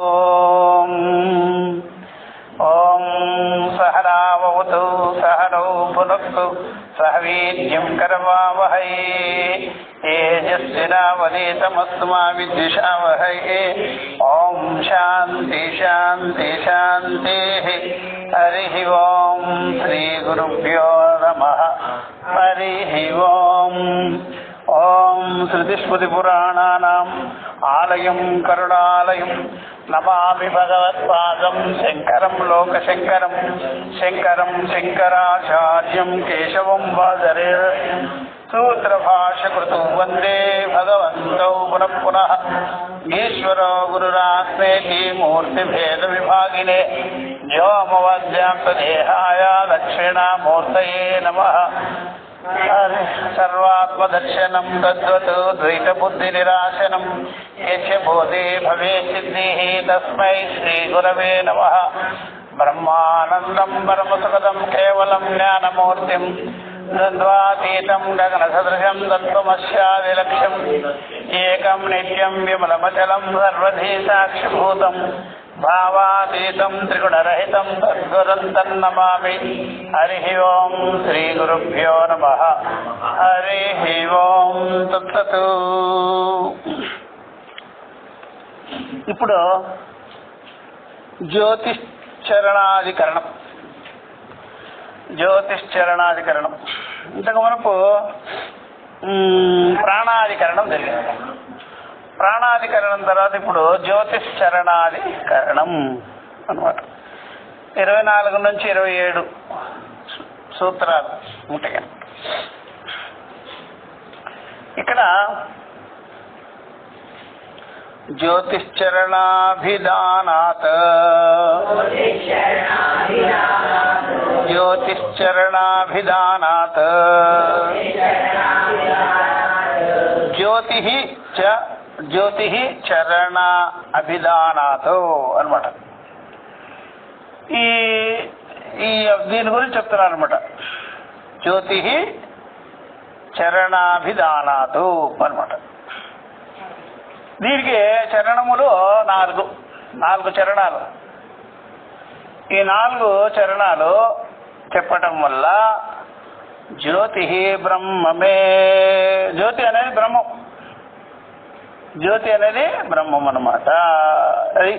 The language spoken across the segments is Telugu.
ఓం ఓం సహనావతు సహనౌ భునక్తు సహ వీర్యం కరవావహై తేజస్వినావధీతమస్తు మా విద్విషావహై. ఓం శాంతి శాంతి శాంతి. హరి ఓం శ్రీ గురుభ్యో నమః. హరి ఓం. ఓం శృతిస్మృతిపురాణానాం ఆలయం కరుణాలయం నమామి భగవత్పాదం శంకరం లోకశంకరం. శంకరం శంకరాచార్యం కేశవం వాదరే సూత్రభాష్యకృతౌ వందే భగవంతౌ పునః పునః. ఈశ్వరో గురురాత్మేతి మూర్తిభేద విభాగినే వ్యోమవద్వ్యాప్తదేహాయ దక్షిణామూర్తయే నమః. సర్వాత్మదర్శనం తద్వత్ ద్వైతబుద్ధి నిరాశనం యస్య బోధే భవే సిద్ధిః తస్మై శ్రీ గురవే నమః. బ్రహ్మానందం పరమసుఖదం కేవలం జ్ఞానమూర్తిం ద్వంద్వాతీతం గగనసదృశం తత్వమస్యాదిలక్ష్యం ఏకం నిత్యం విమలమచలం సర్వధీ సాక్షిభూతం భావాతీతం త్రిగుణరహితం తద్గురుం తన్నమామి. హరి ఓం శ్రీ గురుభ్యో నమః. హరి ఓం తత్సత్. ఇప్పుడు జ్యోతిశ్చరణాధికరణం. జ్యోతిశ్చరణాధికరణం ఇంతకు మనకు ప్రాణాధికరణం జరిగింది. ప్రాణాధికరణం తర్వాత ఇప్పుడు జ్యోతిశ్చరణాధికరణం అన్నమాట. 24 నుంచి 27 సూత్రాలు ఉంటాయి. ఇక్కడ జ్యోతిశ్చరణాభిధానాత్ జ్యోతిశ్చరణాభిధానాత్ జ్యోతి చరణ అభిధానాత్ అన్నమాట. ఈ దీని గురించి చెప్తున్నారు అనమాట. జ్యోతి చరణాభిధానాత్ అన్నమాట. దీనికి చరణములు 4 చరణాలు. ఈ 4 చరణాలు చెప్పటం వల్ల జ్యోతి బ్రహ్మమే. జ్యోతి అనేది బ్రహ్మం. జ్యోతి అనేది బ్రహ్మం అన్నమాట. అది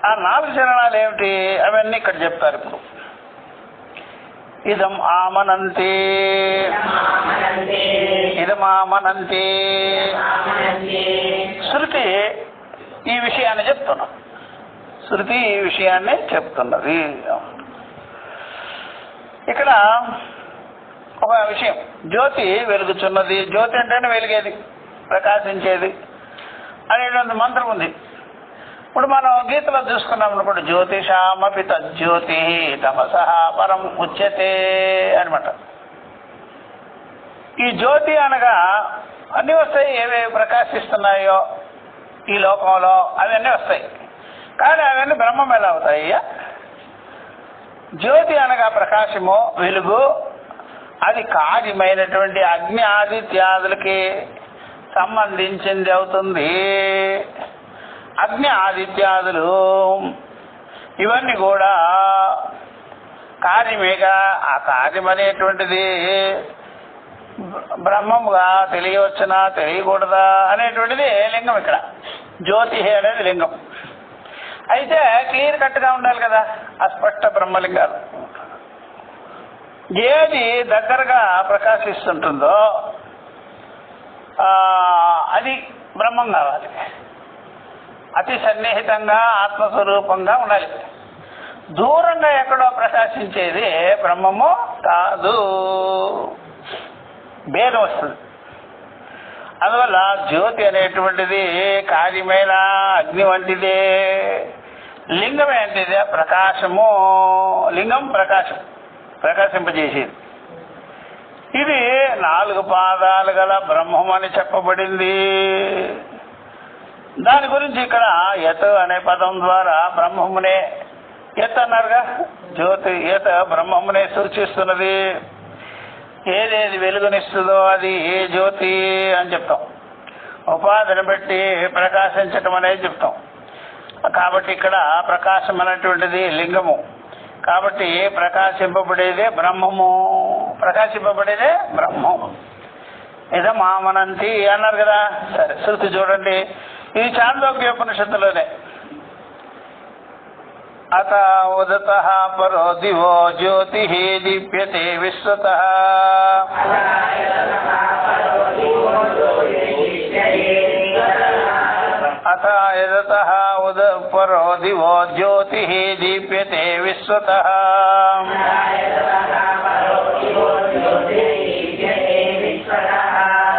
ఆ 4 చరణాలు ఏమిటి అవన్నీ ఇక్కడ చెప్తారు. ఇప్పుడు ఇదం ఆమనంతి ఇదమామనంతి. శృతి ఈ విషయాన్ని చెప్తున్నా. శృతి ఈ విషయాన్ని చెప్తున్నది. ఇక్కడ ఒక విషయం, జ్యోతి వెలుగుచున్నది. జ్యోతి అంటేనే వెలిగేది, ప్రకాశించేది అనేటువంటి మంత్రం ఉంది. ఇప్పుడు మనం గీతలో చూసుకున్నాం అనుకోండి, జ్యోతిషామపి తజ్జ్యోతి తమసః పరం ఉచ్యతే అనమాట. ఈ జ్యోతి అనగా అన్నీ వస్తాయి. ఏవేవి ప్రకాశిస్తున్నాయో ఈ లోకంలో అవన్నీ వస్తాయి. కానీ అవన్నీ బ్రహ్మం ఎలా అవుతాయి? జ్యోతి అనగా ప్రకాశము, వెలుగు. అది కార్యమైనటువంటి అగ్ని ఆదిత్యాదులకి సంబంధించింది అవుతుంది. అగ్ని ఆదిత్యాదులు ఇవన్నీ కూడా కార్యమేగా. ఆ కార్యం అనేటువంటిది బ్రహ్మముగా తెలియవచ్చునా తెలియకూడదా అనేటువంటిది లింగం. ఇక్కడ జ్యోతి అనేది లింగం. అయితే క్లియర్ కట్గా ఉండాలి కదా అస్పష్ట బ్రహ్మలింగాలు. ఏది దగ్గరగా ప్రకాశిస్తుంటుందో అది బ్రహ్మం కావాలి. అతి సన్నిహితంగా ఆత్మస్వరూపంగా ఉండాలి. దూరంగా ఎక్కడో ప్రకాశించేది బ్రహ్మము కాదు, భేదం వస్తుంది. అందువల్ల జ్యోతి అనేటువంటిది కార్యమైన అగ్ని వంటిదే. లింగం ఏంటిదే? ప్రకాశము. లింగం ప్రకాశం, ప్రకాశింపజేసేది. ఇది 4 పాదాలు గల బ్రహ్మం అని చెప్పబడింది. దాని గురించి ఇక్కడ యత్ అనే పదం ద్వారా బ్రహ్మమునే, యత్ అన్నారుగా, జ్యోతి యత్ బ్రహ్మమునే సూచిస్తున్నది. ఏదేది వెలుగునిస్తుందో అది ఏ జ్యోతి అని చెప్తాం. ఉపాధిని బట్టి ప్రకాశించటం అనేది చెప్తాం. కాబట్టి ఇక్కడ ప్రకాశం అనేటువంటిది లింగము. కాబట్టి ప్రకాశింపబడేదే బ్రహ్మము, ప్రకాశింపబడేదే బ్రహ్మం. ఇదమామనంతి అన్నారు కదా. సరే, శృతి చూడండి, ఇది చాందోగ్యోపనిషత్తులోనే. అత ఉదతః పరో దివో జ్యోతిః దీప్యతే విశ్వతః. అత యదతః పరో దివో జ్యోతిః దీప్యతే విశ్వతః.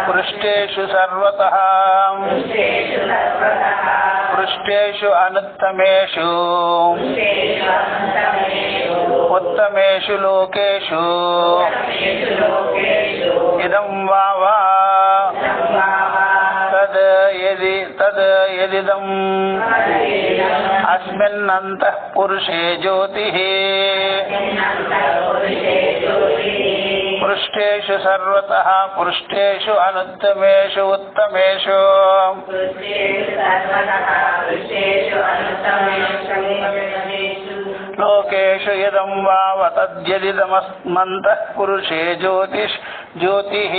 పృష్ఠేషు సర్వతః పృష్ఠేషు అనుత్తమేషు ఉత్తమేషు లోకేషు ఇదం వావా తద్ యదిదం అస్మిన్నంతః పురుషే జ్యోతిః పృష్ఠేషు సర్వతః పృష్ఠేషు అనుత్తమేషు ఉత్తమేషు లోకేషు ఇదం వావ తద్యదిదమస్మంతః పురుషే జ్యోతిః.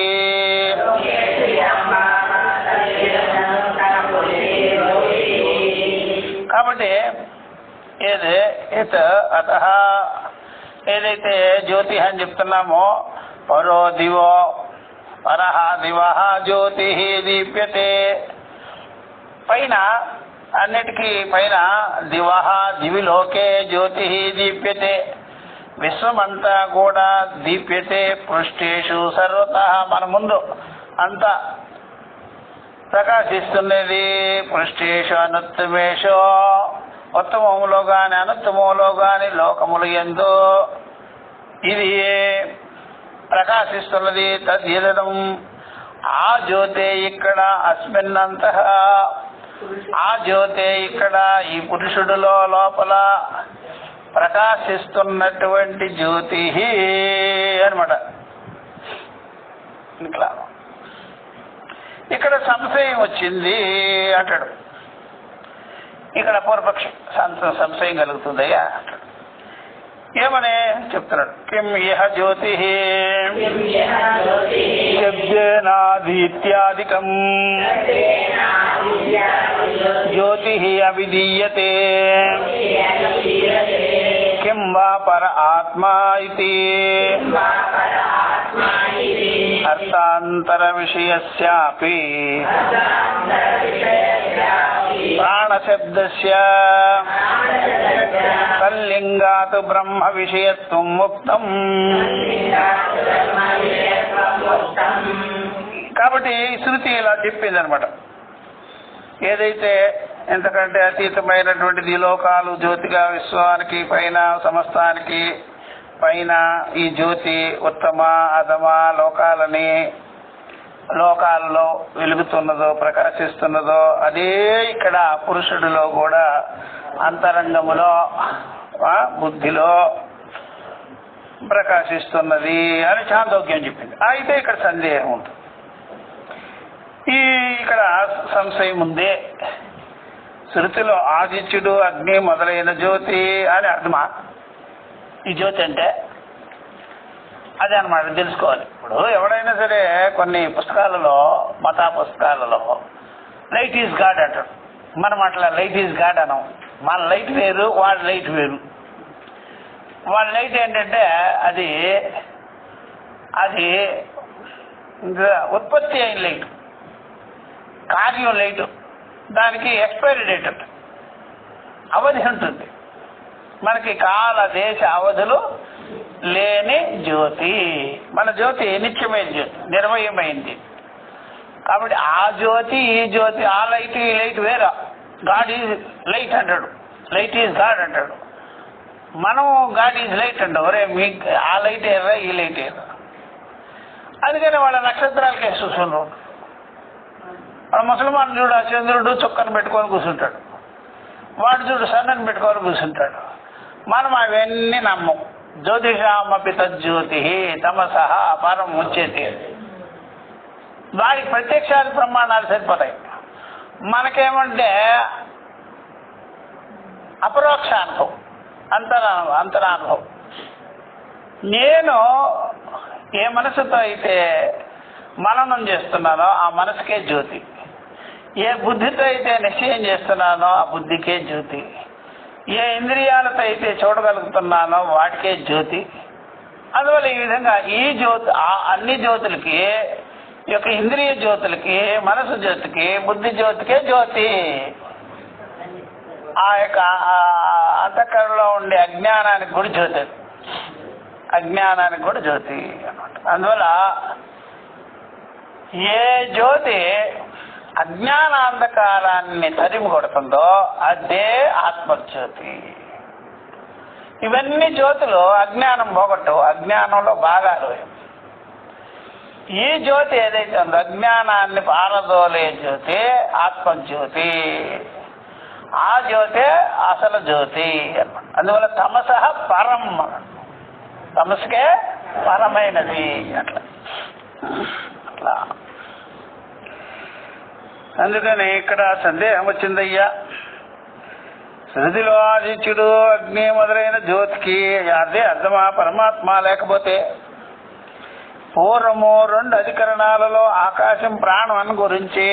కాబట్టి ఏదైతే జ్యోతి అని చెప్తున్నామో, పరో దివో పరః దివః జ్యోతి దీప్యతే, పైన అన్నిటికీ పైన దివః దివిలోకే జ్యోతి దీప్యతే, విశ్వమంతా కూడా దీప్యతే పృష్ఠేషు సర్వతః, మన ముందు అంతా ప్రకాశిస్తున్నది. పృష్ఠేషు అనుత్తమేషు, ఉత్తమములో గాని అనుత్తమములో గాని లోకములు యందు ఇది ప్రకాశిస్తున్నది. తద్యదం ఆ జ్యోతే ఇక్కడ అస్మిన్నంతః, ఆ జ్యోతే ఇక్కడ ఈ పురుషుడిలో లోపల ప్రకాశిస్తున్నటువంటి జ్యోతి అనమాట. ఇట్లా ఇక్కడ సంశయం వచ్చింది అంటాడు. ఇక్కడ పూర్వపక్షి సంశయం కలుగుతుందయ్యా అంటాడు. ఏమని చెప్తున్నాడు? కిం ఇహ జ్యోతి శబ్దేనాదిత్యాదికం జ్యోతి అవిధీయతే కిం వా పర ఆత్మా ఇతి అర్థాంతర విషయస్యాపి ప్రాణశబ్దస్య తల్లింగాత్ బ్రహ్మ విషయత్వం ముక్తం. కాబట్టి శృతి ఇలా చెప్పింది అనమాట. ఏదైతే ఎంతకంటే అతీతమైనటువంటిది లోకాలు జ్యోతిగా విశ్వానికి పైన సమస్తానికి పైన ఈ జ్యోతి ఉత్తమ అధమ లోకాలలో వెలుగుతున్నదో ప్రకాశిస్తున్నదో అదే ఇక్కడ పురుషుడిలో కూడా అంతరంగములో బుద్ధిలో ప్రకాశిస్తున్నది అని చాందోగ్యం చెప్పింది. అయితే ఇక్కడ సందేహం ఉంటుంది. ఇక్కడ సంశయం ఉందే. శృతిలో ఆదిత్యుడు అగ్ని మొదలైన జ్యోతి అని అర్థమా? ఈ జ్యోతి అంటే అదే అనమాట, తెలుసుకోవాలి. ఇప్పుడు ఎవడైనా సరే కొన్ని పుస్తకాలలో, మతా పుస్తకాలలో లైట్ ఈజ్ గాడ్ అంటాడు. మనం అట్లా లైట్ ఈజ్ గాడ్ అనం. మన లైట్ వేరు, వాడి లైట్ వేరు. వాళ్ళ లైట్ ఏంటంటే అది ఉత్పత్తి అయిన లైట్, కార్యం లైటు. దానికి ఎక్స్పైరీ డేట్ ఉంటుంది, అవధి ఉంటుంది. మనకి కాల దేశ అవధులు లేని జ్యోతి. మన జ్యోతి నిత్యమైన జ్యోతి, నిర్మయమైంది. కాబట్టి ఆ జ్యోతి ఈ జ్యోతి, ఆ లైట్ ఈ లైట్ వేరా. గాడ్ ఈజ్ లైట్ అంటాడు, లైట్ ఈజ్ గాడ్ అంటాడు. మనం గాడ్ ఈజ్ లైట్ అంటాం. ఒరే మీకు ఆ లైట్ ఏరా ఈ లైట్ ఏరా. అందుకని వాళ్ళ నక్షత్రాలకే చూసుకుంటారు. వాడు ముసల్మాన్ చూడు ఆ చంద్రుడు చుక్కను పెట్టుకొని కూర్చుంటాడు, వాడు చూడు సన్నని పెట్టుకొని కూర్చుంటాడు. మనం అవన్నీ నమ్మం. జ్యోతిషామపి తజ్జ్యోతి తమసహ పరం ముచ్యతే. వాడికి ప్రత్యక్షాది ప్రమాణాలు సరిపోతాయి. మనకేమంటే అపరోక్షానుభవం, అంతరానుభవం. నేను ఏ మనసుతో అయితే మననం చేస్తున్నానో ఆ మనసుకే జ్యోతి, ఏ బుద్ధితో అయితే నిశ్చయం చేస్తున్నానో ఆ బుద్ధికే జ్యోతి, ఏ ఇంద్రియాలతో అయితే చూడగలుగుతున్నానో వాటికే జ్యోతి. అందువల్ల ఈ విధంగా ఈ జ్యోతి అన్ని జ్యోతులకి, ఈ యొక్క ఇంద్రియ జ్యోతులకి, మనసు జ్యోతికి, బుద్ధి జ్యోతికే జ్యోతి. ఆ యొక్క అంతఃకరణలో ఉండే అజ్ఞానానికి కూడా జ్యోతి, అజ్ఞానానికి కూడా జ్యోతి అన్నమాట. అందువల్ల ఏ జ్యోతి అజ్ఞానాంధకారాన్ని తరిమి కొడుతుందో అదే ఆత్మజ్యోతి. ఇవన్నీ జ్యోతులు అజ్ఞానం పోగొట్టు, అజ్ఞానంలో భాగాలు. ఈ జ్యోతి ఏదైతే ఉందో అజ్ఞానాన్ని పారదోలే జ్యోతి ఆత్మజ్యోతి. ఆ జ్యోతి అసలు జ్యోతి అన్నమాట. అందువల్ల తమస పరం, తమస్కే పరమైనది. అట్లా అట్లా అందుకని ఇక్కడ సందేహం వచ్చిందయ్యా. శృతిలో ఆదిత్యుడు అగ్ని మొదలైన జ్యోతికి అదే అర్థమా పరమాత్మ? లేకపోతే పూర్వము 2 అధికరణాలలో ఆకాశం ప్రాణం అని గురించి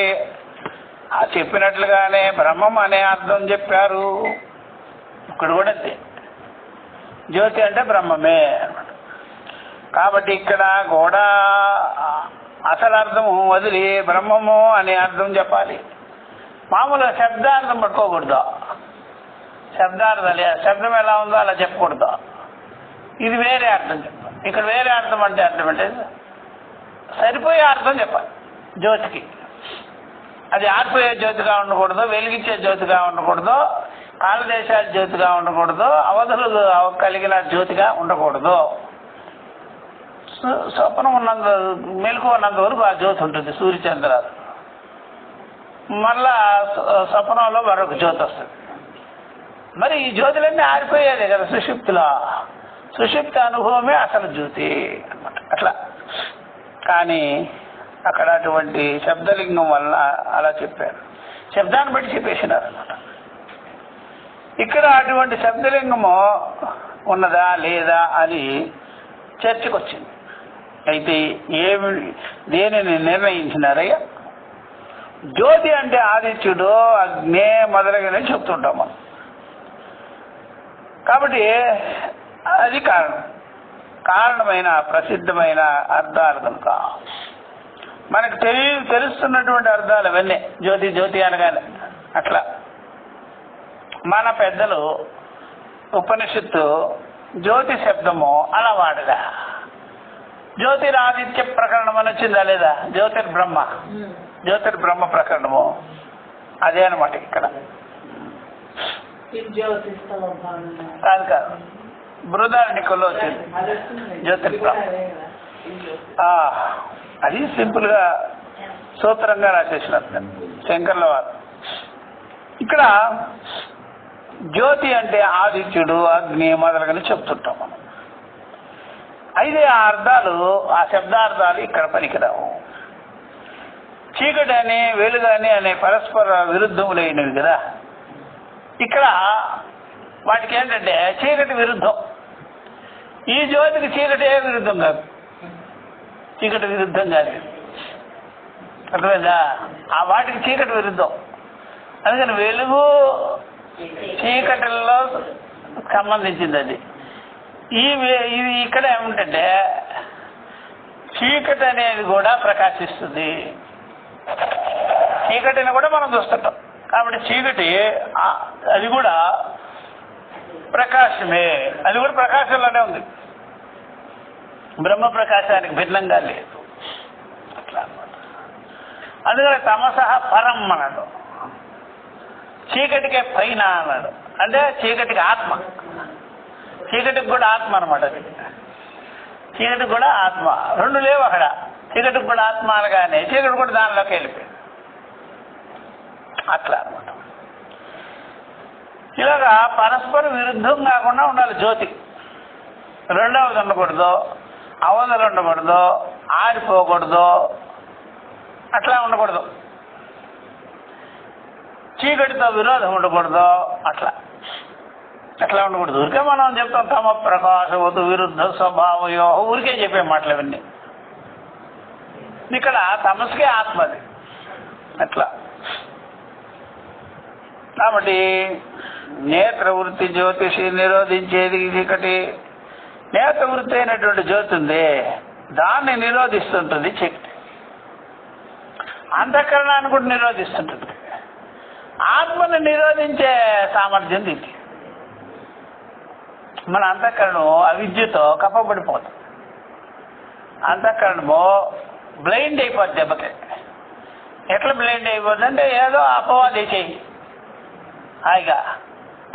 చెప్పినట్లుగానే బ్రహ్మం అనే అర్థం చెప్పారు. ఇక్కడ కూడా అంతే, జ్యోతి అంటే బ్రహ్మమే అన్నమాట. కాబట్టి ఇక్కడ కూడా అసలు అర్థము వదిలి బ్రహ్మము అనే అర్థం చెప్పాలి. మామూలుగా శబ్దార్థం పట్టుకోకూడదు, శబ్దార్థాలు శబ్దం ఎలా ఉందో అలా చెప్పకూడదు. ఇది వేరే అర్థం చెప్పాలి. ఇక్కడ వేరే అర్థం అంటే అర్థం అంటే సరిపోయే అర్థం చెప్పాలి జ్యోతికి. అది ఆర్పోయే జ్యోతిగా ఉండకూడదు, వెలిగించే జ్యోతిగా ఉండకూడదు, కాలదేశాల జ్యోతిగా ఉండకూడదు, అవధులు కలిగిన జ్యోతిగా ఉండకూడదు. స్వప్నం ఉన్నంత మెలకు ఉన్నంత వరకు ఆ జ్యోతి ఉంటుంది, సూర్యచంద్రాలు. మళ్ళా స్వప్నంలో మరొక జ్యోతి వస్తుంది. మరి ఈ జ్యోతులన్నీ ఆరిపోయేదే కదా సుషుప్తిలో. సుషుప్తి అనుభవమే అసలు జ్యోతి అన్నమాట. అట్లా కానీ అక్కడ అటువంటి శబ్దలింగం వలన అలా చెప్పారు, శబ్దాన్ని బట్టి చెప్పేసినారు అన్నమాట. ఇక్కడ అటువంటి శబ్దలింగము ఉన్నదా లేదా అని చర్చకు వచ్చింది. అయితే దేనిని నిర్ణయించినారయ్యా? జ్యోతి అంటే ఆదిత్యుడు, అగ్నే మొదలైన చెప్తుంటాం మనం. కాబట్టి అది కారణమైన ప్రసిద్ధమైన అర్థాలు కనుక మనకు తెలుస్తున్నటువంటి అర్థాలు అవన్నీ జ్యోతి జ్యోతి అనగానే. అట్లా మన పెద్దలు ఉపనిషత్తు జ్యోతి శబ్దము అలా వాడదా. జ్యోతిరాదిత్య ప్రకరణం అని వచ్చిందా లేదా? జ్యోతిర్బ్రహ్మ ప్రకరణము అదే అనమాట. ఇక్కడ కాదు బృహదారణ్యకంలో వచ్చింది జ్యోతిర్బ్రహ్మ. అది సింపుల్ గా సూత్రంగా రాసేసినట్టు శంకర్ల వారు. ఇక్కడ జ్యోతి అంటే ఆదిత్యుడు, అగ్ని మొదలుగానే చెప్తుంటాం మనం. అయితే ఆ అర్థాలు, ఆ శబ్దార్థాలు ఇక్కడ పనికిరావు. చీకటి అని వెలుగని అనే పరస్పర విరుద్ధములైనవి కదా. ఇక్కడ వాటికి ఏంటంటే చీకటి విరుద్ధం. ఈ జ్యోతికి చీకటి ఏ విరుద్ధం కాదు, చీకటి విరుద్ధం కాదు. అర్థమైందా? ఆ వాటికి చీకటి విరుద్ధం. అందుకని వెలుగు చీకటిలో సంబంధించింది అది. ఇది ఇక్కడ ఏమిటంటే చీకటి అనేది కూడా ప్రకాశిస్తుంది. చీకటిని కూడా మనం చూస్తుంటాం. కాబట్టి చీకటి అది కూడా ప్రకాశమే, అది కూడా ప్రకాశంలోనే ఉంది, బ్రహ్మ ప్రకాశానికి భిన్నంగా లేదు. అట్లా అన్నమాట. అందుకని తమసః పరం అన్నాడు, చీకటికే పైన అన్నాడు. అంటే చీకటికి ఆత్మ, చీకటికి కూడా ఆత్మ అనమాట. అది చీకటికి కూడా ఆత్మ, రెండు లేవు అక్కడ. చీకటికి కూడా ఆత్మ అనగానే చీకటి కూడా దానిలోకి వెళ్ళిపోయింది. అట్లా అనమాట. ఇలాగా పరస్పర విరుద్ధం కాకుండా ఉండాలి జ్యోతి. రెండవది ఉండకూడదు, అవధులు ఉండకూడదు, ఆరిపోకూడదు, అట్లా ఉండకూడదు. చీకటితో విరోధం ఉండకూడదు. అట్లా అట్లా ఉండకూడదు. ఊరికే మనం చెప్తాం తమ ప్రకాశవతు విరుద్ధ స్వభావయో, ఊరికే చెప్పే మాటలు ఇవన్నీ. ఇక్కడ తమస్కే ఆత్మది అట్లా. కాబట్టి నేత్రవృత్తి జ్యోతిషి నిరోధించేది చీకటి. నేత్రవృత్తి అయినటువంటి జ్యోతి ఉంది, దాన్ని నిరోధిస్తుంటుంది చీకటి. అంతఃకరణాన్ని కూడా నిరోధిస్తుంటుంది. ఆత్మను నిరోధించే సామర్థ్యం దీనికి. మన అంతఃకరణం అవిద్యతో కప్పబడిపోతుంది. అంతఃకరణము బ్లైండ్ అయిపోద్ది దెబ్బకి. ఎట్లా బ్లైండ్ అయిపోద్ది అంటే ఏదో అపవాది చేయి, హాయిగా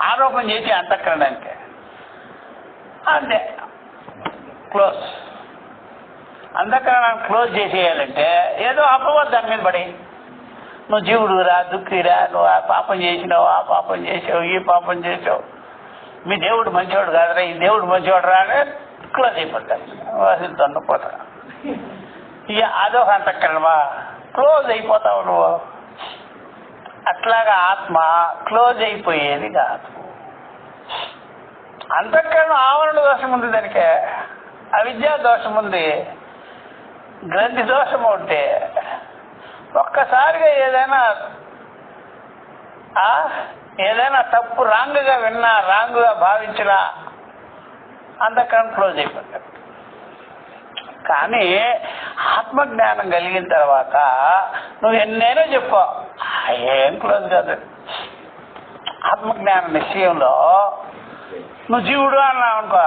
ఆరోపణ చేసి అంతఃకరణానికి అంతే క్లోజ్. అంతఃకరణాన్ని క్లోజ్ చేసేయాలంటే ఏదో అపవాది దాని మీద పడి, నువ్వు జీవుడురా, దుఃఖిరా, నువ్వు ఆ పాపం చేసినావు, ఆ పాపం చేసావు, ఈ పాపం చేసావు, మీ దేవుడు మంచివాడు కాదురా, ఈ దేవుడు మంచివాడు రా అని క్లోజ్ అయిపోతాడు. అసలు దొండపోతా ఇక అదొక అంతఃకరణమా, క్లోజ్ అయిపోతావు నువ్వు. అట్లాగా ఆత్మ క్లోజ్ అయిపోయేది కాదు. అంతఃకరణ ఆవరణ దోషం ఉంది, దానికి అవిద్యా దోషం ఉంది, గ్రంథి దోషం ఉంటే ఒక్కసారిగా ఏదైనా తప్పు రాంగ్గా విన్నా, రాంగ్గా భావించినా అంతఃకరణ క్లోజ్ అయిపోతాడు. కానీ ఆత్మజ్ఞానం కలిగిన తర్వాత నువ్వు ఎన్నైనా చెప్పు, ఏం క్లోజ్ కాదు. ఆత్మజ్ఞాన నిశ్చయంలో నువ్వు జీవుడు అన్నావు అనుకో,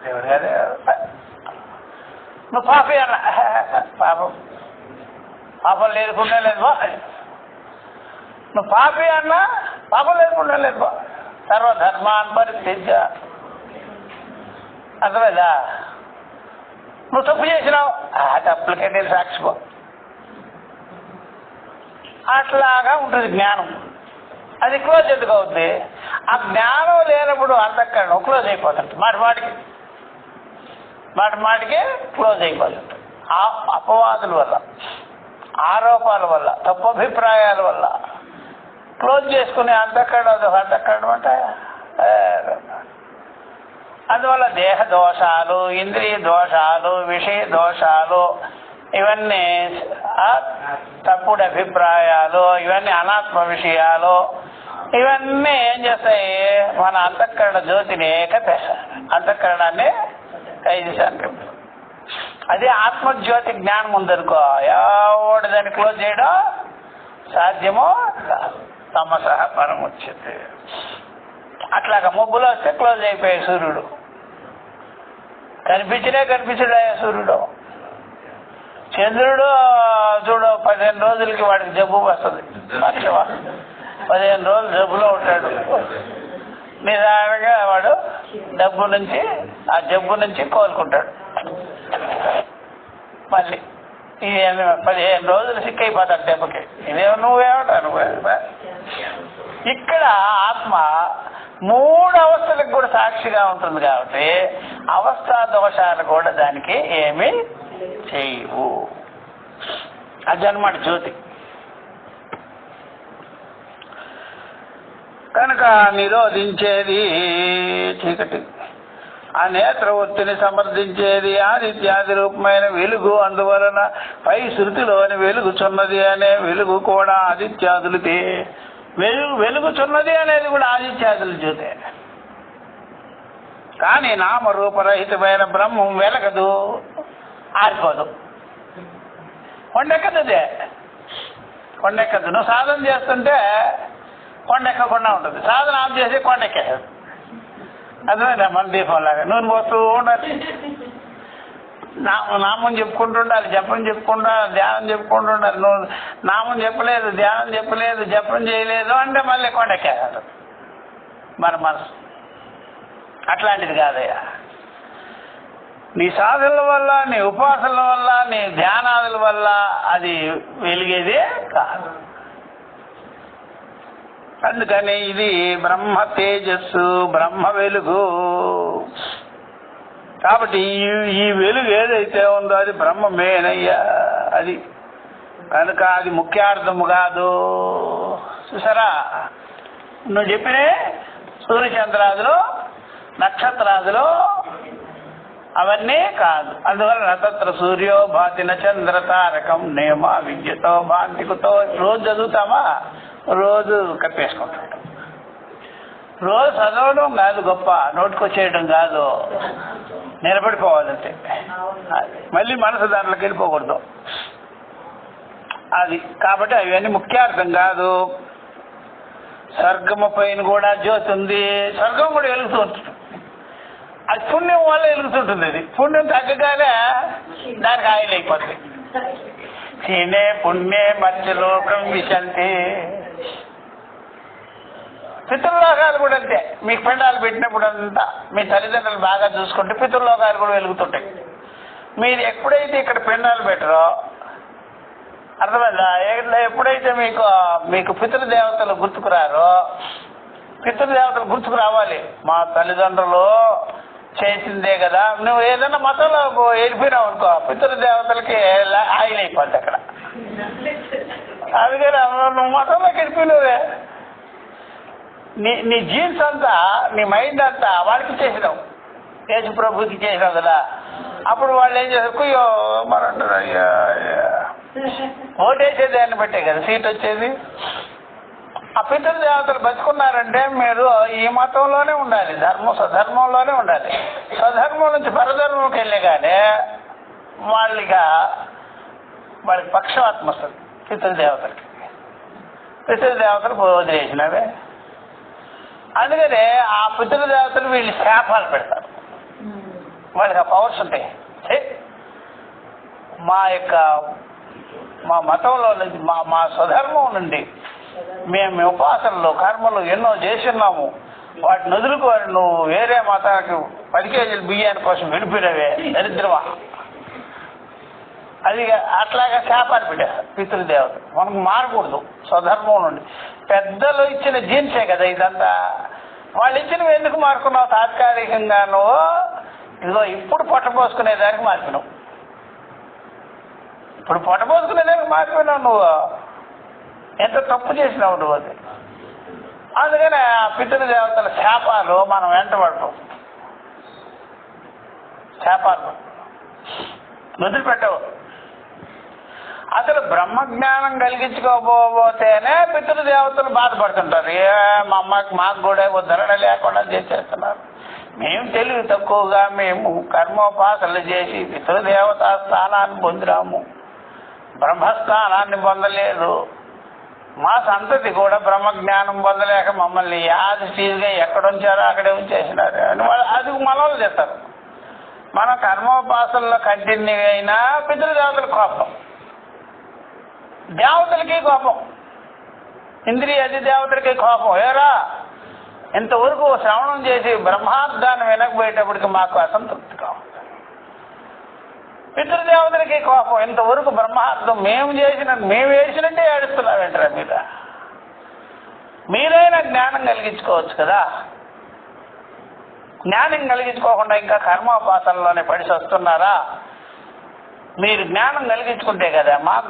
దేవుడు కాదే. నువ్వు పాపి అన్నా, పాపం లేకుండా లేదు బా. నువ్వు పాపి అన్నా పాపం లేకుండా లేదు బా. సర్వధర్మాన్ పరిత్యజ్య, అర్థమైందా? నువ్వు తప్పు చేసినావు, తప్పులకే నేను సాక్షిపో. అట్లాగా ఉంటుంది జ్ఞానం. అది క్లోజ్ ఎందుకు అవుతుంది? ఆ జ్ఞానం లేనప్పుడు అంతఃకరణం క్లోజ్ అయిపోతుంది. మాటికి క్లోజ్ అయిపోతుంది. ఆ అపవాదుల వల్ల, ఆరోపాల వల్ల, తప్పు అభిప్రాయాల వల్ల క్లోజ్ చేసుకునే అంతఃకరణం అంటే అందువల్ల దేహ దోషాలు, ఇంద్రియ దోషాలు, విషయ దోషాలు, ఇవన్నీ తప్పుడు అభిప్రాయాలు, ఇవన్నీ అనాత్మ విషయాలు, ఇవన్నీ ఏం చేస్తాయి? మన అంతఃకరణ జ్యోతిని కప్పేస్తాయి, అంతఃకరణాన్ని ఖైదీశానికి. అదే ఆత్మజ్యోతి జ్ఞానం ఉందనుకో, ఎవడు దాన్ని క్లోజ్ చేయడం సాధ్యమో తమసహ పరముచ్యతే. అట్లాగా మబ్బులో వస్తే క్లోజ్ అయిపోయాయి సూర్యుడు, కనిపించడాయా సూర్యుడు. చంద్రుడు చూడు 15 రోజులకి వాడికి జబ్బు వస్తుంది, 15 రోజులు జబ్బులో ఉంటాడు. నిదానంగా వాడు ఆ జబ్బు నుంచి కోలుకుంటాడు. మళ్ళీ ఇది 15 రోజులు సిక్ అయిపోతాడు దెబ్బకి. ఇదేమో నువ్వేమంటావు? ఇక్కడ ఆత్మ 3 అవస్థలకు కూడా సాక్షిగా ఉంటుంది కాబట్టి అవస్థా దోషాలు కూడా దానికి ఏమీ చేయవు. అదన్నమాట జ్యోతి. కనుక నిరోధించేది చీకటి, ఆ నేత్రవృత్తిని సమర్థించేది ఆదిత్యాది రూపమైన వెలుగు. అందువలన పై శృతిలోని వెలుగుచున్నది అనే వెలుగు కూడా ఆదిత్యాదులకే. వెలుగుచున్నది అనేది కూడా ఆదిత్యాదుల జ్యోతే. కానీ నామరూపరహితమైన బ్రహ్మం వెలగదు, ఆరిపోదు, కొండెక్కదుదే. కొండెక్కదు. నువ్వు సాధన చేస్తుంటే కొండెక్కకుండా ఉంటుంది, సాధన ఆఫ్ చేసి కొండెక్కేది. అర్థమైందా? మన దీపం లాగా నూనె పోస్తూ ఉండాలి, నామం చెప్పుకుంటుండాలి, జపం చెప్పుకుంటారు, ధ్యానం చెప్పుకుంటుండాలి. నువ్వు నామం చెప్పలేదు, ధ్యానం చెప్పలేదు, జపం చేయలేదు అంటే మళ్ళీ కొండెక్కేది మన మనసు. అట్లాంటిది కాదయ్యా. నీ సాధనల వల్ల, నీ ఉపాసనల వల్ల, నీ ధ్యానాదుల వల్ల అది వెలిగేదే కాదు. అందుకని ఇది బ్రహ్మ తేజస్సు, బ్రహ్మ వెలుగు. కాబట్టి ఈ వెలుగు ఏదైతే ఉందో అది బ్రహ్మమేనయ్యా. అది కనుక అది ముఖ్యార్థము కాదు. చూసారా, నువ్వు చెప్పినే సూర్యచంద్రాదులు నక్షత్రాదులు అవన్నీ కాదు. అందువల్ల నక్షత్ర సూర్యో భాతిన చంద్ర తారకం నేమ విద్యతో భాంతికుతో రోజు చదువుతామా, రోజు కప్పేసుకుంటాం. రోజు చదవడం కాదు గొప్ప, నోటుకొచ్చేయడం కాదు, నిలబడిపోవాలంటే. మళ్ళీ మనసు దాంట్లోకి వెళ్ళిపోకూడదు. అది కాబట్టి అవన్నీ ముఖ్యార్థం కాదు. స్వర్గము పైన కూడా జ్యోతి ఉంది, స్వర్గం కూడా వెలుగుతూ ఉంటుంది. అది పుణ్యం వల్ల వెలుగుతుంటుంది. అది పుణ్యం తగ్గగానే దానికి ఆయిల్ అయిపోతుంది. తినే పుణ్యే మధ్యలోకం విశంతి. పితృలోకాలు కూడా అంతే. మీకు పిండాలు పెట్టినప్పుడు అంతా మీ తల్లిదండ్రులు బాగా చూసుకుంటే పితృలోకాలు కూడా వెలుగుతుంటాయి. మీరు ఎప్పుడైతే ఇక్కడ పిండాలు పెట్టరో, అర్థమైందా, ఎప్పుడైతే మీకు పితృదేవతలు గుర్తుకురారో, పితృదేవతలు గుర్తుకు రావాలి. మా తల్లిదండ్రులు చేసిందే కదా. నువ్వు ఏదైనా మతంలో వెళ్ళిపోయినావు అనుకో, పితృదేవతలకి ఆయిల్ అయిపోద్ది అక్కడ. అందుకని నువ్వు మతంలోకి వెళ్ళిపోయినవే, నీ జీన్స్ అంతా, నీ మైండ్ అంతా వాడికి చేసినావు, యేసు ప్రభుకి చేసినావు కదా. అప్పుడు వాళ్ళు ఏం చేస్తారు, కుయ్యో మరంటారు, అయ్యా ఓటేసేది దాన్ని బట్టే కదా సీట్ వచ్చేది. ఆ పితృదేవతలు బతుకున్నారంటే మీరు ఈ మతంలోనే ఉండాలి, స్వధర్మంలోనే ఉండాలి. స్వధర్మం నుంచి పరధర్మంకి వెళ్ళే కానీ వాళ్ళకి పక్షవాత్మ వస్తుంది. పితృదేవతలు వదిలేసినవే. అందుకనే ఆ పితృదేవతలు వీళ్ళు శాపాలు పెడతారు. వాళ్ళకి ఆ పవర్స్ ఉంటాయి. మా మతంలో నుంచి, మా స్వధర్మం నుండి మేము ఉపాసనలు కర్మలు ఎన్నో చేస్తున్నాము, వాటిని వదులుకోవాలి. నువ్వు వేరే మతానికి 10 కేజీల బియ్యాని కోసం విడిపినవే దరిద్రమా. అది అట్లాగా శాపాలు పెట్టారు పితృదేవత. మనకు మారకూడదు స్వధర్మం నుండి. పెద్దలు ఇచ్చిన జీన్సే కదా ఇదంతా. వాళ్ళు ఇచ్చినవి ఎందుకు మారుకున్నావు? తాత్కాలికంగా నువ్వు ఇదిగో ఇప్పుడు పొట్టపోసుకునేదానికి మారిపోయినావు. ఇప్పుడు పొట్టపోసుకునేదానికి మారిపోయినావు. నువ్వు ఎంత తప్పు చేసినావు నువ్వు. అది అందుకని ఆ పితృదేవతల శాపాలు మనం వెంటబడతాం. శాపాలు వదిలిపెట్టవు. అసలు బ్రహ్మజ్ఞానం కలిగించుకోబోతేనే పితృదేవతలు బాధపడుతుంటారు. మా అమ్మకి మాకు కూడా ఉద్ధరణ లేకుండా చేసేస్తున్నారు. మేము తెలివి తక్కువగా మేము కర్మోపాసనలు చేసి పితృదేవతా స్థానాన్ని పొందినాము, బ్రహ్మస్థానాన్ని పొందలేదు. మా సంతతి కూడా బ్రహ్మజ్ఞానం పొందలేక మమ్మల్ని యాది స్టీజ్గా ఎక్కడ ఉంచారో అక్కడే ఉంచేసినారు అని అది మనోళ్ళు చేస్తారు. మన కర్మోపాసనలో కంటిన్యూ అయినా పితృదేవతల కోపం, దేవతలకి కోపం, ఇంద్రియ అధిదేవతలకి కోపం. ఏరా ఇంతవరకు శ్రవణం చేసి బ్రహ్మార్థాన్ని వినకపోయేటప్పటికి మాకు అసంతృప్తి కావాలి. పితృదేవతలకి కోపం, ఇంతవరకు బ్రహ్మార్థం మేము వేసినట్టే ఏడుస్తున్నావేంటారా మీరు? మీరైనా జ్ఞానం కలిగించుకోవచ్చు కదా. జ్ఞానం కలిగించుకోకుండా ఇంకా కర్మోపాసనలోనే పడిసి వస్తున్నారా? మీరు జ్ఞానం కలిగించుకుంటే కదా మాకు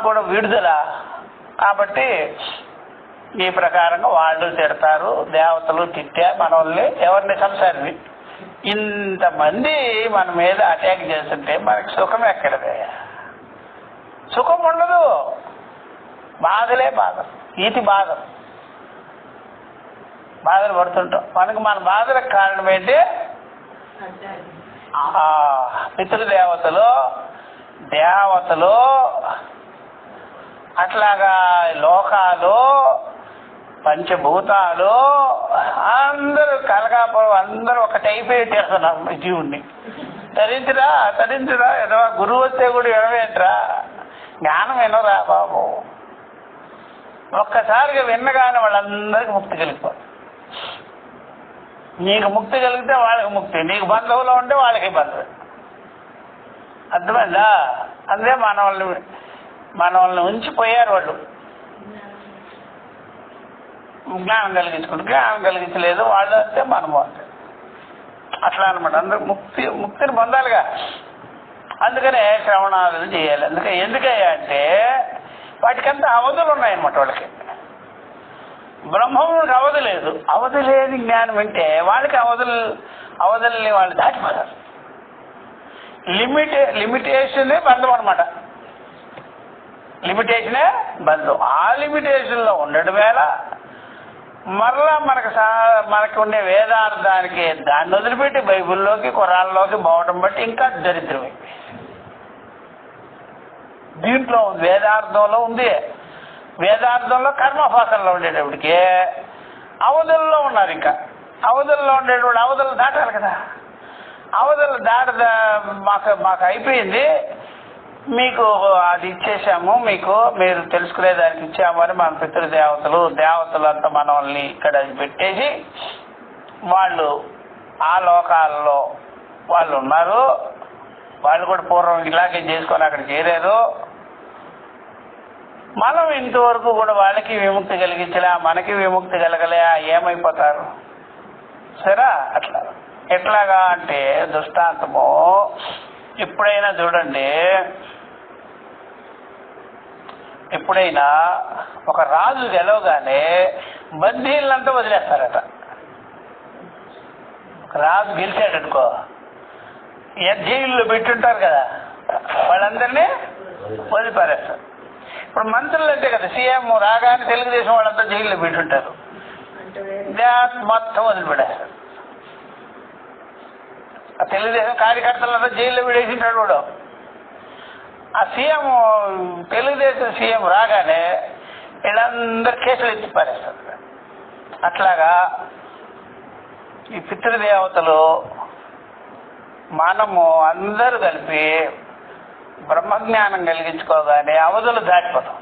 కూడా విడుదల. కాబట్టి ఈ ప్రకారంగా వాళ్ళు తిడతారు, దేవతలు తిట్టే మనల్ని, ఎవరిని సంసారిని. ఇంతమంది మన మీద అటాక్ చేస్తుంటే మనకి సుఖం ఎక్కడదే? సుఖం ఉండదు, బాధలే బాధ, బాధలు పడుతుంటాం. మనకు మన బాధలకు కారణం ఏంటి? పితృదేవతలు, దేవతలు, అట్లాగా లోకాలు, పంచభూతాలు అందరూ కలగాపురం, అందరూ ఒక టైప్ పెట్టేస్తున్నారు జీవుణ్ణి. తరించరా ఏదో గురువు వస్తే కూడా ఎడవేంట్రా, జ్ఞానం వినరా బాబు. ఒక్కసారిగా విన్నగానే వాళ్ళందరికీ ముక్తి కలిగిపోతుంది. నీకు ముక్తి కలిగితే వాళ్ళకి ముక్తి, నీకు బంధువులు ఉంటే వాళ్ళకి బంధువు. అర్థమైందా? అందుకే మనల్ని ఉంచిపోయారు వాళ్ళు. జ్ఞానం కలిగించుకుంటే, జ్ఞానం కలిగించలేదు వాళ్ళు అంటే మనము అంటే అట్లా అనమాట. అందరూ ముక్తిని పొందాలిగా. అందుకనే శ్రవణాలు చేయాలి. ఎందుకయ్యా అంటే వాటికంతా అవధులు ఉన్నాయన్నమాట వాళ్ళకి. బ్రహ్మమునికి అవధి లేదు. అవధి లేని జ్ఞానం వింటే వాళ్ళకి అవధుల్ని వాళ్ళు దాటిపోతారు. లిమిటేషనే బంధం అనమాట. లిమిటేషనే బంధం. ఆ లిమిటేషన్లో ఉండడం వేళ మరలా మనకు ఉండే వేదార్థానికి దాన్ని వదిలిపెట్టి బైబిల్లోకి ఖురాన్లోకి పోవడం బట్టి ఇంకా దరిద్రమే. దీంట్లో వేదార్థంలో ఉంది. వేదార్థంలో కర్మఫాసనలో ఉండేటప్పటికి అవధుల్లో ఉన్నారు. ఇంకా అవధుల్లో ఉండేటప్పుడు అవధులు దాటాలి కదా. అవధులు మాకు అయిపోయింది, మీకు అది ఇచ్చేసాము, మీరు తెలుసుకునేదానికి ఇచ్చాము అని మన దేవతలంతా మనల్ని ఇక్కడ పెట్టేసి వాళ్ళు ఆ లోకాల్లో వాళ్ళు ఉన్నారు. వాళ్ళు కూడా పూర్వం ఇలాగే చేసుకొని అక్కడ చేరారు. మనం ఇంతవరకు కూడా వాళ్ళకి విముక్తి కలిగించలే, మనకి విముక్తి కలగలే, ఏమైపోతారు? సరే అట్లా ఎట్లాగా అంటే దృష్టాంతము ఎప్పుడైనా చూడండి, ఎప్పుడైనా ఒక రాజు గెలవగానే బందీలంతా వదిలేస్తారట. ఒక రాజు గెలిచాడనుకో, జైల్లో పెట్టుంటారు కదా, వాళ్ళందరినీ వదిలిపారేస్తారు. ఇప్పుడు మంత్రులు అంటే కదా, సీఎం రాగానే తెలుగుదేశం వాళ్ళంతా జైల్లో పెట్టుంటారు, మొత్తం వదిలిపెడేస్తారు. ఆ తెలుగుదేశం కార్యకర్తలంతా జైల్లో పెడేసింటాడు వాడు. ఆ సీఎం తెలుగుదేశం సీఎం రాగానే వీళ్ళందరూ కేసులు ఎత్తి పారేస్తారు. అట్లాగా ఈ పితృదేవతలు మనము అందరూ కలిపి బ్రహ్మజ్ఞానం కలిగించుకోగానే అవధులు దాటిపోతాం.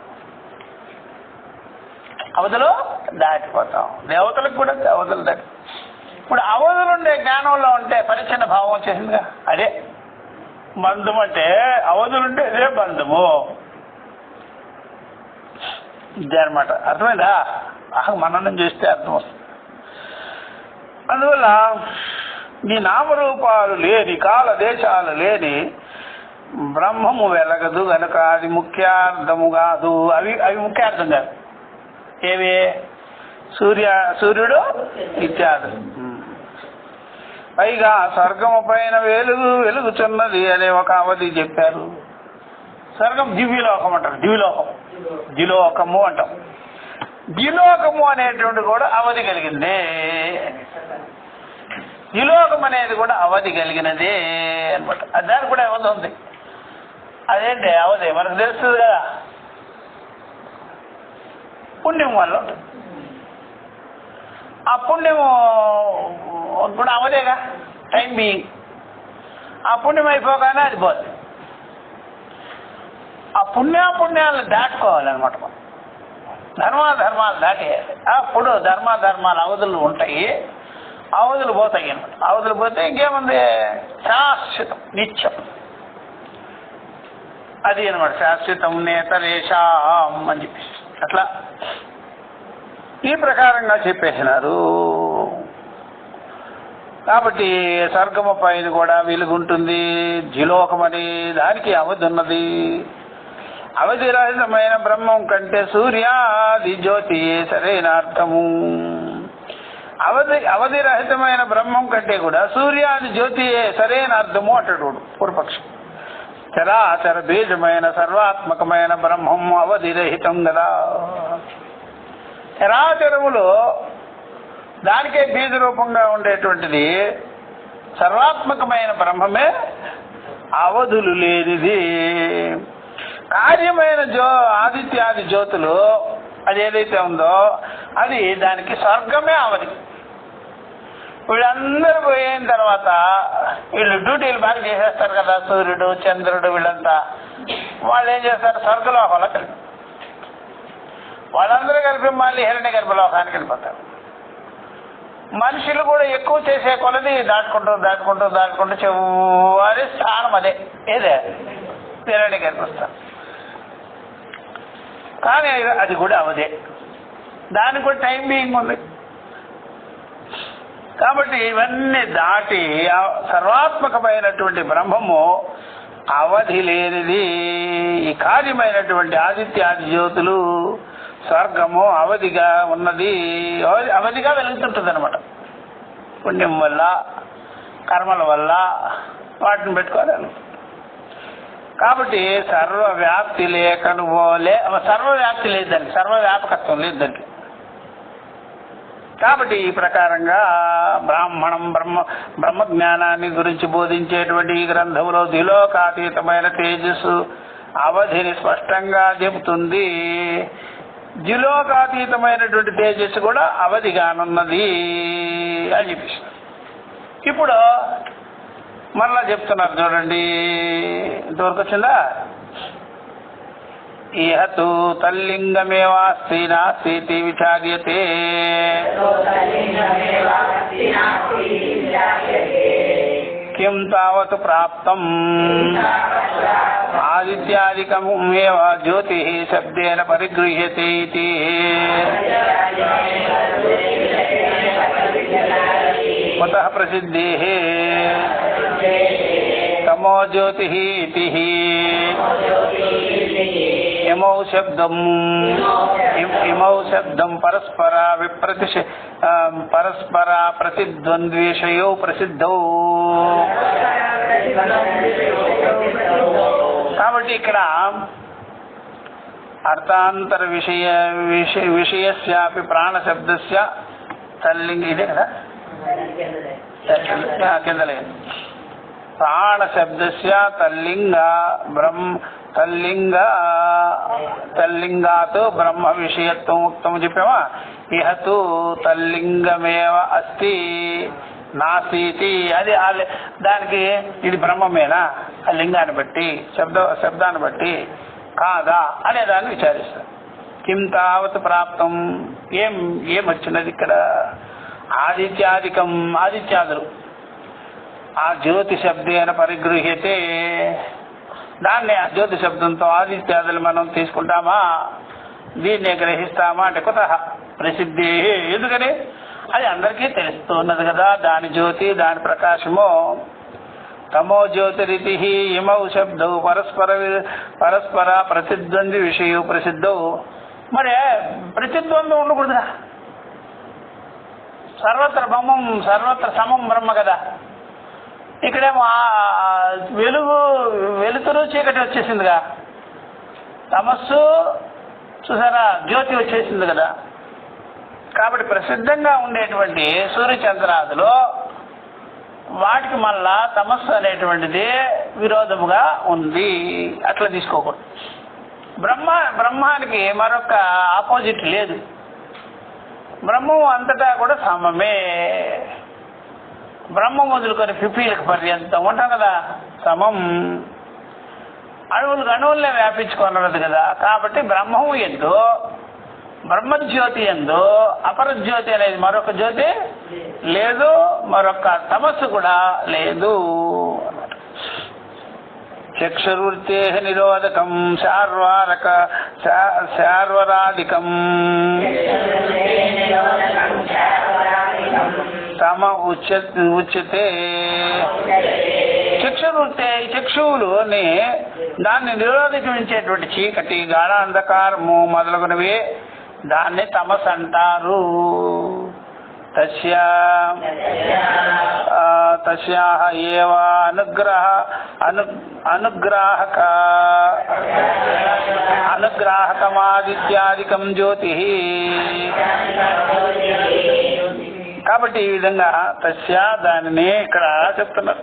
దేవతలకు కూడా అవధులు దాటి. ఇప్పుడు అవధులుండే జ్ఞానంలో ఉంటే పరిచ్ఛిన్న భావం వచ్చేసిందిగా. అదే బంధం అంటే, అవధులుంటే అదే బంధము. ఇదే అనమాట. అర్థమైందా? మననం చేస్తే అర్థం వస్తుంది. అందువల్ల నీ నామరూపాలు లేని, కాల దేశాలు లేని బ్రహ్మము వెలగదు గనక అది ముఖ్యార్థము కాదు. అవి ముఖ్యార్థం కాదు. ఏవి? సూర్యుడు ఇత్యాదు. పైగా స్వర్గము పైన వెలుగుచున్నది అనే ఒక అవధి చెప్పారు. స్వర్గం దివ్యలోకం అంటారు. ద్విలోకము అంటాం. ద్విలోకము అనేటువంటి కూడా అవధి కలిగింది. ద్విలోకం అనేది కూడా అవధి కలిగినది అనమాట. దానికి కూడా అవధి ఉంది. అదేంటి అవధి? మనకు తెలుస్తుంది కదా, పుణ్యం వల్ల ఉంటుంది. ఆ పుణ్యము కూడా అవదేగా, టైం బీయింగ్. ఆ పుణ్యం అయిపోగానే అది పోతుంది. ఆ పుణ్యాలను దాటుకోవాలన్నమాట. ధర్మాలు దాటేయాలి. అప్పుడు ధర్మాలు అవధులు ఉంటాయి, అవధులు పోతాయి అనమాట. అవధులు పోతే ఇంకేముంది? శాశ్వతం, నిత్యం. అది అనమాట శాశ్వతం నేతరేషాం అని చెప్పేసి అట్లా ఈ ప్రకారంగా చెప్పేసినారు. కాబట్టి స్వర్గము పైన కూడా వెలుగుంటుంది. ద్విలోకమని దానికి అవధి ఉన్నది. అవధి రహితమైన బ్రహ్మం కంటే సూర్యాది జ్యోతి సరైన అర్థము. అవధి రహితమైన బ్రహ్మం కంటే కూడా సూర్యాది జ్యోతియే సరైన అర్థము అంటాడు పూర్వపక్షం. చరాచర బీజమైన సర్వాత్మకమైన బ్రహ్మం అవధి రహితం కదా. చరాచరములు దానికే బీజ రూపంగా ఉండేటువంటిది సర్వాత్మకమైన బ్రహ్మమే అవధులు లేనిది. కార్యమైన ఆదిత్యాది జ్యోతులు అది ఏదైతే ఉందో అది దానికి స్వర్గమే అవధి. వీళ్ళందరూ పోయిన తర్వాత వీళ్ళు డ్యూటీలు బాగా చేసేస్తారు కదా, సూర్యుడు చంద్రుడు వీళ్ళంతా. వాళ్ళు ఏం చేస్తారు? స్వర్గలోకంలో కలిపి వాళ్ళందరూ కలిపి మళ్ళీ హిరణ్య గర్భలోకానికి వెళ్ళిపోతారు. మనుషులు కూడా ఎక్కువ చేసే కొలది దాటుకుంటూ చివరి స్థానం అదే హిరణ్య గర్భస్థానం. కానీ అది కూడా అవదే, దానికి కూడా టైం బీయింగ్ ఉంది. కాబట్టి ఇవన్నీ దాటి సర్వాత్మకమైనటువంటి బ్రహ్మము అవధి లేనిది. ఈ కార్యమైనటువంటి ఆదిత్యాది జ్యోతులు స్వర్గము అవధిగా ఉన్నది, అవధిగా వెలుగుతుంటుంది అనమాట. పుణ్యం వల్ల కర్మల వల్ల వాటిని పెట్టుకోవాలి. కాబట్టి సర్వవ్యాప్తి సర్వవ్యాప్తి లేదు దానికి, సర్వవ్యాపకత్వం లేదు దానికి. కాబట్టి ఈ ప్రకారంగా బ్రాహ్మణం బ్రహ్మజ్ఞానాన్ని గురించి బోధించేటువంటి ఈ గ్రంథంలో ద్విలోకాతీతమైన తేజస్సు అవధిని స్పష్టంగా చెబుతుంది. ద్విలోకాతీతమైనటువంటి తేజస్సు కూడా అవధిగానున్నది అని చెప్పేసి ఇప్పుడు మరలా చెప్తున్నారు చూడండి. ఇంతవరకు వచ్చిందా? ఇహతు తల్లింగమేవాస్తి నాస్తి విచార్యతే కిం తావత్ ప్రాప్తం ఆదిత్యాదికమేవ జ్యోతి శబ్దేన పరిగృహ్యతే ఇతి. కుతః ప్రసిద్ధేః తమో జ్యోతిః ఇతి. ఇమౌ శబ్దం పరస్పర ప్రతిద్వంద్వేషయో ప్రసిద్ధౌ. కాబట్టి ఇక్కడ అర్థాంతర విషయస్యాపి ప్రాణశబ్దస్య తల్లింగ, ఇదే కదా కింద లేదు. ప్రాణశబ్దస్య తల్లింగాత్ బ్రహ్మ విషయత్వం ఉక్తం చెప్పామా. ఇహతు తల్లింగమేవ అస్తి నాసీతి, అది దానికి ఇది బ్రహ్మమేనా ఆ లింగాన్ని బట్టి శబ్దాన్ని బట్టి కాదా అనే దాన్ని విచారిస్తారు. కిం తావత్ ప్రాప్తం, ఏం వచ్చినది ఇక్కడ? ఆదిత్యాదికం, ఆదిత్యాదులు ఆ జ్యోతి శబ్దేన పరిగృహ్యతే, దాన్ని ఆ జ్యోతి శబ్దంతో ఆదిత్యాదులు మనం తీసుకుంటామా, దీన్నే గ్రహిస్తామా అంటే కుతః ప్రసిద్ధి, ఎందుకని అది అందరికీ తెలుస్తున్నది కదా దాని జ్యోతి దాని ప్రకాశము. తమో జ్యోతిరితి ఇమౌ శబ్దౌ పరస్పర ప్రతిద్వంద్వి విషయో ప్రసిద్ధౌ. మరి ప్రతిద్వంద్వం ఉండకూడదుగా, సర్వత్ర బ్రహ్మం సర్వత్ర సమం బ్రహ్మ కదా. ఇక్కడేమో వెలుతురు చీకటి వచ్చేసిందిగా, తమస్సు చూసారా జ్యోతి వచ్చేసింది కదా. కాబట్టి ప్రసిద్ధంగా ఉండేటువంటి సూర్యచంద్రాదులు వాటికి మళ్ళా తమస్సు అనేటువంటిది విరోధముగా ఉంది, అట్లా తీసుకోకూడదు. బ్రహ్మానికి మరొక ఆపోజిట్ లేదు, బ్రహ్మం అంతటా కూడా సమమే. బ్రహ్మం మొదలుకొని పిపీలకు పర్యంతం ఉంటాం కదా సమం, అణువులనే వ్యాపించుకున్నది కదా. కాబట్టి బ్రహ్మము ఎందు బ్రహ్మజ్యోతి ఎందు అపరజ్యోతి అనేది మరొక జ్యోతి లేదు, మరొక తమస్సు కూడా లేదు. చక్షుర్వృత్తే నిరోధకం శార్వరాధికం తమ ఉచ్యతే. చక్షుర్వృత్తే, చక్షువులుని దాన్ని నిరోధించేటువంటి చీకటి గాఢాంధకారము మొదలగునవి దాన్ని తమస్ అంటారు. తస్యాహ ఏవ అనుగ్రాహకమాదిత్యాదికం జ్యోతి. కాబట్టి ఈ విధంగా తస్య దానిని ఇక్కడ చెప్తున్నారు.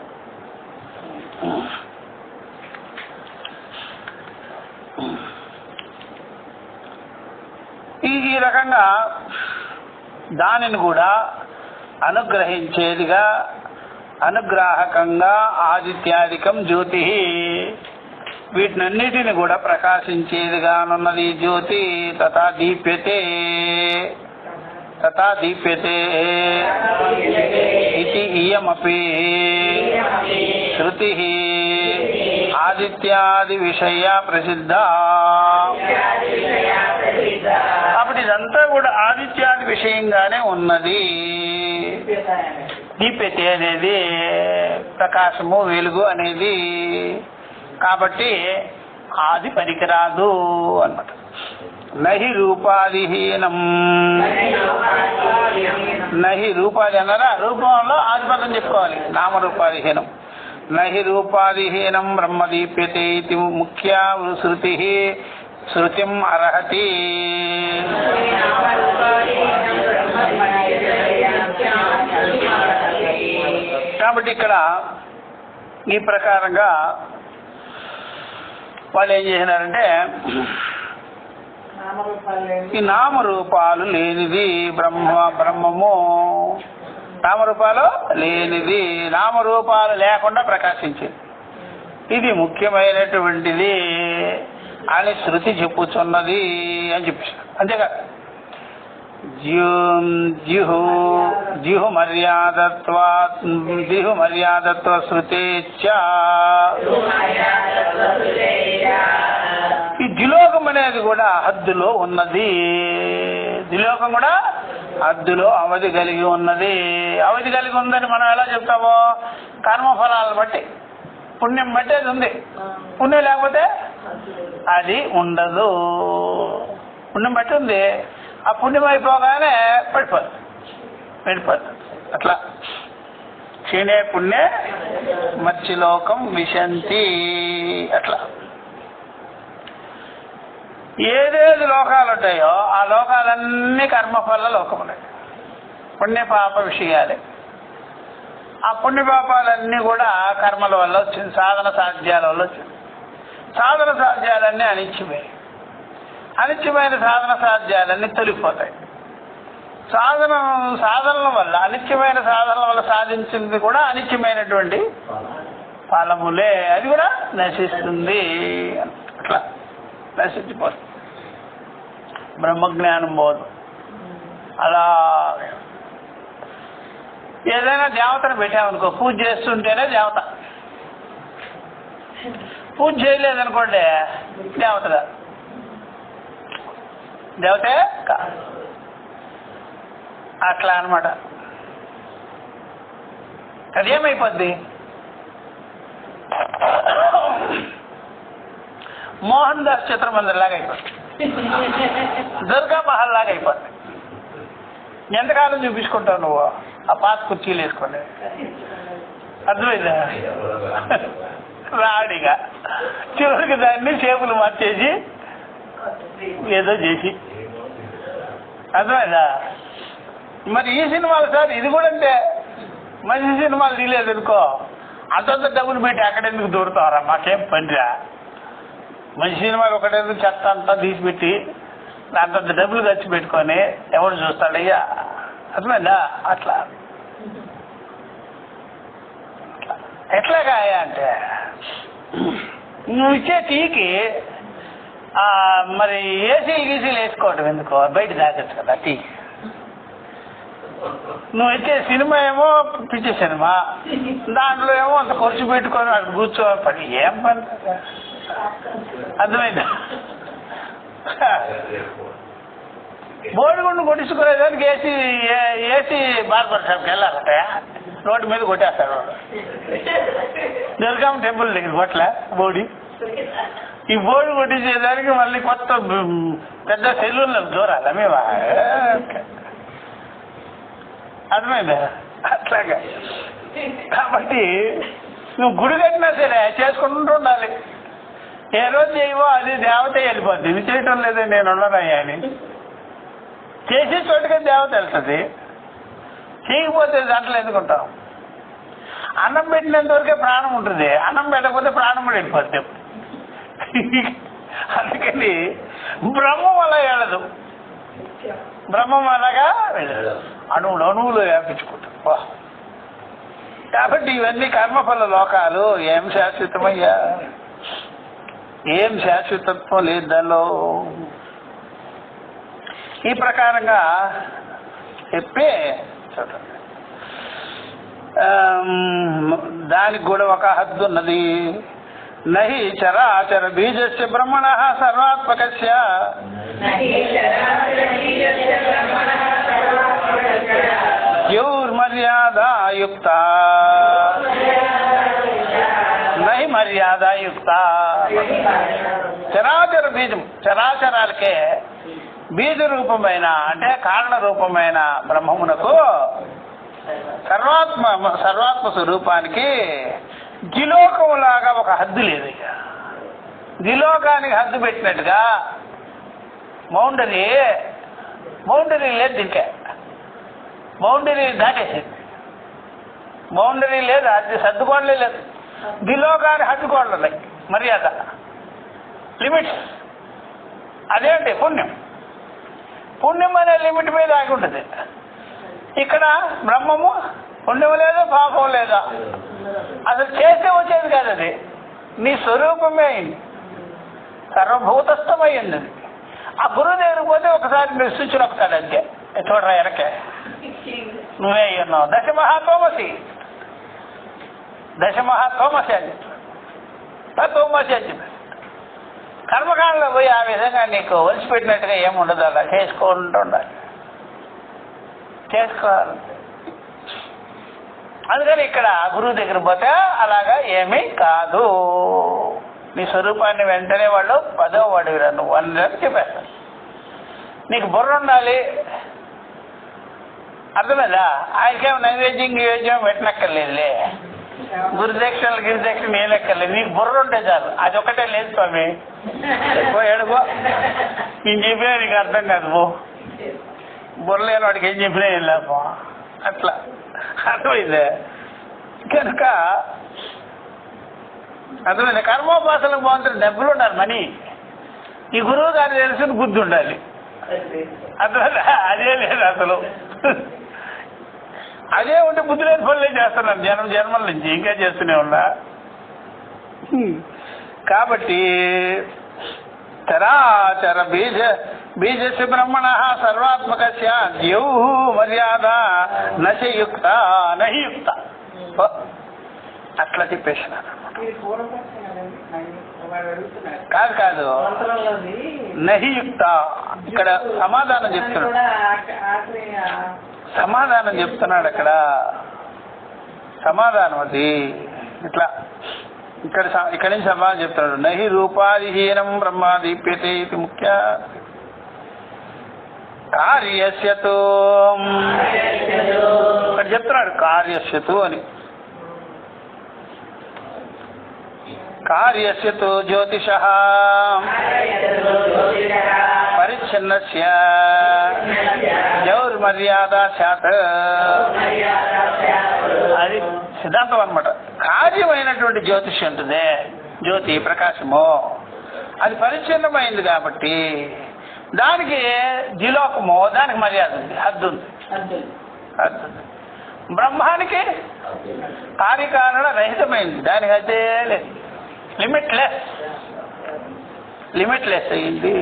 ఈ రకంగా దానిని కూడా అనుగ్రహించేదిగా అనుగ్రాహకంగా ఆదిత్యాదికం జ్యోతి, వీటినన్నిటిని కూడా ప్రకాశించేదిగానున్నది జ్యోతి. తథా దీప్యతే ఇది ఇయమపి శృతి ఆదిత్యాది విషయ ప్రసిద్ధ. కాబట్టి ఇదంతా కూడా ఆదిత్యాది విషయంగానే ఉన్నది. దీప్యతే అనేది ప్రకాశము వెలుగు అనేది, కాబట్టి ఆది పనికిరాదు అన్నమాట. నహి రూపాదిహీనం. నహి రూపాది అన్నారా, రూపంలో ఆదిపదం చెప్పుకోవాలి. నామరూపాదిహీనం. నహి రూపాదిహీనం బ్రహ్మదీప్యతే ఇది ముఖ్య శృతి శృతిం అర్హతి. కాబట్టి ఇక్కడ ఈ ప్రకారంగా వాళ్ళు ఏం చేసినారంటే, ఈ నామరూపాలు లేనిది బ్రహ్మము, నామరూపాలు లేనిది, నామరూపాలు లేకుండా ప్రకాశించేది, ఇది ముఖ్యమైనటువంటిది అని శృతి చెప్పుచున్నది అని చెప్పేసి. అంతేకాదు జిహు మర్యాదత్వ శృతేచ్ఛ. ఈ ద్విలోకం అనేది కూడా హద్దులో ఉన్నది. ద్విలోకం కూడా హద్దులో అవధి కలిగి ఉన్నది. అవధి కలిగి ఉందని మనం ఎలా చెప్తామో, కర్మఫలాలను బట్టి, పుణ్యం బట్టి అది ఉంది. పుణ్యం లేకపోతే అది ఉండదు. పుణ్యం బట్టి ఉంది, ఆ పుణ్యం అయిపోగానే వెళ్ళిపోతుంది. అట్లా క్షీణే పుణ్యే మత్స్యలోకం విశంతి. అట్లా ఏదేది లోకాలు ఉంటాయో ఆ లోకాలన్నీ కర్మఫల లోకములే, పుణ్యపాప విషయాలే. ఆ పుణ్యపాపాలన్నీ కూడా కర్మల వల్ల వచ్చింది, సాధన సాధ్యాల వల్ల వచ్చింది. సాధన సాధ్యాలన్నీ అనిత్యమే. అనిత్యమైన సాధన సాధ్యాలన్నీ తొలిగిపోతాయి. సాధనల వల్ల, అనిత్యమైన సాధనల వల్ల సాధించింది కూడా అనిత్యమైనటువంటి ఫలములే, అది కూడా నశిస్తుంది. అట్లా నశించిపోతుంది, బ్రహ్మజ్ఞానం పోదు. అలా ఏదైనా దేవతను పెట్టామనుకో, పూజ చేస్తుంటేనే దేవత, పూజ చేయలేదనుకోండి దేవతగా, దేవతే కాదు. అట్లా అనమాట. అదేమైపోద్ది, మోహన్ దాస్ చిత్రమందిర్ లాగా అయిపోద్ది, దుర్గా మహల్ లాగా అయిపోద్ది. ఎంతకాలం చూపించుకుంటావు నువ్వు ఆ పాత కుర్చీలు వేసుకోండి, అర్థమైందా? రాడిగా చివరికి దాన్ని షేపులు మార్చేసి ఏదో చేసి, అర్థమైందా? మరి ఈ సినిమాలు సార్ ఇది కూడా అంటే మంచి సినిమాలు తీయలేదు అనుకో, అంతంత డబ్బులు పెట్టి అక్కడెందుకు దూరుతావరా, మాకేం పనిరా. మంచి సినిమాకి ఒకటేందుకు చెత్త అంతా తీసిపెట్టి అంతంత డబ్బులు ఖర్చు పెట్టుకొని ఎవరు చూస్తాడయ్యా, అర్థమైందా? అట్లా ఎట్లాగా అంటే నువ్వు ఇచ్చే టీకి మరి ఏసీలు గీసీలు వేసుకోవటం ఎందుకో, బయట తాగచ్చు కదా టీ. నువ్వు ఇచ్చే సినిమా ఏమో పిచ్చి సినిమా, దాంట్లో ఏమో అంత ఖర్చు పెట్టుకొని అక్కడ కూర్చోవాలి, పని ఏం పని, అర్థమైందా? బోడిగుండు కొట్టించుకునేదానికి ఏసీ బార్బర్ షాప్కి వెళ్ళాలట, రోడ్డు మీద కొట్టేస్తాడు వాడు. దుర్గమ్మ టెంపుల్ దగ్గర కొట్ల బోడి, ఈ బోర్డు కొట్టించేదానికి మళ్ళీ కొత్త పెద్ద సెలూన్లకు దూరాలి మేము, అర్థమైందా? అట్లాగా. కాబట్టి నువ్వు గుడి కట్టినా సరే చేసుకుంటూ ఉండాలి. ఏ రోజు చేయవో అది దేవత వెళ్ళిపోద్ది. ఇది చేయటం లేదే నేను ఉండనయ్యా అని చేసే చోటుగా దేవత వెళ్తుంది, చేయకపోతే దాంట్లో ఎందుకుంటాం? అన్నం పెట్టినంత వరకే ప్రాణం ఉంటుంది, అన్నం పెట్టకపోతే ప్రాణం కూడా వెళ్ళిపోద్ది. అందుకని బ్రహ్మం అలా వెళ్ళదు, బ్రహ్మం అలాగా వెళ్ళదు, అణువులు వ్యాపించుకుంటాం. కాబట్టి ఇవన్నీ కర్మఫల లోకాలు. ఏం శాశ్వతమయ్యా, ఏం శాశ్వతత్వం లేదు దానిలో. ఈ ప్రకారంగా చెప్పి చూడండి, దానికి కూడా ఒక హద్దు ఉన్నది. నహి చరాచర బీజస్య బ్రహ్మణః సర్వాత్మకస్య మర్యాదాయుక్త నహి మర్యాదాయుక్త. చరాచర బీజం, చరాచరాలకే బీజ రూపమైన అంటే కారణ రూపమైన బ్రహ్మమునకు సర్వాత్మ స్వరూపానికి ద్విలోకములాగా ఒక హద్దు లేదు. ఇక ద్విలోకానికి హద్దు పెట్టినట్టుగా బౌండరీ లేదు. ఇంకా బౌండరీ దాటేసింది. బౌండరీ లేదు, అది సర్దుకోవడలే లేదు. ద్విలోకాన్ని హద్దుకోవడలే మర్యాద, లిమిట్స్. అదేంటి పుణ్యం అనే లిమిట్ మీద ఆగి ఉంటుంది. ఇక్కడ బ్రహ్మము పుణ్యం లేదా పాపం లేదా, అసలు చేస్తే వచ్చేది కాదు. అది నీ స్వరూపమే అయింది, సర్వభూతస్థమయ్యింది. అది ఆ గురువు దగ్గరికి పోతే ఒకసారి మీరు సూచన ఒకసారి అంతే, చూడరా ఎనకే నువ్వే అన్నావు. దశమహాతోమసి అని తత్వమసి అని చెప్పి కర్మకాండలో పోయి ఆ విధంగా నీకు ఒలిసిపెట్టినట్టుగా ఏముండదు. అలా చేసుకుంటూ ఉండాలి, చేసుకోవాలి. అందుకని ఇక్కడ గురువు దగ్గర పోతే అలాగా ఏమీ కాదు. నీ స్వరూపాన్ని వెంటనే వాళ్ళు 10వ వాడివిరా నువ్వు అని చెప్పేస్తారు. నీకు బుర్ర ఉండాలి, అర్థమైందా? ఆయనకేమో నైవేద్యం పెట్టనక్కర్లేదులే, గిరిదక్షిణ ఏం లెక్కర్లేదు. నీకు బుర్ర ఉంటే చాలు. అది ఒక్కటే లేదు స్వామి, ఏడుకో నేను చెప్పినా నీకు అర్థం కాదు. బుర్ర లేని వాడికి ఏం చెప్పినా ఏం లేపో, అట్లా అర్థమైందే. కనుక అర్థమైంది. కర్మోపాసనకు బాగుంటుంది, డబ్బులు ఉండాలి, మనీ. ఈ గురువు గారు తెలిసిన బుద్ధి ఉండాలి, అర్థమైందా? అదే లేదు అసలు. అదే ఉంటే బుద్ధి లేని పనులే చేస్తున్నాను జన్మల నుంచి, ఇంకా చేస్తూనే ఉన్నా. కాబట్టి చరాచర బీజస్య బ్రహ్మణ సర్వాత్మకస్య ద్యౌ మర్యాద నశయుక్త నహియుక్త అట్లా చెప్పేసినారు. కాదు నహియుక్త. ఇక్కడ సమాధానం చెప్తున్నాడు అక్కడ సమాధానం. అది ఇట్లా ఇక్కడ నుంచి సమాధానం చెప్తున్నాడు. నహి రూపాదిహీనం బ్రహ్మ దీప్యతే ఇది ముఖ్య కార్యస్యతో. ఇక్కడ చెప్తున్నాడు కార్యస్యతో అని. కార్యస్యతో జ్యోతిషః పరిచ్ఛిన్నస్య జౌర్మర్యాద శాత. అది సిద్ధాంతం అన్నమాట. కార్యమైనటువంటి జ్యోతిష్ ఉంటుంది, జ్యోతి ప్రకాశము, అది పరిచ్ఛిన్నమైంది కాబట్టి దానికి ద్విలోకము, దానికి మర్యాద ఉంది, హద్దు ఉంది. బ్రహ్మానికి కార్యకారణ రహితమైంది, దానికి అయితే లేదు, లిమిట్లెస్ అయింది.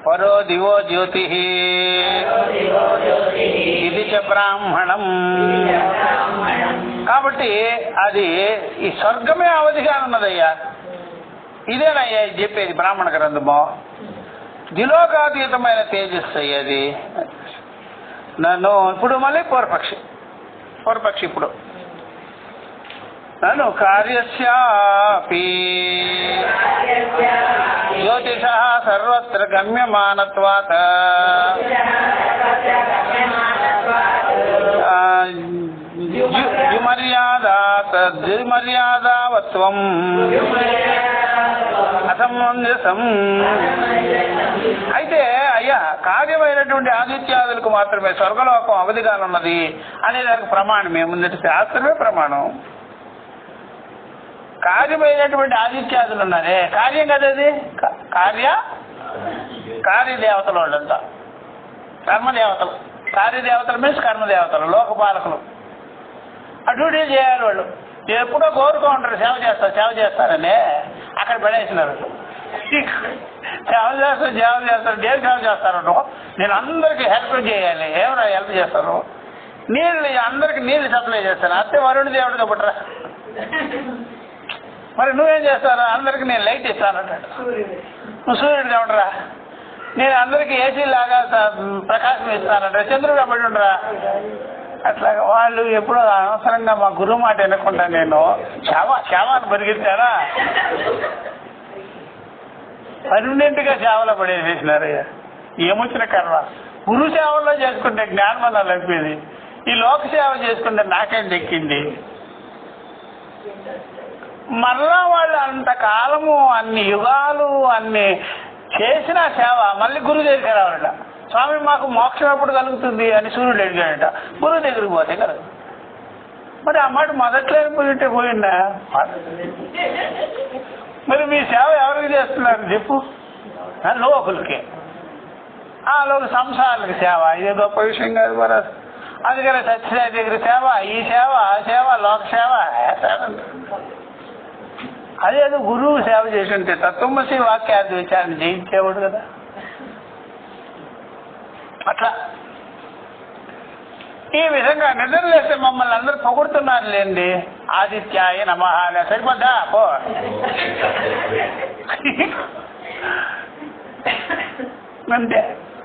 పరో దివో జ్యోతి ఇది చ బ్రాహ్మణం. కాబట్టి అది ఈ స్వర్గమే అవధిగా ఉన్నదయ్యా. ఇదేనయ్యా చెప్పేది బ్రాహ్మణ గ్రంథము. ద్విలోకాతీతమైన తేజస్సు అయ్యేది. నన్ను ఇప్పుడు మళ్ళీ పూర్వపక్షి ఇప్పుడు నన్ను కార్యస్యాపి జ్యోతిషః సర్వత్ర గమ్యమానత్వాత్ ద్విమర్యాదావత్వం అసమంజసం. అయితే అయ్యా కార్యమైనటువంటి ఆదిత్యాదులకు మాత్రమే స్వర్గలోకం అవధిగానున్నది అనే దానికి ప్రమాణం ఏముందంటే శాస్త్రమే ప్రమాణం. కార్యమైనటువంటి ఆదిత్యాదులు ఉన్నారే, కార్యం కదా అది. కార్యదేవతలు వాళ్ళంతా కర్మదేవతలు. కార్యదేవతలు మీన్స్ కర్మదేవతలు, లోకపాలకులు. అటువంటి చేయాలి వాళ్ళు. ఎప్పుడో కోరుకో ఉంటారు సేవ చేస్తారని అక్కడ పడేసినారు. సేవ చేస్తారు దేని సేవ చేస్తారు? నేను అందరికీ హెల్ప్ చేయాలి. ఏమైనా హెల్ప్ చేస్తారు? నీళ్ళు అందరికి నీళ్ళు సప్లై చేస్తాను, అత్తే వరుణ్ దేవుడిగా పుట్టరా. మరి నువ్వేం చేస్తావు? అందరికి నేను లైట్ ఇస్తానంటాడు. నువ్వు సూర్యుడిగా ఉండరా. నేను అందరికి ఏసీ లాగా ప్రకాశం ఇస్తానంట, చంద్రుడు కాబట్టి ఉండరా. అట్లాగా వాళ్ళు ఎప్పుడో అనవసరంగా మా గురువు మాట వినకుండా నేను శావాన్ని పరిగెత్తారా. పర్మనెంట్గా సేవలో పడేసేసినారు. ఏమొచ్చిన కర్మ. గురు సేవల్లో చేసుకుంటే జ్ఞానం లభించేది, ఈ లోక సేవ చేసుకుంటే నాకేం దక్కింది. మళ్ళా వాళ్ళు అంతకాలము అన్ని యుగాలు అన్ని చేసిన సేవ మళ్ళీ గురువు దగ్గరికి రావాలట. స్వామి మాకు మోక్షం ఎప్పుడు కలుగుతుంది అని సూర్యుడు అడిగాడట. గురువు దగ్గరికి పోతే కలదు. మరి ఆ మాట మొదట్లో పోయింటే పోయిందా? మరి మీ సేవ ఎవరికి చేస్తున్నారు చెప్పు? లోకులకి, ఆ లోక సంసారాలకి సేవ. ఇదే గొప్ప విషయం కాదు మరి. అందుకని సత్యసాయి దగ్గర సేవ, ఈ సేవ, ఆ సేవ, లోక సేవ. అదేదో గురువు సేవ చేసి ఉంటే తత్వమసి వాక్యాది విచారణ జయించేవాడు కదా. అట్లా ఈ విధంగా నిద్రలేస్తే మమ్మల్ని అందరూ పొగుడుతున్నారు లేండి. ఆదిత్యాయ నమః అని సరిపోద్దా? పో. అంతే,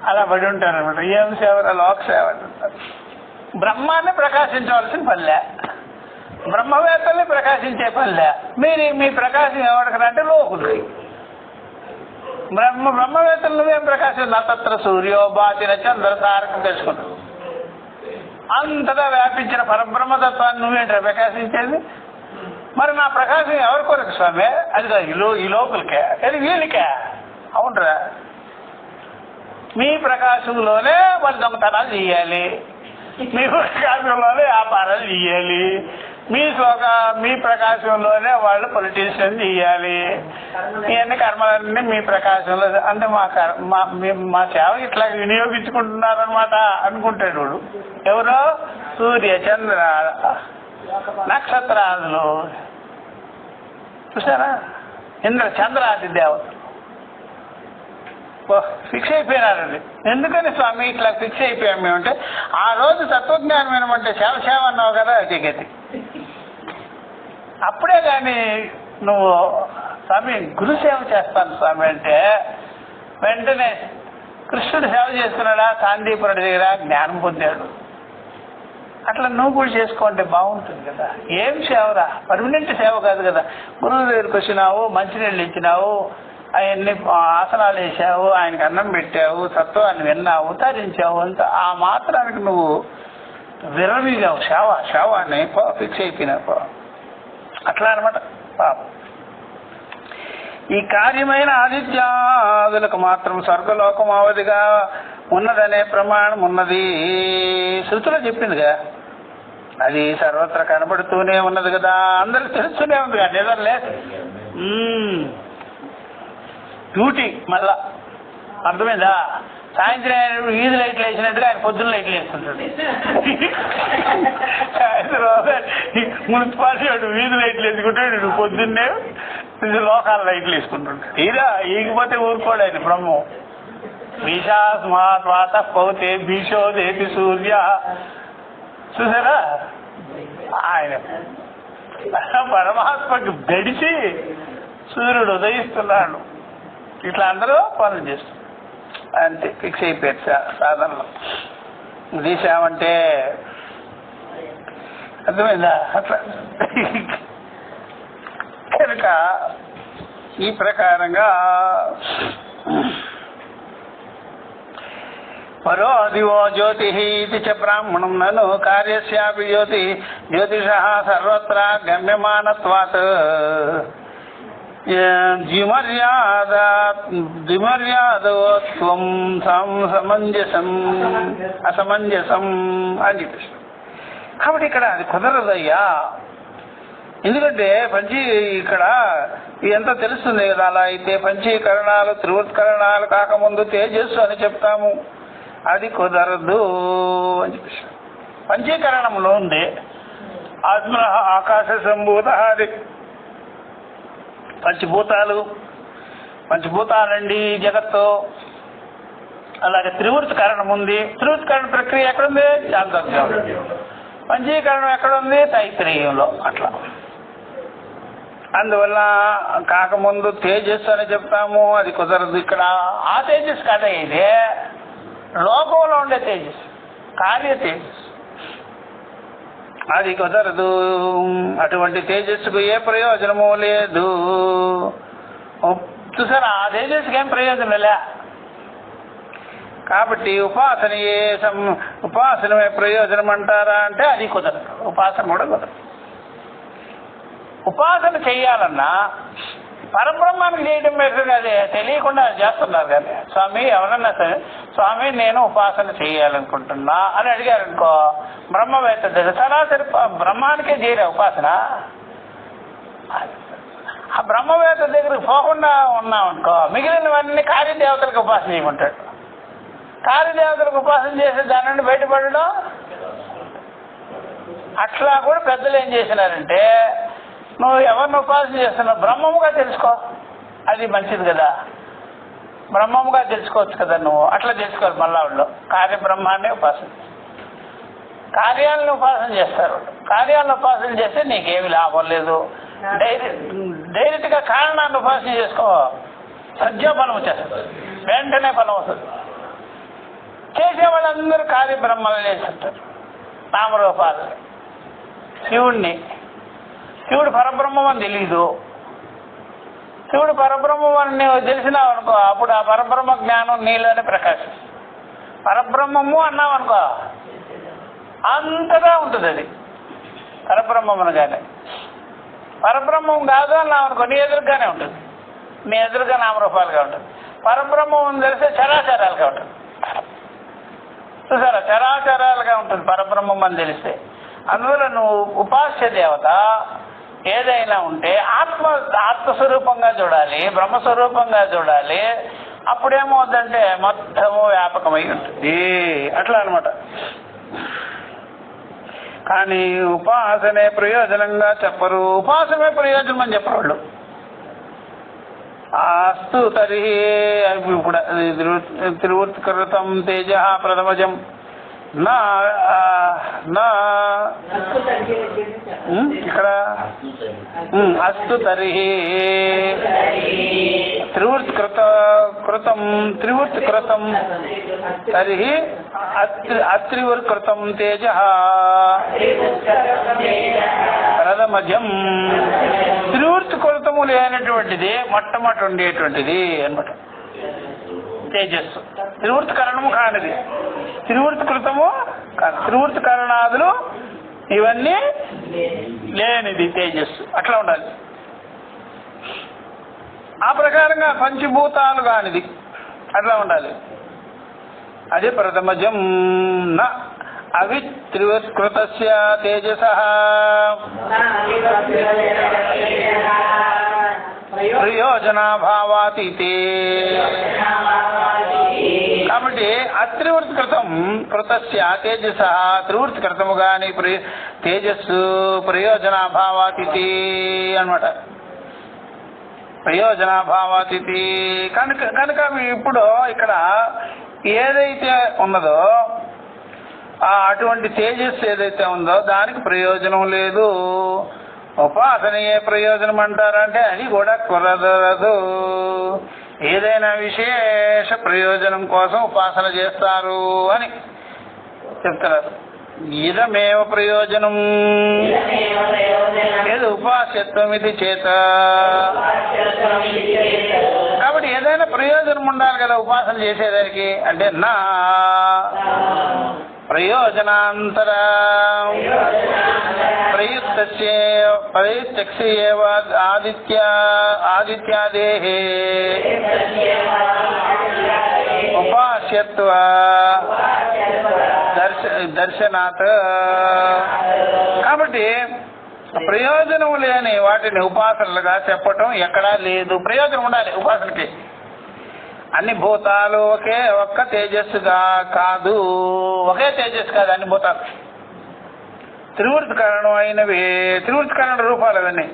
అలా పడి ఉంటారు అనమాట. ఏం సేవ? లోక సేవ అంటారు. బ్రహ్మాన్ని ప్రకాశించవలసిన పనిలే, బ్రహ్మవేత్తల్ని ప్రకాశించే పనిలే. మీరు మీ ప్రకాశం ఎవరికనంటే లోకులకి. బ్రహ్మవేత్తలు నువ్వేం ప్రకాశం? నత్ర సూర్యో బాతిన చంద్ర తారకం తెలుసుకుంటావు. అంతటా వ్యాపించిన పరబ్రహ్మతత్వాన్ని నువ్వేంట్రా ప్రకాశించేది? మరి నా ప్రకాశం ఎవరి కొరకు స్వామి? అది కాదు, ఈ లోకులకే, అది వీళ్ళకే. అవునరా? మీ ప్రకాశంలోనే వాళ్ళు దొంగతనాలు చేయాలి, మీ ప్రకాశంలోనే వ్యాపారాలు చేయాలి, మీ ప్రకాశంలోనే వాళ్ళు పొలిటీషియన్ చేయాలి. ఇవన్నీ కర్మలన్నీ మీ ప్రకాశంలో. అంటే మా సేవ ఇట్లా వినియోగించుకుంటున్నారనమాట అనుకుంటాడు వాడు. ఎవరో సూర్య చంద్ర నక్షత్రాదులు చూసారా? ఇంద్ర చంద్రాది దేవతలు ఫిక్స్ అయిపోయినారండి. ఎందుకని స్వామి ఇట్లా ఫిక్స్ అయిపోయాం మేమంటే, ఆ రోజు తత్వజ్ఞానం ఏమంటే సేవ అన్నావు కదా, అది గతి. అప్పుడే కానీ నువ్వు స్వామి గురు సేవ చేస్తాను స్వామి అంటే వెంటనే కృష్ణుడు సేవ చేస్తున్నాడా? సాందీపురుడి దగ్గర జ్ఞానం పొందాడు. అట్లా నువ్వు కూడా చేసుకుంటే బాగుంటుంది కదా. ఏం సేవరా? పర్మనెంట్ సేవ కాదు కదా. గురువు దగ్గరికి వచ్చినావు, మంచినీళ్ళు ఇచ్చినావు, అవన్నీ ఆసనాలు వేసావు, ఆయనకి అన్నం పెట్టావు, తత్వాన్ని విన్నావు, తరించావు, అంత ఆ మాత్రానికి నువ్వు విరవిగావు. సేవ అని ఫిక్స్ అయిపోయినావు. అట్లా అనమాట పాపం. ఈ కార్యమైన ఆదిత్యాదులకు మాత్రం స్వర్గలోకం అవధిగా ఉన్నదనే ప్రమాణం ఉన్నది. శృతిలో చెప్పిందిగా, అది సర్వత్రా కనబడుతూనే ఉన్నది కదా, అందరికి తెలుస్తూనే ఉంది కదా. నిద్రలే డ్యూటీ మళ్ళా అర్థమైందా? సాయంత్రం వీధి లైట్లు వేసినట్టుగా ఆయన పొద్దున్న లైట్లు వేస్తుంటాడు. సాయంత్రం మున్సిపాలిటీ వీధి లైట్లు వేసుకుంటాడు, పొద్దున్నే లోకాల లైట్లు వేసుకుంటుంటాడు. ఇదా ఈగిపోతే ఊరుకోడు ఆయన బ్రహ్మం. భీషాస్మాత్ పౌతే భీషోదేతి సూర్య. చూసారా? ఆయన పరమాత్మకి గడిచి సూర్యుడు ఉదయిస్తున్నాడు. ఇట్లా అందరూ పనులు చేస్తారు. అంతే, ఫిక్స్ అయిపోయారు సాధనలో. తీసామంటే అర్థమైందా? అట్లా కనుక ఈ ప్రకారంగా పరో దివో జ్యోతి ఇది చ బ్రాహ్మణం నను కార్యస్యాపి జ్యోతిష సర్వత్రా గమ్యమానత్వాత్ ద్విమర్యాదత్వం అసమంజసం అని చెప్పేసి. కాబట్టి ఇక్కడ అది కుదరదయ్యా. ఎందుకంటే ఇక్కడ ఇదంతా తెలుస్తుంది కదా. అలా అయితే పంచీకరణాలు త్రివృత్కరణాలు కాకముందు తేజస్సు అని చెప్తాము, అది కుదరదు అని చెప్పేసి. పంచీకరణంలో ఉంది ఆత్మ ఆకాశ సంభూత, అది పంచభూతాలండి జగత్తు. అలాగే త్రివృత్కరణం ఉంది. త్రివృత్కరణ ప్రక్రియ ఎక్కడుంది? చాంద్రోగ్యం. పంచీకరణం ఎక్కడుంది? తైత్రేయంలో. అట్లా అందువల్ల కాకముందు తేజస్సు అని చెప్తాము, అది కుదరదు. ఇక్కడ ఆ తేజస్సు కదా, ఇది లోకంలో ఉండే తేజస్సు, కార్య తేజస్సు, అది కుదరదు. అటువంటి తేజస్సుకు ఏ ప్రయోజనము లేదు. చూసారా, ఆ తేజస్సుకి ఏం ప్రయోజనం లే. కాబట్టి ఉపాసనమే ప్రయోజనం అంటారా అంటే అది కుదరదు. ఉపాసన కూడా కుదరదు. ఉపాసన చెయ్యాలన్నా పరబ్రహ్మానికి చేయడం బెటర్. అదే తెలియకుండా చేస్తున్నారు కానీ స్వామి ఎవరన్నా సరే, స్వామి నేను ఉపాసన చేయాలనుకుంటున్నా అని అడిగారు అనుకో, బ్రహ్మవేత్త దగ్గర సరాసరి బ్రహ్మానికే చేయలే ఉపాసన. ఆ బ్రహ్మవేత్త దగ్గరికి పోకుండా ఉన్నాం అనుకో, మిగిలినవన్నీ కార్యదేవతలకు ఉపాసన చేయమంటాడు. కార్యదేవతలకు ఉపాసన చేసే దాని నుండి బయటపడడం. అట్లా కూడా పెద్దలు ఏం చేసినారంటే, నువ్వు ఎవరిని ఉపాసన చేస్తున్నావు బ్రహ్మముగా తెలుసుకో, అది మంచిది కదా, బ్రహ్మముగా తెలుసుకోవచ్చు కదా నువ్వు. అట్లా తెలుసుకోవాలి. మళ్ళా వాళ్ళు కార్యబ్రహ్మాన్ని ఉపాసన, కార్యాలను ఉపాసన చేస్తారు. కార్యాలను ఉపాసన చేస్తే నీకేమి లాభం లేదు. డైరెక్ట్గా కారణాన్ని ఉపాసన చేసుకో, సద్య ఫలం వచ్చేస్తుంది, వెంటనే ఫలం వస్తుంది. చేసే వాళ్ళందరూ కార్యబ్రహ్మలు చేస్తుంటారు. నామరూపాలు శివుడు పరబ్రహ్మం అని తెలీదు. శివుడు పరబ్రహ్మం అని తెలిసినావు అనుకో, అప్పుడు ఆ పరబ్రహ్మ జ్ఞానం నీలోనే ప్రకాశం. పరబ్రహ్మము అన్నావు అనుకో, అంతగా ఉంటుంది అది పరబ్రహ్మమునగానే. పరబ్రహ్మం కాదు అన్నావు అనుకో, నీ ఎదురుగానే ఉంటుంది, నీ ఎదురుగా నామరూపాలుగా ఉంటుంది. పరబ్రహ్మం తెలిస్తే చరాచరాలుగా ఉంటుంది. చూసారా, చరాచరాలుగా ఉంటుంది పరబ్రహ్మం అని తెలిస్తే. అందువల్ల నువ్వు ఉపాస్య దేవత ఏదైనా ఉంటే ఆత్మస్వరూపంగా చూడాలి, బ్రహ్మస్వరూపంగా చూడాలి. అప్పుడేమవుతుందంటే మొత్తము వ్యాపకమై ఉంటుంది. అట్లా అనమాట. కానీ ఉపాసనే ప్రయోజనంగా చెప్పరు. ఉపాసనే ప్రయోజనం అని చెప్పరు వాళ్ళు. అస్తు తరిహి త్రివృత్కృతం తేజ ప్రథమజం ఇక్కడ అస్తు తరిహి త్రివృత్కృతం తరిహి అత్రివృత్కృతం తేజ ప్రథమజం. త్రివృత్కృతము లేనటువంటిది మొట్టమొదటి ఉండేటువంటిది అనమాట తేజస్సు. త్రివృత్కరణము కానిది, త్రివృత్కృతము కాదు, త్రివృత్కరణాదులు ఇవన్నీ లేనిది తేజస్సు. అట్లా ఉండాలి. ఆ ప్రకారంగా పంచభూతాలు కానిది అట్లా ఉండాలి. అదే ప్రథమజం న అవి త్రివృత్కృతస్య తేజసః ప్రయోజనాభావాతీతే. కాబట్టి అత్రివృత్కృతం కృతస్య తేజసః, త్రివృత్కృతము గాని తేజస్సు ప్రయోజనాభావాతీతి అన్నమాట. ప్రయోజనాభావాతీతి కనుక ఇప్పుడు ఇక్కడ ఏదైతే ఉన్నదో అటువంటి తేజస్సు ఏదైతే ఉందో దానికి ప్రయోజనం లేదు. ఉపాసనయే ప్రయోజనం అంటారంటే అది కూడా కుదరదు. ఏదైనా విశేష ప్రయోజనం కోసం ఉపాసన చేస్తారు అని చెప్తున్నారు. ఇదమేవ ప్రయోజనం ఏది ఉపాస్యత్వం ఇది చేత. కాబట్టి ఏదైనా ప్రయోజనం ఉండాలి కదా ఉపాసన చేసేదానికి. అంటే నా ప్రయోజనాంతర ప్రయుక్తస్యేవ ఆదిత్యాదేహే ఉపాస్యత్వ దర్శనాత్. కాబట్టి ప్రయోజనం లేని వాటిని ఉపాసనలుగా చెప్పటం ఎక్కడా లేదు. ప్రయోజనం ఉండాలి ఉపాసనకి. అన్ని భూతాలు ఒక్క తేజస్సుగా కాదు, ఒకే తేజస్సు కాదు అన్ని భూతాలు. త్రివృత్కరణం అయినవి, త్రివృత్కరణ రూపాలు అవన్నీ.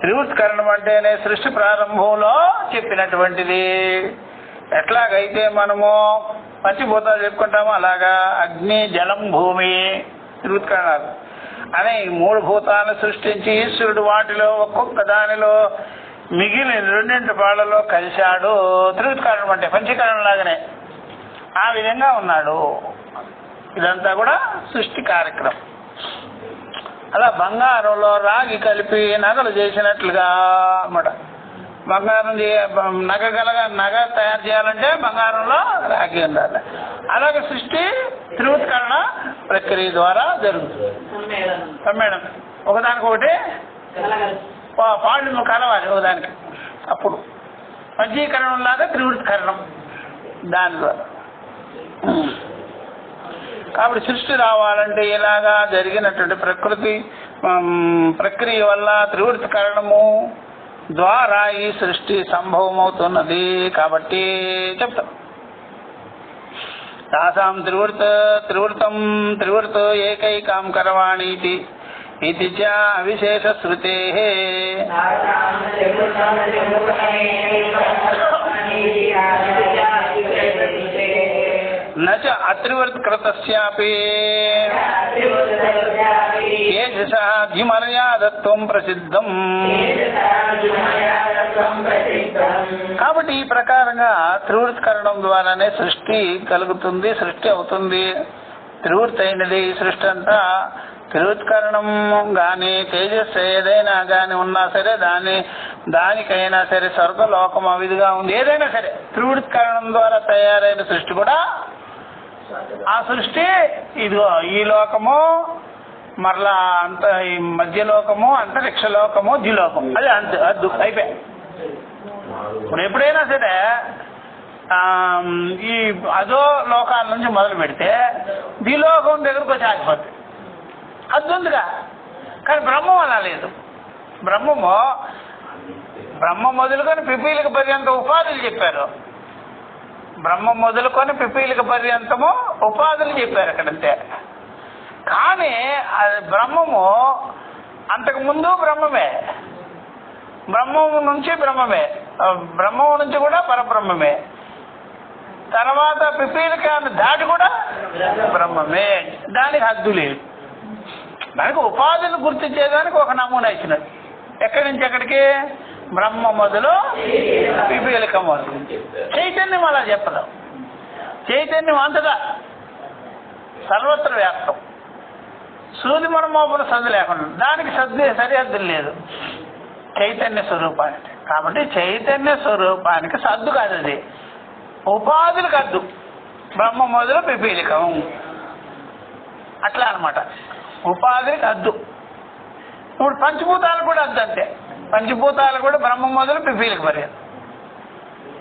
త్రివృత్కరణం అంటేనే సృష్టి ప్రారంభంలో చెప్పినటువంటిది. ఎట్లాగైతే మనము పంచభూతాలు చెప్పుకుంటామో అలాగా అగ్ని, జలం, భూమి త్రివృత్కరణాలు అనే ఈ మూడు భూతాలను సృష్టించి ఈశ్వరుడు వాటిలో ఒక్కొక్క దానిలో మిగిలిన రెండింటి పాళ్ళలో కలిశాడు. త్రివృత్కరణం అంటే పంచకరణం లాగానే ఆ విధంగా ఉన్నాడు. ఇదంతా కూడా సృష్టి కార్యక్రమం. అలా బంగారంలో రాగి కలిపి నగలు చేసినట్లుగా అన్నమాట. బంగారం నగ తయారు చేయాలంటే బంగారంలో రాగి ఉండాలి. అలాగే సృష్టి త్రివృత్కరణ ప్రక్రియ ద్వారా జరుగుతుంది. సమ్మేళనం ఒకదానికొకటి పాళ్ళు కలవాలి ఒకదానికి, అప్పుడు పంచీకరణం లాగా త్రివృత్కరణం దాని ద్వారా. కాబట్టి సృష్టి రావాలంటే ఇలాగా జరిగినటువంటి ప్రకృతి ప్రక్రియ వల్ల త్రివృత్కరణము ద్వారా ఈ సృష్టి సంభవం అవుతున్నది. కాబట్టి చెప్తాం తాసాం త్రివృత ఏకైకాం కరవాణి ఇది చ అవిశేష శృతే न च अत्रिवृत्कृतस्यापि तेजसः धिमर्यादत्वं ప్రసిద్ధం. కాబట్టి ఈ ప్రకారంగా త్రివృత్కరణం ద్వారానే సృష్టి కలుగుతుంది, సృష్టి అవుతుంది. త్రివృత్తి అయినది ఈ సృష్టి అంతా. త్రివృత్కరణం గాని తేజస్సు ఏదైనా గాని ఉన్నా సరే దానికైనా సరే స్వర్గలోకం అవిధిగా ఉంది. ఏదైనా సరే త్రివృత్కరణం ద్వారా తయారైన సృష్టి కూడా ఆ సృష్టి ఇదిగో ఈ లోకము, మరలా ఈ మధ్యలోకము, అంతరిక్ష లోకము, ద్విలోకం, అది అద్దు అయిపోయాయి. ఇప్పుడు ఎప్పుడైనా సరే ఈ అదో లోకాల నుంచి మొదలు పెడితే ద్విలోకం దగ్గరకు వచ్చి ఆగిపోతుంది, అద్దుందిగా. కానీ బ్రహ్మం అలా లేదు. బ్రహ్మ మొదలుకొని పిపీలిక పర్యంత ఉపాధులు చెప్పారు. బ్రహ్మం మొదలుకొని పిపీలిక పర్యంతము ఉపాధులు చెప్పారు అక్కడంతే. కానీ అది బ్రహ్మము అంతకు ముందు బ్రహ్మమే, బ్రహ్మము నుంచి బ్రహ్మమే, బ్రహ్మము నుంచి కూడా పరబ్రహ్మమే, తర్వాత పిపీలికాన్ని దాటి కూడా బ్రహ్మమే. దానికి హద్దు లేదు. దానికి ఉపాధిని గుర్తించేదానికి ఒక నమూనా ఇచ్చినది. ఎక్కడి నుంచి ఎక్కడికి? బ్రహ్మ మొదలు పిపీలిక మొదలు. చైతన్యం అలా చెప్పదు. చైతన్యం అంతగా సర్వత్ర వ్యాప్తం. సూది మరమోపన సద్దు లేకుండా దానికి సరిహద్దులు లేదు చైతన్య స్వరూపానికి. కాబట్టి చైతన్య స్వరూపానికి సద్దు కాదు, అది ఉపాధులకు అద్దు. బ్రహ్మ మొదలు పిపీలికం అట్లా అనమాట, ఉపాధికి అద్దు. ఇప్పుడు పంచభూతాలు కూడా అద్దు అంతే. పంచభూతాలు కూడా బ్రహ్మ మొదలు పిపీలిక పర్యంతం.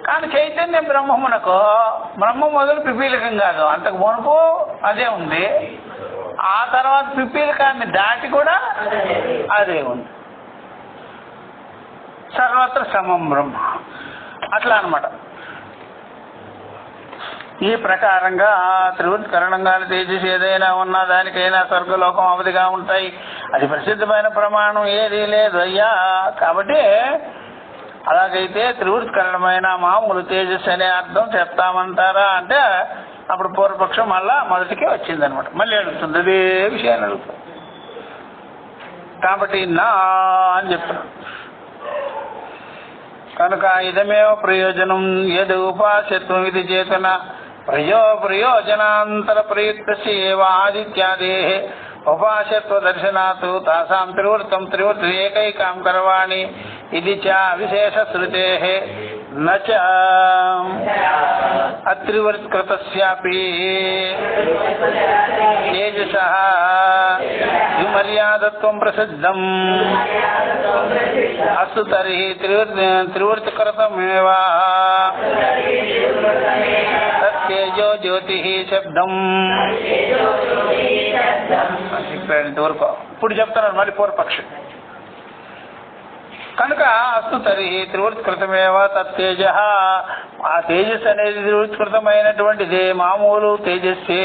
కానీ చైతన్యం బ్రహ్మమునకు బ్రహ్మ మొదలు పిపీలికం కాదు, అంతకు మునుపు అదే ఉంది. ఆ తర్వాత పిపీలికాన్ని దాటి కూడా అదే ఉంది. సర్వత్ర సమం బ్రహ్మ అట్లా అనమాట. ఈ ప్రకారంగా త్రివృత్కరణంగా తేజస్సు ఏదైనా ఉన్నా దానికైనా స్వర్గలోకం అవధిగా ఉంటాయి. అది ప్రసిద్ధమైన ప్రమాణం ఏదీ లేదు అయ్యా. కాబట్టి అలాగైతే త్రివృత్కరణమైన మామూలు తేజస్సు అనే అర్థం చెప్తామంటారా అంటే అప్పుడు పూర్వపక్షం మళ్ళా మొదటికే వచ్చిందనమాట. మళ్ళీ అడుగుతుంది, అదే విషయాన్ని అడుగుతుంది. కాబట్టి నా అని చెప్తున్నాను. కనుక ఇదమేవ ప్రయోజనం యద్ ఉపాస్యత్వం ఇది చేతన ప్రయోజనాంతర ప్రయుక్త ఆదిత్యాదే ఉపాస్యత్వ దర్శనాత్ తాసాం త్రివృత్తి ఏకైకాం కరవాణి ఇది చ విశేష శృతే నచ అత్రివృత్కృతస్యాపి తేజసః విమర్యాదత్వం ప్రసిద్ధం. అస్తు తర్హి త్రివృత్కృతమేవ తేజో జ్యోతి శబ్దం. ఇంతవరకు ఇప్పుడు చెప్తున్నాను మళ్ళీ పూర్వపక్షి. కనుక అస్తు తర్హి త్రివృత్కృతమేవ తేజ, ఆ తేజస్సు అనేది త్రివృత్కృతమైనటువంటిది, మామూలు తేజస్సే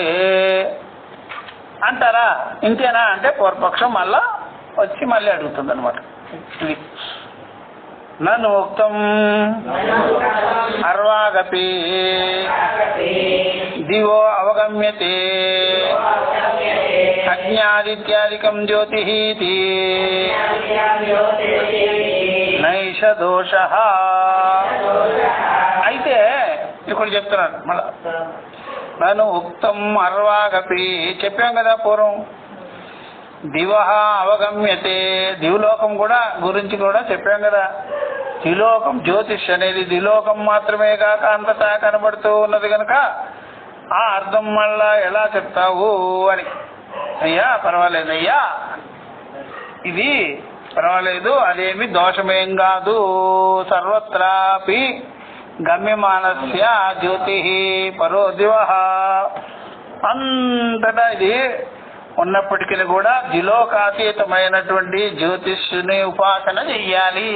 అంటారా? ఇంతేనా అంటే పూర్వపక్షం మళ్ళా వచ్చి మళ్ళీ అడుగుతుంది అనమాట. నన్ను ఉక్తం అర్వాగపి దివో అవగమ్యతే అజ్ఞాదిత్యాదికం జ్యోతి నైష దోష. అయితే ఇక్కడ చెప్తున్నాను మళ్ళా, నన్ను ఉక్తం అర్వాగపి చెప్పాం కదా పూర్వం. దివ అవగమ్యతే, దివలోకం కూడా గురించి కూడా చెప్పాం కదా. ద్విలోకం జ్యోతిష్ అనేది ద్విలోకం మాత్రమే కాక అంతటా కనబడుతూ ఉన్నది కనుక ఆ అర్థం మళ్ళా ఎలా చెప్తావు అని. అయ్యా పర్వాలేదయ్యా, ఇది పర్వాలేదు, అదేమి దోషమేం కాదు. సర్వత్రాపి గమ్యమానస్య జ్యోతి పరో దివః, అంతటా ఇది ఉన్నప్పటికీ కూడా ద్విలోకాతీతమైనటువంటి జ్యోతిష్ని ఉపాసన చెయ్యాలి.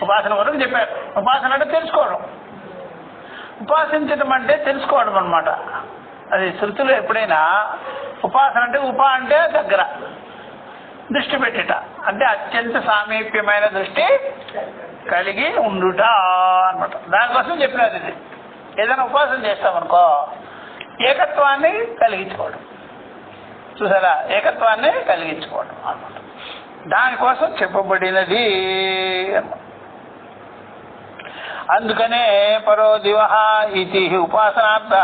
ఉపాసన వరకు చెప్పారు. ఉపాసన అంటే తెలుసుకోవడం, ఉపాసించడం అంటే తెలుసుకోవడం అన్నమాట. అది శృతులు ఎప్పుడైనా ఉపాసన అంటే ఉపా అంటే దగ్గర, దృష్టి పెట్టిట అంటే అత్యంత సామీప్యమైన దృష్టి కలిగి ఉండుట అన్నమాట. దానికోసం చెప్పినది ఇది. ఏదైనా ఉపాసన చేస్తామనుకో ఏకత్వాన్ని కలిగించుకోవడం, చూసారా, ఏకత్వాన్ని కలిగించుకోవడం అన్నమాట. దానికోసం చెప్పబడినది. అందుకనే పరో దివః ఇది ఉపాసనార్థ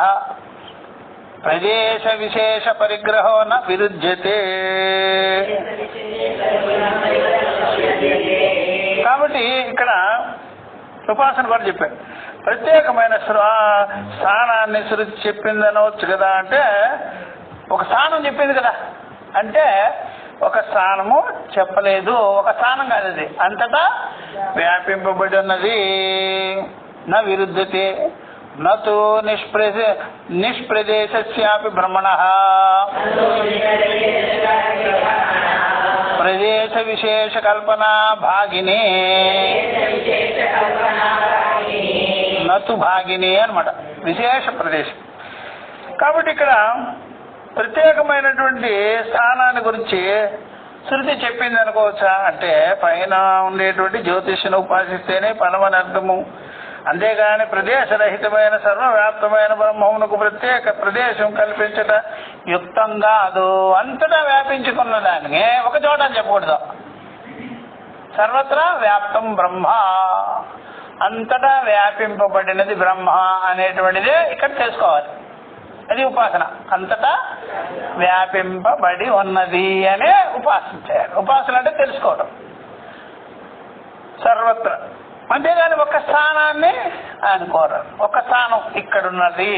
ప్రదేశ విశేష పరిగ్రహో న విరుధ్యతే. కాబట్టి ఇక్కడ ఉపాసన కూడా చెప్పారు. ప్రత్యేకమైన స్థానాన్ని శృతి చెప్పింది అనవచ్చు కదా, అంటే ఒక స్థానం చెప్పింది కదా, అంటే ఒక స్థానము చెప్పలేదు, ఒక స్థానం కాదు, అది అంతటా వ్యాపింపబడి ఉన్నది. నా విరుద్ధతే నతు నిష్ప్రదేశాపి బ్రహ్మణః ప్రదేశ విశేష కల్పనా భాగిని నతు భాగిని అన్నమాట, విశేష ప్రదేశం. కాబట్టి ఇక్కడ ప్రత్యేకమైనటువంటి స్థానాన్ని గురించి శృతి చెప్పింది అనుకోవచ్చా అంటే, పైన ఉండేటువంటి జ్యోతిష్ను ఉపాసిస్తేనే ఫలమని అర్థము. అంతేగాని ప్రదేశరహితమైన సర్వవ్యాప్తమైన బ్రహ్మమునకు ప్రత్యేక ప్రదేశం కల్పించట యుక్తం కాదు. అంతటా వ్యాపించుకున్న దాన్ని ఒక చోట అని చెప్పకూడదు. సర్వత్రా వ్యాప్తం బ్రహ్మ, అంతటా వ్యాపింపబడినది బ్రహ్మ అనేటువంటిదే ఇక్కడ తెలుసుకోవాలి. అది ఉపాసన, అంతటా వ్యాపింపబడి ఉన్నది అనే ఉపాసన చేయాలి. ఉపాసన అంటే తెలుసుకోవడం సర్వత్ర. అంతేగాని ఒక స్థానాన్ని అనుకోరు. ఒక స్థానం ఇక్కడున్నది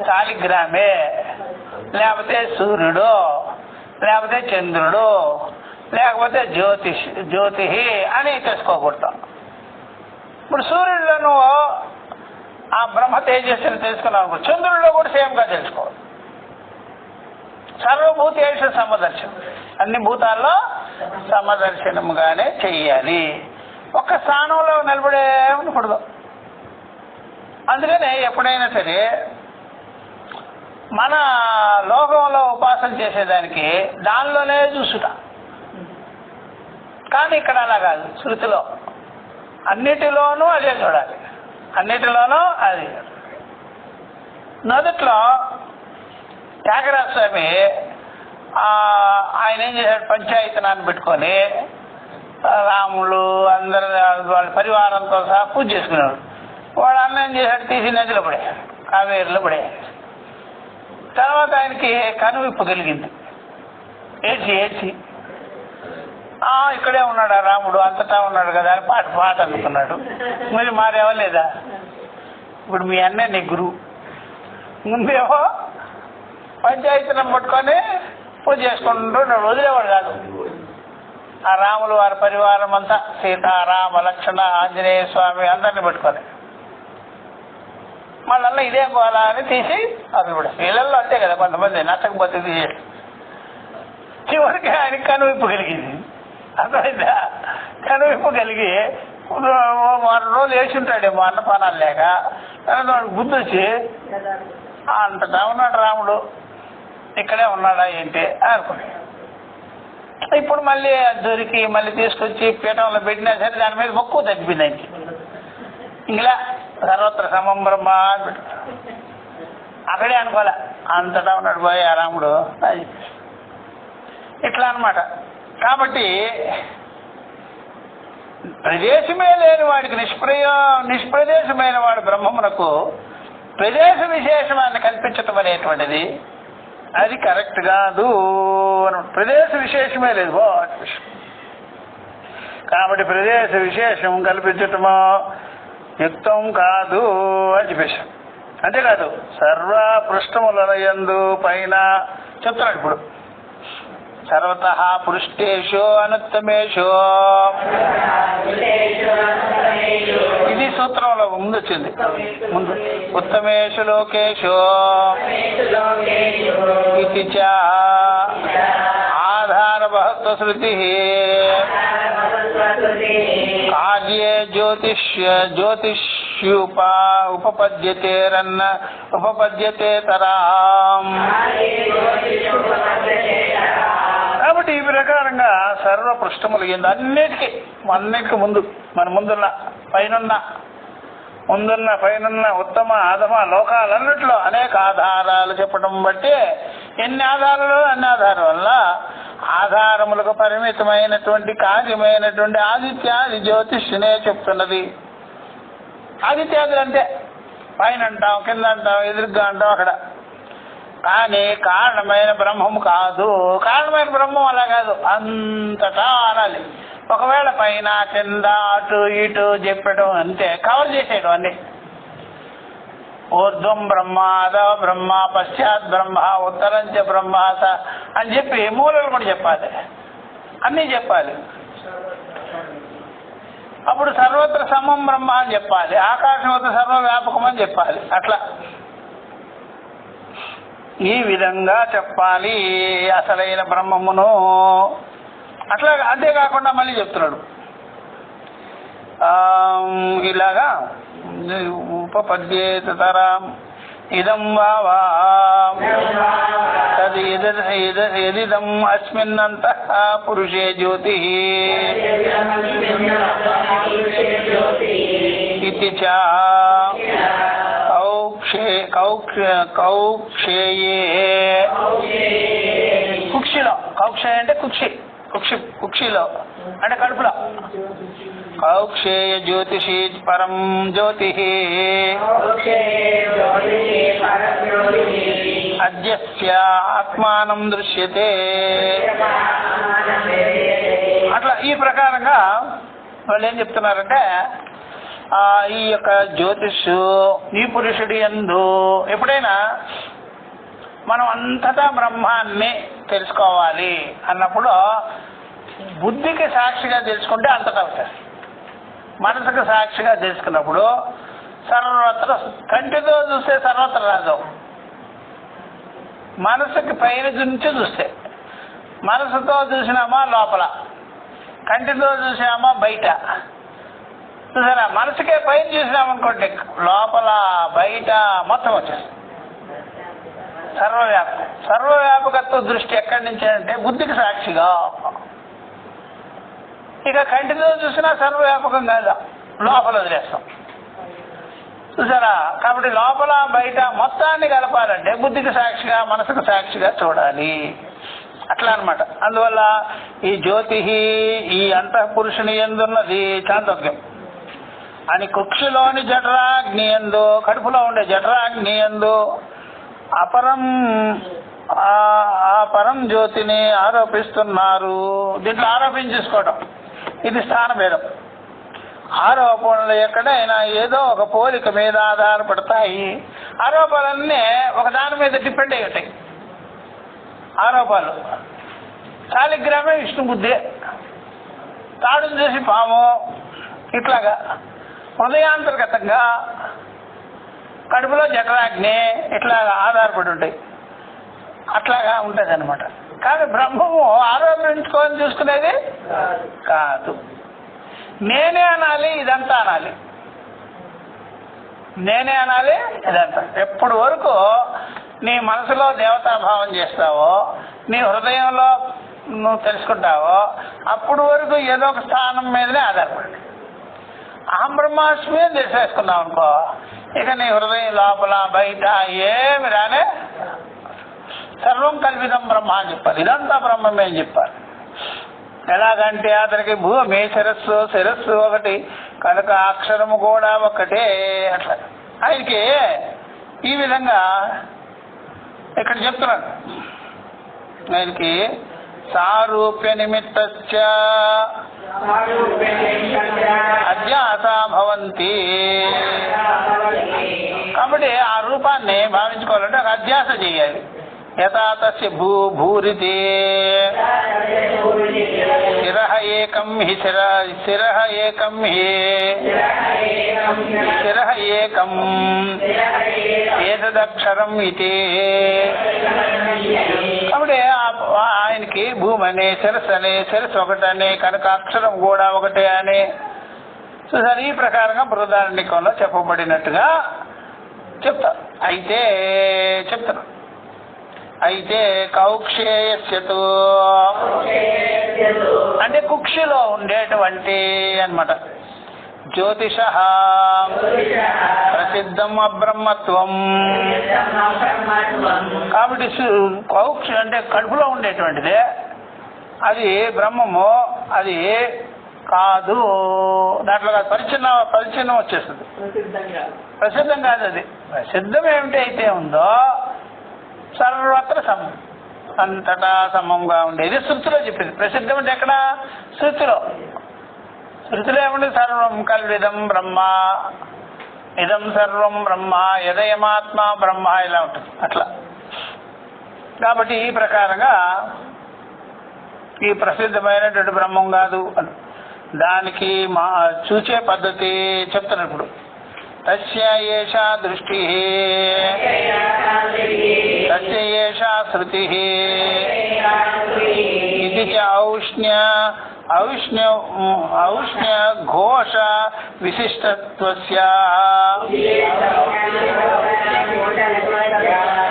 శాలిగ్రామే, లేకపోతే సూర్యుడు, లేకపోతే చంద్రుడు, లేకపోతే జ్యోతి అని తెలుసుకోకూడదు. ఇప్పుడు సూర్యుడిలో నువ్వు ఆ బ్రహ్మ తేజస్సుని తెలుసుకున్నావు, చంద్రుడిలో కూడా సేమ్గా తెలుసుకోవాలి. సర్వభూతేషు సమదర్శనం, అన్ని భూతాల్లో సమదర్శనముగానే చెయ్యాలి. ఒక్క స్థానంలో నిలబడే ఉండకూడదు. అందుకనే ఎప్పుడైనా సరే మన లోకంలో ఉపాసన చేసేదానికి దానిలోనే చూసుట, కానీ ఇక్కడ అలా కాదు. శృతిలో అన్నిటిలోనూ అదే చూడాలి, అన్నిటిలోనూ అది. మొదట్లో త్యాగరాజ స్వామి ఆయన ఏం చేశాడు, పంచాయతనాన్ని పెట్టుకొని రాములు అందరు వాళ్ళ పరివారంతో సహా పూజ చేసుకున్నాడు. వాడు అన్న ఏం చేశాడు, తీసి నదిలో పడే, కావేరిలో పడే. తర్వాత ఆయనకి కనువిప్పు కలిగింది, ఏడ్చి ఇక్కడే ఉన్నాడు ఆ రాముడు, అంతటా ఉన్నాడు కదా అని పాట అనుకున్నాడు. మరి మారేవలేదా? ఇప్పుడు మీ అన్నే నీ గురువు, ముందేమో పంచాయతీని పట్టుకొని పూజ చేసుకుంటూ వదిలేవాడు కాదు. ఆ రాములు వారి పరివారం అంతా సీతారామ లక్ష్మణ ఆంజనేయ స్వామి అందరిని పెట్టుకొని మళ్ళీ ఇదే గోళ అని తీసి అసలు కూడా వీళ్ళల్లో అంతే కదా, కొంతమంది నచ్చకపోతే తీసేది. చివరికి ఆయనకి కనువిప్పు కలిగింది. అర్థమైందా? కనువిప్పు కలిగి 3 రోజులు వేసి ఉంటాడేమో అన్నపానాలు లేక. వాడికి బుద్ధి వచ్చి అంతటా ఉన్నాడు రాముడు, ఇక్కడే ఉన్నాడా ఏంటి అనుకుని ఇప్పుడు మళ్ళీ దొరికి మళ్ళీ తీసుకొచ్చి పీఠంలో పెట్టినా సరే దాని మీద మొక్కు తగ్గిపోయింది ఆయనకి. ఇలా సర్వత్ర సమం బ్రహ్మ అక్కడే అనుకోలే, అంతటా ఉన్నాడు పోయి ఆ రాముడు. అది ఇట్లా అన్నమాట. కాబట్టి ప్రదేశమే లేని వాడికి నిష్ప్రదేశమైన వాడు బ్రహ్మమునకు ప్రదేశ విశేషమాన్ని కల్పించటం అనేటువంటిది అది కరెక్ట్ కాదు. ప్రదేశ విశేషమే లేదు. కాబట్టి ప్రదేశ విశేషం కల్పించటము యుక్తం కాదు అని చెప్పేశాం. అంతేకాదు సర్వ పృష్ఠముల యందు పైన చెప్తున్నాడు. ఇప్పుడు సర్వతః పృష్ఠేషు అనుత్తమేషు, ఇది సూత్రంలో ముందు వచ్చింది. ముందు ఉత్తమేషు లోకేషు ఇది చ ఆధార బహత్వ శృతి కార్యే ఉపపద్యతేరన్న ఉపపద్యతేతరాం. కాబట్టి ఈ ప్రకారంగా సర్వ పృష్ఠములు అన్నిటికీ ముందు మన ముందున్న పైనున్న ఉత్తమ అధమ లోకాలన్నిట్లో అనేక ఆధారాలు చెప్పడం బట్టి ఎన్ని ఆధారాలు అన్ని ఆధారం వల్ల ఆధారములకు పరిమితమైనటువంటి కార్యమైనటువంటి ఆదిత్యాది జ్యోతిష్నే చెప్తున్నది. ఆదిత్యాదులు అంటే పైన అంటాం, కింద అంటాం, ఎదురుగా అంటాం అక్కడ. కానీ కారణమైన బ్రహ్మము కాదు. కారణమైన బ్రహ్మం అలా కాదు, అంతటా అనాలి. ఒకవేళ పైన కింద అటు ఇటు చెప్పడం అంతే, కవర్ చేసేయడం అన్ని. ఊర్ధ్వం బ్రహ్మ, అధః బ్రహ్మ, పశ్చాత్ బ్రహ్మ, ఉత్తరంచ బ్రహ్మ అని చెప్పి మూలలు కూడా చెప్పాలి, అన్నీ చెప్పాలి. అప్పుడు సర్వత్ర సమం బ్రహ్మ అని చెప్పాలి, ఆకాశవత సర్వవ్యాపకం అని చెప్పాలి. అట్లా ఈ విధంగా చెప్పాలి అసలైన బ్రహ్మమును. అట్లా అంతేకాకుండా మళ్ళీ చెప్తున్నాడు ఇలాగా ఉపపద్యేతరం ఇదం వావా తదిదం అస్మిన్నంతః పురుషే జ్యోతి ఇతి చ కౌక్షేయే కుక్షిలో, కౌక్షేయ అంటే కుక్షిలో అంటే కడుపులో. కౌక్షేయ జ్యోతిషి పరం జ్యోతి అద్యస్య ఆత్మానం దృశ్యతే. అట్లా ఈ ప్రకారంగా వాళ్ళు ఏం చెప్తున్నారంటే ఈ యొక్క జ్యోతిషు ఈ పురుషుడి యందు ఎప్పుడైనా మనం అంతటా బ్రహ్మాన్ని తెలుసుకోవాలి అన్నప్పుడు బుద్ధికి సాక్షిగా తెలుసుకుంటే అంతటా అవుతారు. మనసుకు సాక్షిగా తెలుసుకున్నప్పుడు సర్వత్ర, కంటితో చూస్తే సర్వత్ర రాదు, మనసుకి పైన నుంచి చూస్తే. మనసుతో చూసినామా లోపల, కంటితో చూసినామా బయట. చూసారా, మనసుకే పైన చూసినామనుకోండి లోపల బయట మొత్తం వచ్చేస్తుంది. సర్వవ్యాపకత్వ దృష్టి ఎక్కడి నుంచి అంటే బుద్ధికి సాక్షిగా. ఇక కంటితో చూసినా సర్వవ్యాపకం కాదు, లోపల వదిలేస్తాం. చూసారా, కాబట్టి లోపల బయట మొత్తాన్ని కలపాలంటే బుద్ధికి సాక్షిగా మనసుకు సాక్షిగా చూడాలి. అట్లా అనమాట. అందువల్ల ఈ జ్యోతి ఈ అంతఃపురుషుని యందున్నది చాందోగ్యం అని కుక్షిలోని జఠరాగ్ని యందు, కడుపులో ఉండే జఠరాగ్ని యందు పరం జ్యోతిని ఆరోపిస్తున్నారు. దీంట్లో ఆరోపించేసుకోవడం ఇది స్థాన భేదం. ఆరోపణలు ఎక్కడైనా ఏదో ఒక పోలిక మీద ఆధారపడతాయి. ఆరోపణలన్నీ ఒక దాని మీద డిపెండ్ అయి ఉంటాయి. ఆరోపాలు శాలిగ్రామే విష్ణు బుద్ధి, తాడును చేసి పాము, ఇట్లాగా హృదయాంతర్గతంగా కడుపులో జఠరాగ్ని ఇట్లాగా ఆధారపడి ఉంటాయి. అట్లాగా ఉంటుంది అనమాట. కానీ బ్రహ్మము ఆరోపించుకొని చూసుకునేది కాదు. నేనే అనాలి, ఇదంతా అనాలి. నేనే అనాలి, ఇదంతా. ఎప్పుడు వరకు నీ మనసులో దేవతాభావం చేస్తావో, నీ హృదయంలో నువ్వు తెలుసుకుంటావో, అప్పుడు వరకు ఏదో ఒక స్థానం మీదనే ఆధారపడి అహం బ్రహ్మాస్మి అని తెలిసేసుకున్నావు అనుకో, ఇక నీ హృదయం లోపల బయట ఏమి రానే. సర్వం కల్పితం బ్రహ్మ అని చెప్పారు, ఇదంతా బ్రహ్మమే అని చెప్పారు. ఎలాగంటే అతనికి భూమి శిరస్సు ఒకటి కనుక అక్షరము కూడా ఒకటే. అట్లా ఆయనకి ఈ విధంగా ఇక్కడ చెప్తున్నాడు. ఆయనకి సారూప్య నిమిత్త అధ్యాసా భవంతి. కాబట్టి ఆ రూపాన్ని భావించుకోవాలంటే ఒక అధ్యాస చేయాలి. యథా తస్య భూరితి శిరః ఏకం హి శిరః ఏకం హి శిరః ఏకం ఏతదక్షరం ఇతి. కాబట్టి ఆయనకి భూమి అని శిరస్సు అని శిరస్సు ఒకటని కనుక అక్షరం కూడా ఒకటే అని చూసారు. ఈ ప్రకారంగా బృహదారణ్యకంలో చెప్పబడినట్టుగా చెప్తారు. అయితే కౌక్షేయస్యతు అంటే కుక్షిలో ఉండేటువంటి అన్నమాట. జ్యోతిష ప్రసిద్ధం అబ్రహ్మత్వం. కాబట్టి కౌక్షి అంటే కడుపులో ఉండేటువంటిదే, అది బ్రహ్మము, అది కాదు. దాంట్లో కాదు, పరిచ్ఛిన్నం వచ్చేస్తుంది. ప్రసిద్ధం కాదు. అది ప్రసిద్ధం ఏమిటి అయితే ఉందో సర్వత్ర సమం, అంతటా సమంగా ఉండేది శృతిలో చెప్పింది. ప్రసిద్ధం అంటే ఎక్కడ? శృతిలో ఏముంది? సర్వం కల్విదం బ్రహ్మ, ఇదం సర్వం బ్రహ్మ, యదయమాత్మ బ్రహ్మ, ఇలా ఉంటుంది అట్లా. కాబట్టి ఈ ప్రకారంగా ఈ ప్రసిద్ధమైనటువంటి బ్రహ్మం కాదు, దానికి చూచే పద్ధతి చెప్తున్నారు ఇప్పుడు. తస్య ఏషా దృష్టి, తస్య ఏషా శృతి, ఇది చ ఔష్ణ్య ఘోష విశిష్టత్వస్య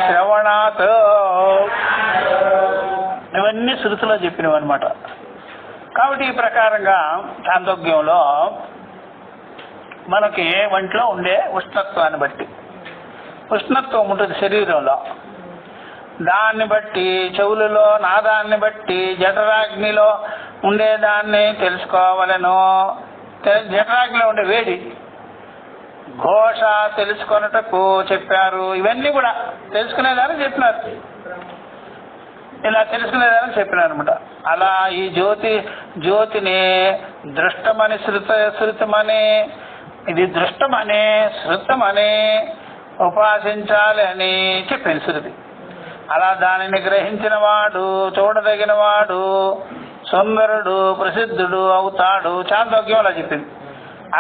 శ్రవణాత్. ఇవన్నీ శృతిలో చెప్పినవి అనమాట. కాబట్టి ఈ ప్రకారంగా చాందోగ్యంలో మనకి ఒంట్లో ఉండే ఉష్ణత్వాన్ని బట్టి, ఉష్ణత్వం ఉంటుంది శరీరంలో, దాన్ని బట్టి చెవులలో నాదాన్ని బట్టి జఠరాగ్నిలో ఉండేదాన్ని తెలుసుకోవాలను. జఠరాగ్నిలో ఉండే వేడి, ఘోష తెలుసుకొనుటకు చెప్పారు. ఇవన్నీ కూడా తెలుసుకునేదాన్ని చెప్పినారు, ఇలా తెలుసుకునేదాన్ని చెప్పినారు అనమాట. అలా ఈ జ్యోతిని దృష్టమని శృతమని, ఇది దృష్టమని శృతమని ఉపాసించాలి అని చెప్పింది శృతి. అలా దానిని గ్రహించిన వాడు, చూడదగిన వాడు, సుందరుడు, ప్రసిద్ధుడు అవుతాడు. చాందోగ్యంలో చెప్పింది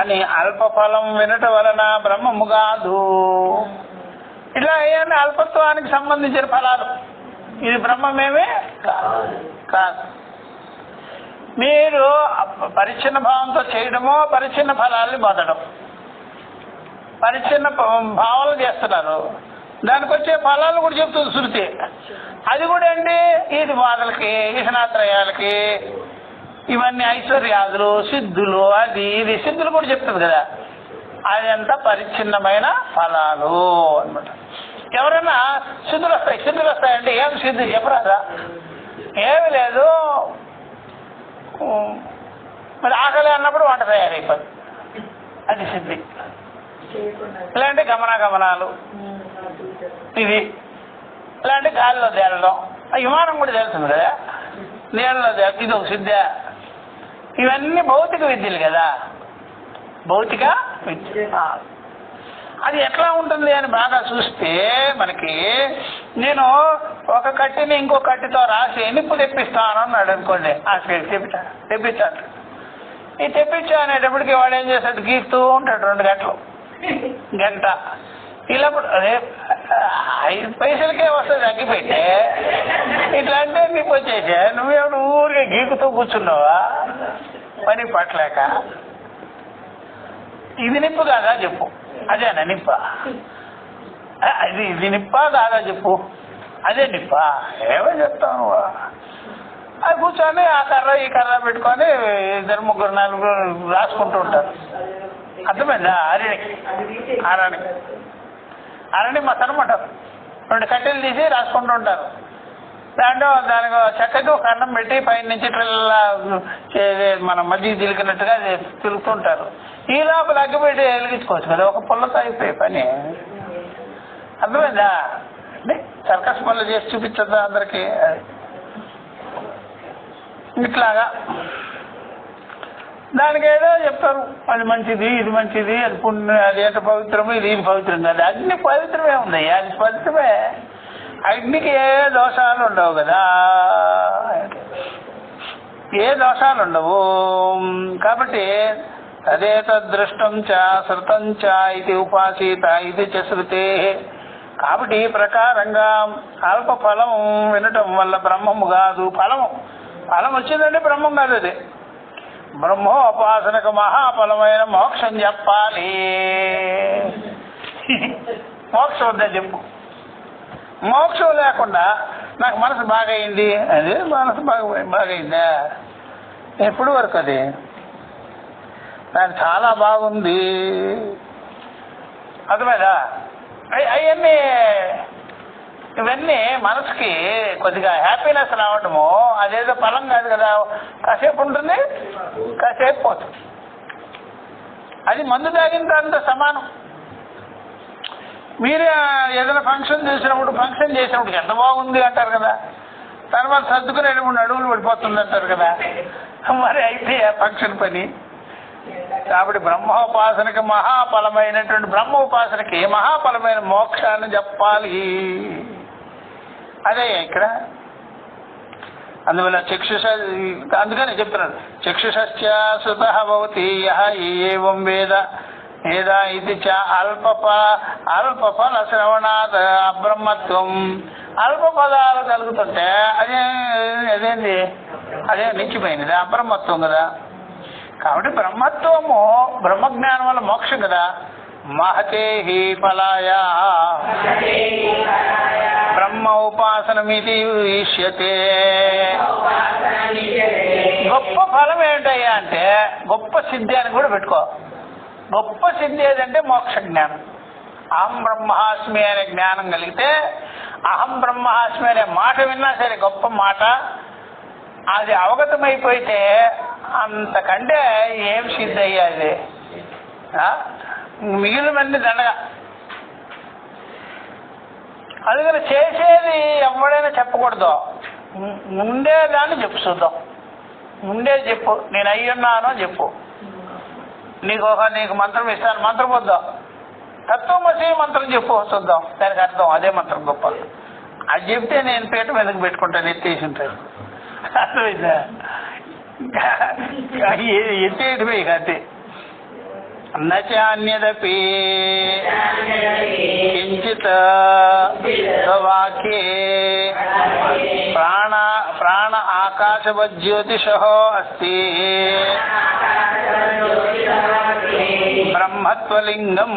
అని. అల్పఫలం వినటం వలన బ్రహ్మము కాదు. ఇట్లా ఏమన్నా అల్పత్వానికి సంబంధించిన ఫలాలు, ఇది బ్రహ్మమేమే కాదు. మీరు పరిచ్ఛిన్న భావంతో చేయడమో, పరిచ్ఛిన్న ఫలాల్ని పొందడం, పరిచ్ఛిన్న భావాలు చేస్తున్నారు, దానికి వచ్చే ఫలాలు కూడా చెప్తుంది శృతి. అది కూడా అండి ఇది బాధలకి, ఈశనాత్రయాలకి, ఇవన్నీ ఐశ్వర్యాదులు, సిద్ధులు, అది ఇది సిద్ధులు కూడా చెప్తుంది కదా. అది అంతా పరిచ్ఛిన్నమైన ఫలాలు అన్నమాట. ఎవరైనా సిద్ధులు వస్తాయంటే ఏం సిద్ధి చెప్పరాదా? ఏమి లేదు, మరి ఆకలి అన్నప్పుడు వంట తయారైపోతుంది, అది సిద్ధి. ఇలాంటి గమనాలు, ఇది ఇలాంటి గాలిలో తేలడం, విమానం కూడా తెలుస్తుంది కదా, నీళ్ళలో ఇది ఒక సిద్ధ. ఇవన్నీ భౌతిక విద్యలు కదా, భౌతిక విద్య. అది ఎట్లా ఉంటుంది అని బాగా చూస్తే మనకి, నేను ఒక కట్టిని ఇంకో కట్టితో రాసి నిప్పు తెప్పిస్తాను అన్నాడు అనుకోండి, తెప్పించాడు. ఈ తెప్పించా అనేటప్పటికి వాడు ఏం చేస్తాడు, గీస్తూ ఉంటాడు 2 గంట. ఇలా 5 పైసలకే వస్తుంది అగ్గిపెట్టే. ఇట్లా అంటే నిప్పు వచ్చేసా, నువ్వేమో ఊరికే గీకుతూ కూర్చున్నావా పని పట్టలేక? ఇది నిప్పు కాదా చెప్పు, అదేనా నిప్ప? ఇది నిప్ప కాదా చెప్పు, అదే నిప్ప? ఏమో చెప్తాను. అది కూర్చొని ఆ కర్ర ఈ కర్ర పెట్టుకొని 2, 3, 4 రాసుకుంటూ ఉంటారు. అర్థమైందా? అరణి మసనమంటారు. 2 కట్టెలు తీసి రాసుకుంటూ ఉంటారు. దాంట్లో దానికి చెక్కకి ఒక అన్నం పెట్టి పైన నుంచి ఇట్లా మన మధ్య తిరిగినట్టుగా తిరుగుతుంటారు. ఈ లోపల అగ్గిపెట్టి వెలిగించుకోవచ్చు కదా, ఒక పుల్లతో అయిపోయి పని. అర్థమైందా? సర్కస్ పనులు చేసి చూపించద్దా అందరికి? ఇట్లాగా దానికి ఏదో చెప్తారు, అది మంచిది, ఇది మంచిది, అది పుణ్యం, అది ఎంత పవిత్రము, ఇది పవిత్రం కాదు. అగ్ని పవిత్రమే ఉంది, అది పవిత్రమే. అగ్నికి ఏ దోషాలు ఉండవు కదా, ఏ దోషాలు ఉండవు. కాబట్టి అదే తదృష్టం చ శృతం చ ఇది ఉపాసీత ఇది చ శృతే. కాబట్టి ఈ ప్రకారంగా అల్ప ఫలం వినటం వల్ల బ్రహ్మము కాదు. ఫలం వచ్చిందంటే బ్రహ్మం కాదు. అది బ్రహ్మోపాసనకు మహాఫలమైన మోక్షం చెప్పాలి. మోక్షం వద్దని చెప్పు. మోక్షం లేకుండా నాకు మనసు బాగయింది, అదే మనసు బాగయిందా ఎప్పుడు వరకు? అది నాకు చాలా బాగుంది, అర్థమైందా? అవన్నీ ఇవన్నీ మనసుకి కొద్దిగా హ్యాపీనెస్ రావటము, అదేదో ఫలం కాదు కదా. కాసేపు ఉంటుంది, కాసేపు పోతుంది. అది మందు తాగిన తర్వాత సమానం. మీరే ఏదైనా ఫంక్షన్ చేసినప్పుడు ఎంత బాగుంది అంటారు కదా, తర్వాత సర్దుకుని 2-3 అడుగులు పడిపోతుంది అంటారు కదా. మరి అయితే ఫంక్షన్ పని. కాబట్టి బ్రహ్మోపాసనకి మహాఫలమైనటువంటి బ్రహ్మోపాసనకి మహాఫలమైన మోక్షాన్ని చెప్పాలి. అదే ఇక్కడ అందువల్ల అందుకని చెప్తున్నాడు, చక్షుషస్య సుతః భవతి యః ఏవం వేద వేద ఇది చ అల్పఫల శ్రవణాత్ అబ్రహ్మత్వం. అల్ప పదాలు కలుగుతుంటే అదే నిలిచిపోయినది, అబ్రహ్మత్వం కదా. కాబట్టి బ్రహ్మత్వము, బ్రహ్మజ్ఞానం వల్ల మోక్షం కదా. మహతే హి ఫలాయ బ్రహ్మ ఉపాసనమితి ఇష్యతే. గొప్ప ఫలం ఏంటయ్యా అంటే గొప్ప సిద్ధి అని కూడా పెట్టుకో. గొప్ప సిద్ధి ఏదంటే మోక్ష జ్ఞానం. అహం బ్రహ్మాస్మి అనే జ్ఞానం కలిగితే, అహం బ్రహ్మాస్మి అనే మాట విన్నా సరే గొప్ప మాట. అది అవగతమైపోతే అంతకంటే ఏం సిద్ధి అయ్యాది? మిగిలినవన్నీ దండగా. అందుకని చేసేది ఎవడైనా చెప్పకూడదు, ముందేదాన్ని చెప్పు చూద్దాం. ముందే చెప్పు, నేను అయ్యున్నానో చెప్పు. నీకు మంత్రం ఇస్తాను, మంత్రం వద్దాం. తత్వమసి మంత్రం చెప్పు చూద్దాం, దానికి అర్థం అదే మంత్రం గొప్ప. అది చెప్తే నేను పీఠ మీదకి పెట్టుకుంటాను, ఎత్తేసి ఉంటాను. అర్థమైందా? ఎత్తేయడమే ఇక అంతే. నచాన్యదపి కించిత్ వాక్యే ప్రాణ ఆకాశవజ్యోతిషః అస్తి బ్రహ్మత్వలింగం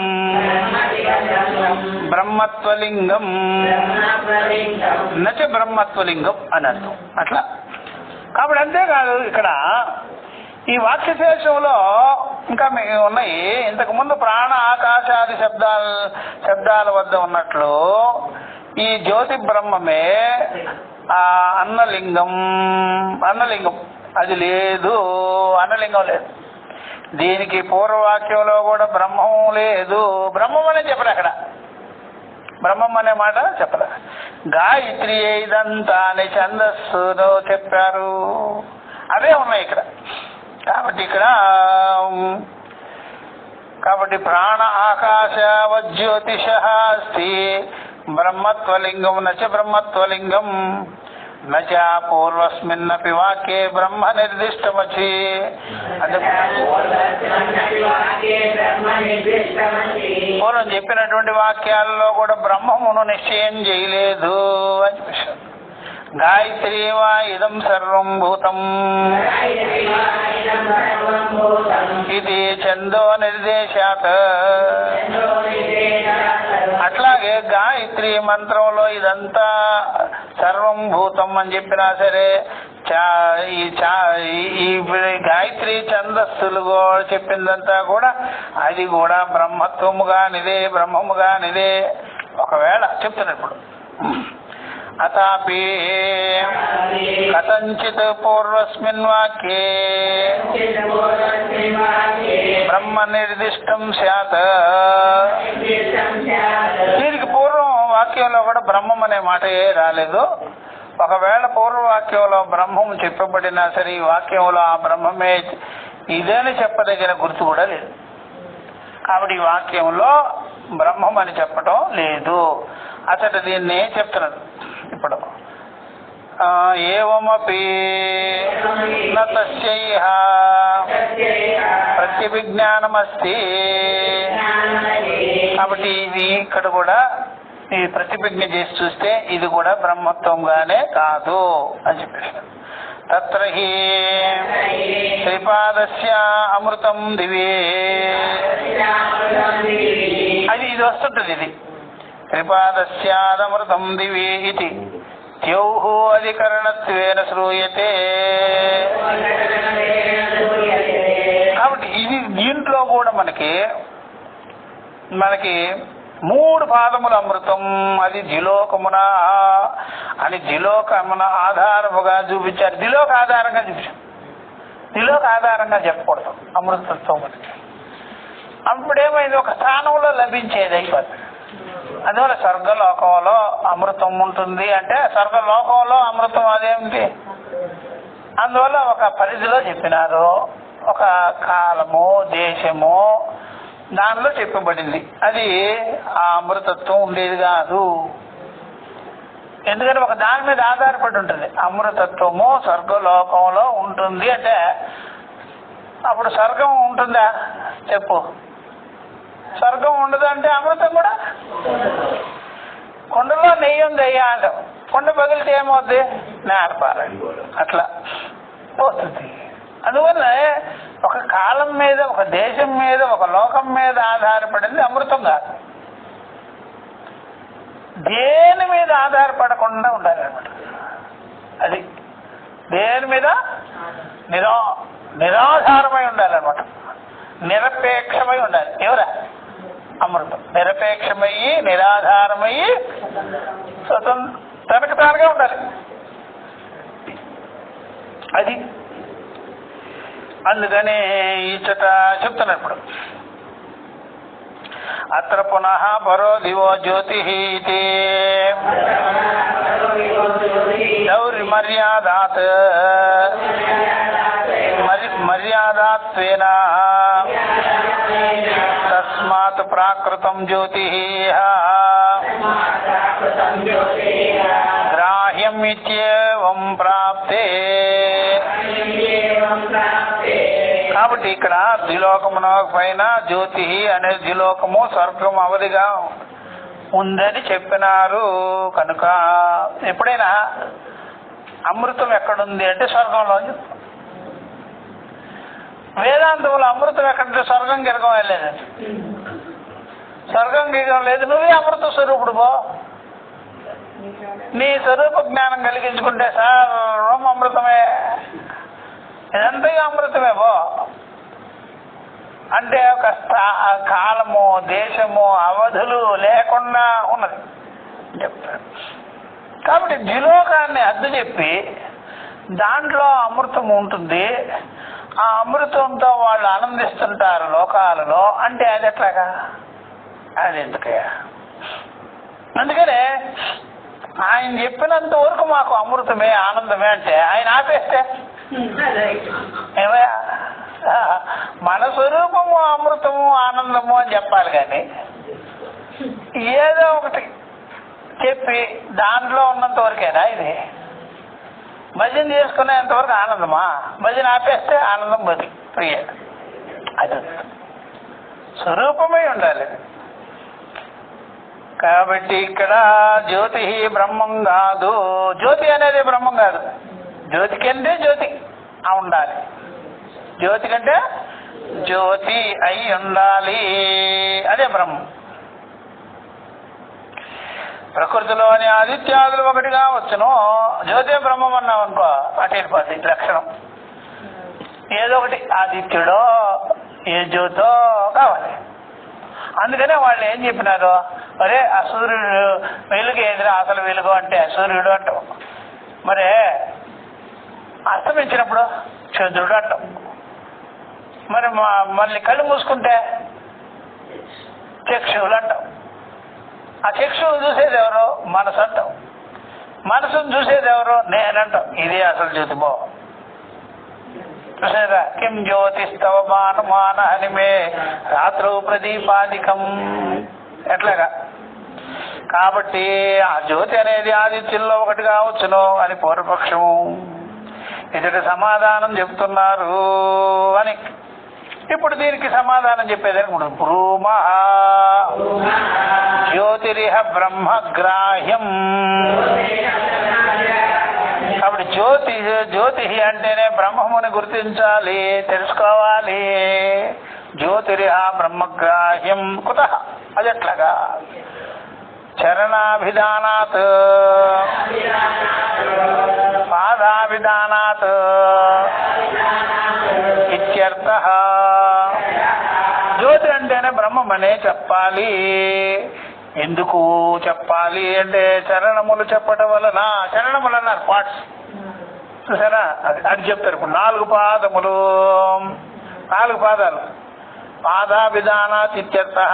నచ బ్రహ్మత్వలింగం అని అర్థం. అట్లా కాబట్టి అంతేకాదు, ఇక్కడ ఈ వాక్యశేషంలో ఇంకా ఉన్నాయి. ఇంతకుముందు ప్రాణ ఆకాశాది శబ్దాల వద్ద ఉన్నట్లు ఈ జ్యోతి బ్రహ్మమే అన్నలింగం అది లేదు, అన్నలింగం లేదు. దీనికి పూర్వవాక్యంలో కూడా బ్రహ్మం లేదు. బ్రహ్మం అనే చెప్పరు, అక్కడ బ్రహ్మం అనే మాట చెప్పరు. గాయత్రి ఇదంతా అని ఛందస్సులో చెప్పారు, అవే ఉన్నాయి ఇక్కడ. కాబట్టి ప్రాణ ఆకాశ వజ్యోతిష అస్తి బ్రహ్మత్వలింగం నచ బ్రహ్మత్వలింగం నచ పూర్వస్మిన్నపి వాక్యే బ్రహ్మ నిర్దిష్టమచి. పూర్వం చెప్పినటువంటి వాక్యాలలో కూడా బ్రహ్మమును నిశ్చయం చేయలేదు అని చెప్పేశారు. గాయత్రీ వా ఇదం సర్వం భూతం ఇది ఛందో నిర్దేశాత్. అట్లాగే గాయత్రి మంత్రంలో ఇదంతా సర్వం భూతం అని చెప్పినా సరే, ఈ గాయత్రి ఛందస్సులు చెప్పిందంతా కూడా అది కూడా బ్రహ్మముగానిదే. ఒకవేళ చెప్తున్నప్పుడు అతాపి కథంచిత్ పూర్వస్మిన్ వాక్యే బ్రహ్మ నిర్దిష్టం స్యాత్. దీనికి పూర్వం వాక్యంలో కూడా బ్రహ్మం అనే మాటే రాలేదు. ఒకవేళ పూర్వవాక్యంలో బ్రహ్మం చెప్పబడినా సరే, ఈ వాక్యంలో ఆ బ్రహ్మమే ఇదని చెప్పదగిన గుర్తు కూడా లేదు. కాబట్టి ఈ వాక్యంలో బ్రహ్మం అని చెప్పటం లేదు. అసలు దీన్ని చెప్తున్నాడు ఇప్పుడు. ఏవమపి నస్యైహ ప్రత్యభిజ్ఞానమస్తి. కాబట్టి ఇది ఇక్కడ కూడా ఈ ప్రతిభిజ్ఞ చేసి చూస్తే ఇది కూడా బ్రహ్మత్వంగానే కాదు అని చెప్పేసి. తత్ర హి శ్రీపాదస్య అమృతం దివే, అది ఇది వస్తుంటది. ఇది శ్రీపాదస్యాదమృతం దివే ఇది ద్యౌః అధికరణత్వేన శ్రూయతే. కాబట్టి ఇది దీంట్లో కూడా మనకి 3 పాదముల అమృతం, అది జిలోకమున అని జిలోకమున ఆధారముగా చూపించారు. జిలోక ఆధారంగా చూపించారు. జిలోక ఆధారంగా చెప్పకూడదు అమృతత్వం మనకి. అప్పుడేమైంది, ఒక స్థానంలో లభించేది అయిపోతుంది. అందువల్ల స్వర్గలోకంలో అమృతం ఉంటుంది అంటే స్వర్గలోకంలో అమృతం అదేమిటి, అందువల్ల ఒక పరిధిలో చెప్పినారు, ఒక కాలము దేశము దానిలో చెప్పబడింది. అది ఆ అమృతత్వం ఉండేది కాదు. ఎందుకంటే ఒక దాని మీద ఆధారపడి ఉంటుంది. అమృతత్వము స్వర్గలోకంలో ఉంటుంది అంటే అప్పుడు స్వర్గం ఉంటుందా చెప్పు? స్వర్గం ఉండదు అంటే అమృతం కూడా. కొండలో నెయ్యి ఉంది అయ్యా అంటాం, కొండ పగిలితే ఏమవుద్ది? నేలపార అట్లా పోతుంది. అందువల్ల ఒక కాలం మీద, ఒక దేశం మీద, ఒక లోకం మీద ఆధారపడింది అమృతం కాదు. దేని మీద ఆధారపడకుండా ఉండాలి అనమాట. అది దేని మీద నిరాధారమై ఉండాలన్నమాట. నిరపేక్షమై ఉండాలి. ఎవరా? అమృతం. నిరపేక్షమయ్యి నిరాధారమయ్యి తనకు తానుగా ఉండాలి. అది అందుకని ఇచ్చట చెప్తున్నారు ఇప్పుడు. అత్ర పునః పరో దివో జ్యోతి మర్యాదాత్ మర్యాదాత్వేన తస్మాత్ ప్రాకృతం జ్యోతి గ్రాహ్యం ఇత్యేవం ప్రాప్తే. కాబట్టి ఇక్కడ ద్విలోకమున పైన జ్యోతి అనే ద్విలోకము స్వర్గం అవధిగా ఉందని చెప్పినారు. కనుక ఎప్పుడైనా అమృతం ఎక్కడుంది అంటే స్వర్గంలో. వేదాంతంలో అమృతం ఎక్కడంటే స్వర్గం గిరగం వెళ్ళలేదండి. స్వర్గం గిరగం లేదు. నువ్వే అమృత స్వరూపుడు పో. నీ స్వరూప జ్ఞానం కలిగించుకుంటే సర్వం అమృతమే, ఇదంతా అమృతమే పో అంటే ఒక కాలము దేశము అవధులు లేకుండా ఉన్నది చెప్తారు. కాబట్టి ద్విలోకాన్ని అద్దు చెప్పి దాంట్లో అమృతం ఉంటుంది, ఆ అమృతంతో వాళ్ళు ఆనందిస్తుంటారు లోకాలలో అంటే అది ఎట్లాగా? అది ఎందుకయ్యా? అందుకనే ఆయన చెప్పినంత వరకు మాకు అమృతమే ఆనందమే అంటే ఆయన ఆపేస్తే ఏమయ్యా? మన స్వరూపము అమృతము ఆనందము అని చెప్పాలి. కానీ ఏదో ఒకటి చెప్పి దాంట్లో ఉన్నంత వరకేనా ఇది? భజన చేసుకునేంతవరకు ఆనందమా? భజన ఆపేస్తే ఆనందం బతి ప్రియ. అది స్వరూపమై ఉండాలి. కాబట్టి ఇక్కడ జ్యోతి బ్రహ్మం కాదు. జ్యోతి అనేది బ్రహ్మం కాదు. జ్యోతి కంటే జ్యోతి ఉండాలి. జ్యోతి కంటే జ్యోతి అయి ఉండాలి. అదే బ్రహ్మం. ప్రకృతిలోని ఆదిత్యాదులు ఒకటిగా వచ్చును. జ్యోతి బ్రహ్మం అన్నాం అనుకో అటు వెళ్ళిపోతుంది లక్షణం. ఏదో ఒకటి ఆదిత్యుడో ఏ జ్యోతో కావాలి. అందుకనే వాళ్ళు ఏం చెప్పినారు, అరే ఆ సూర్యుడు వెలుగు ఏదిరా అసలు వెలుగు అంటే సూర్యుడు అంటాం, మరి అస్తమించినప్పుడు చంద్రుడు అంటాం, మరి మళ్ళీ కళ్ళు మూసుకుంటే చక్షువులు అంటాం. ఆ చక్షువు చూసేది ఎవరు? మనసు అంటాం. మనసును చూసేది ఎవరు? నేనంటాం. ఇదే అసలు జ్యోతిభావం. కిం జ్యోతిస్తవ మానమాన హనిమే రాత్రౌ ప్రదీపాదికం. ఎట్లాగా కాబట్టి ఆ జ్యోతి అనేది ఆదిత్యుల్లో ఒకటి కావచ్చును అని పూర్వపక్షము. ఇతడి సమాధానం చెప్తున్నారు అని. ఇప్పుడు దీనికి సమాధానం చెప్పేది బ్రూమా జ్యోతిరిహ బ్రహ్మగ్రాహ్యం. కాబట్టి జ్యోతి అంటేనే బ్రహ్మముని గుర్తించాలి, తెలుసుకోవాలి. జ్యోతిరిహ బ్రహ్మగ్రాహ్యం కుత, అది ఎట్లాగా? చరణాభిధానాత్ పాదాభిధానాత్ ఇత్యర్థః. జ్యోతి అంటేనే బ్రహ్మమనే చెప్పాలి. ఎందుకు చెప్పాలి అంటే చరణములు చెప్పటం వలన. చరణములు అన్నారు పార్ట్స్, చూసారా? అది చెప్తారు. ఇప్పుడు 4 పాదములు, 4 పాదాలు. పాదాభిధానాత్ ఇత్యర్థః.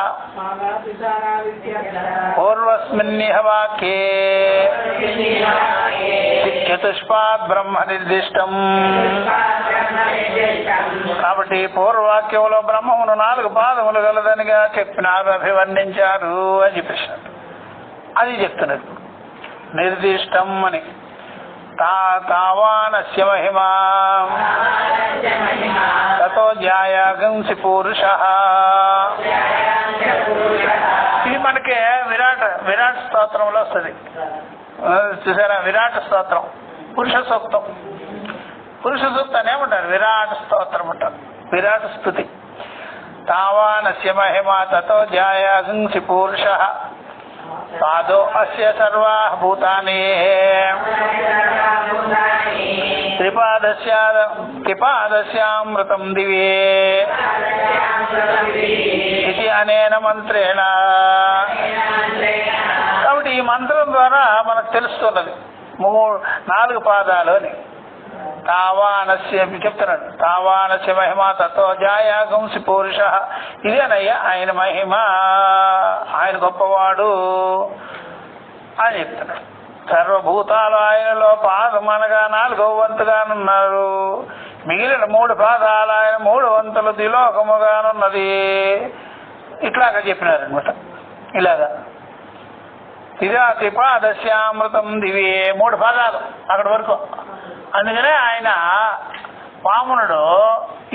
పూర్వస్మిన్నిహ వాక్యే చతుష్పాద్ బ్రహ్మ నిర్దిష్టం. కాబట్టి పూర్వవాక్యంలో బ్రహ్మమును 4 పాదములు గలదనిగా చెప్పినారు, అభివర్ణించారు అని చెప్పేసారు. అది చెప్తున్నారు నిర్దిష్టం అని. తావానస్య మహిమా తతో జ్ఞాయాగంసి పురుషః. ఇది మనకి విరాట్ స్తోత్రంలో వస్తుంది, చూసారా? విరాట్ స్తోత్రం, పురుష సూక్తం. పురుష సూక్తాన్ని ఏమంటారు? విరాట్ స్తోత్రం అంటారు, విరాట్ స్తుతి. తావానస్య మహిమా తతో జ్ఞాయాగంసి పురుషః పాదో అస్య సర్వాః భూతాని త్రిపాదస్యామృతం దివే ఇది అనేన మంత్రేణ. కాబట్టి ఈ మంత్రం ద్వారా మనకు తెలుస్తున్నది 4 పాదాలు అని. తావానస్య చెప్తున్నాడు. తావానస్య మహిమ తతో జాయాగంసి పురుష. ఇదేనయ్యా ఆయన మహిమ, ఆయన గొప్పవాడు అని చెప్తున్నాడు. సర్వభూతాలు ఆయనలో పాదం అనగా 4వ వంతుగానున్నారు. మిగిలిన 3 పాదాలు ఆయన 3 వంతులు ద్విలోకముగానున్నది. ఇట్లాగా చెప్పినారనమాట. ఇలాగా ఇదే త్రిపాదస్యామృతం దివే, 3 పాదాలు అక్కడి వరకు. అందుకనే ఆయన వామనుడు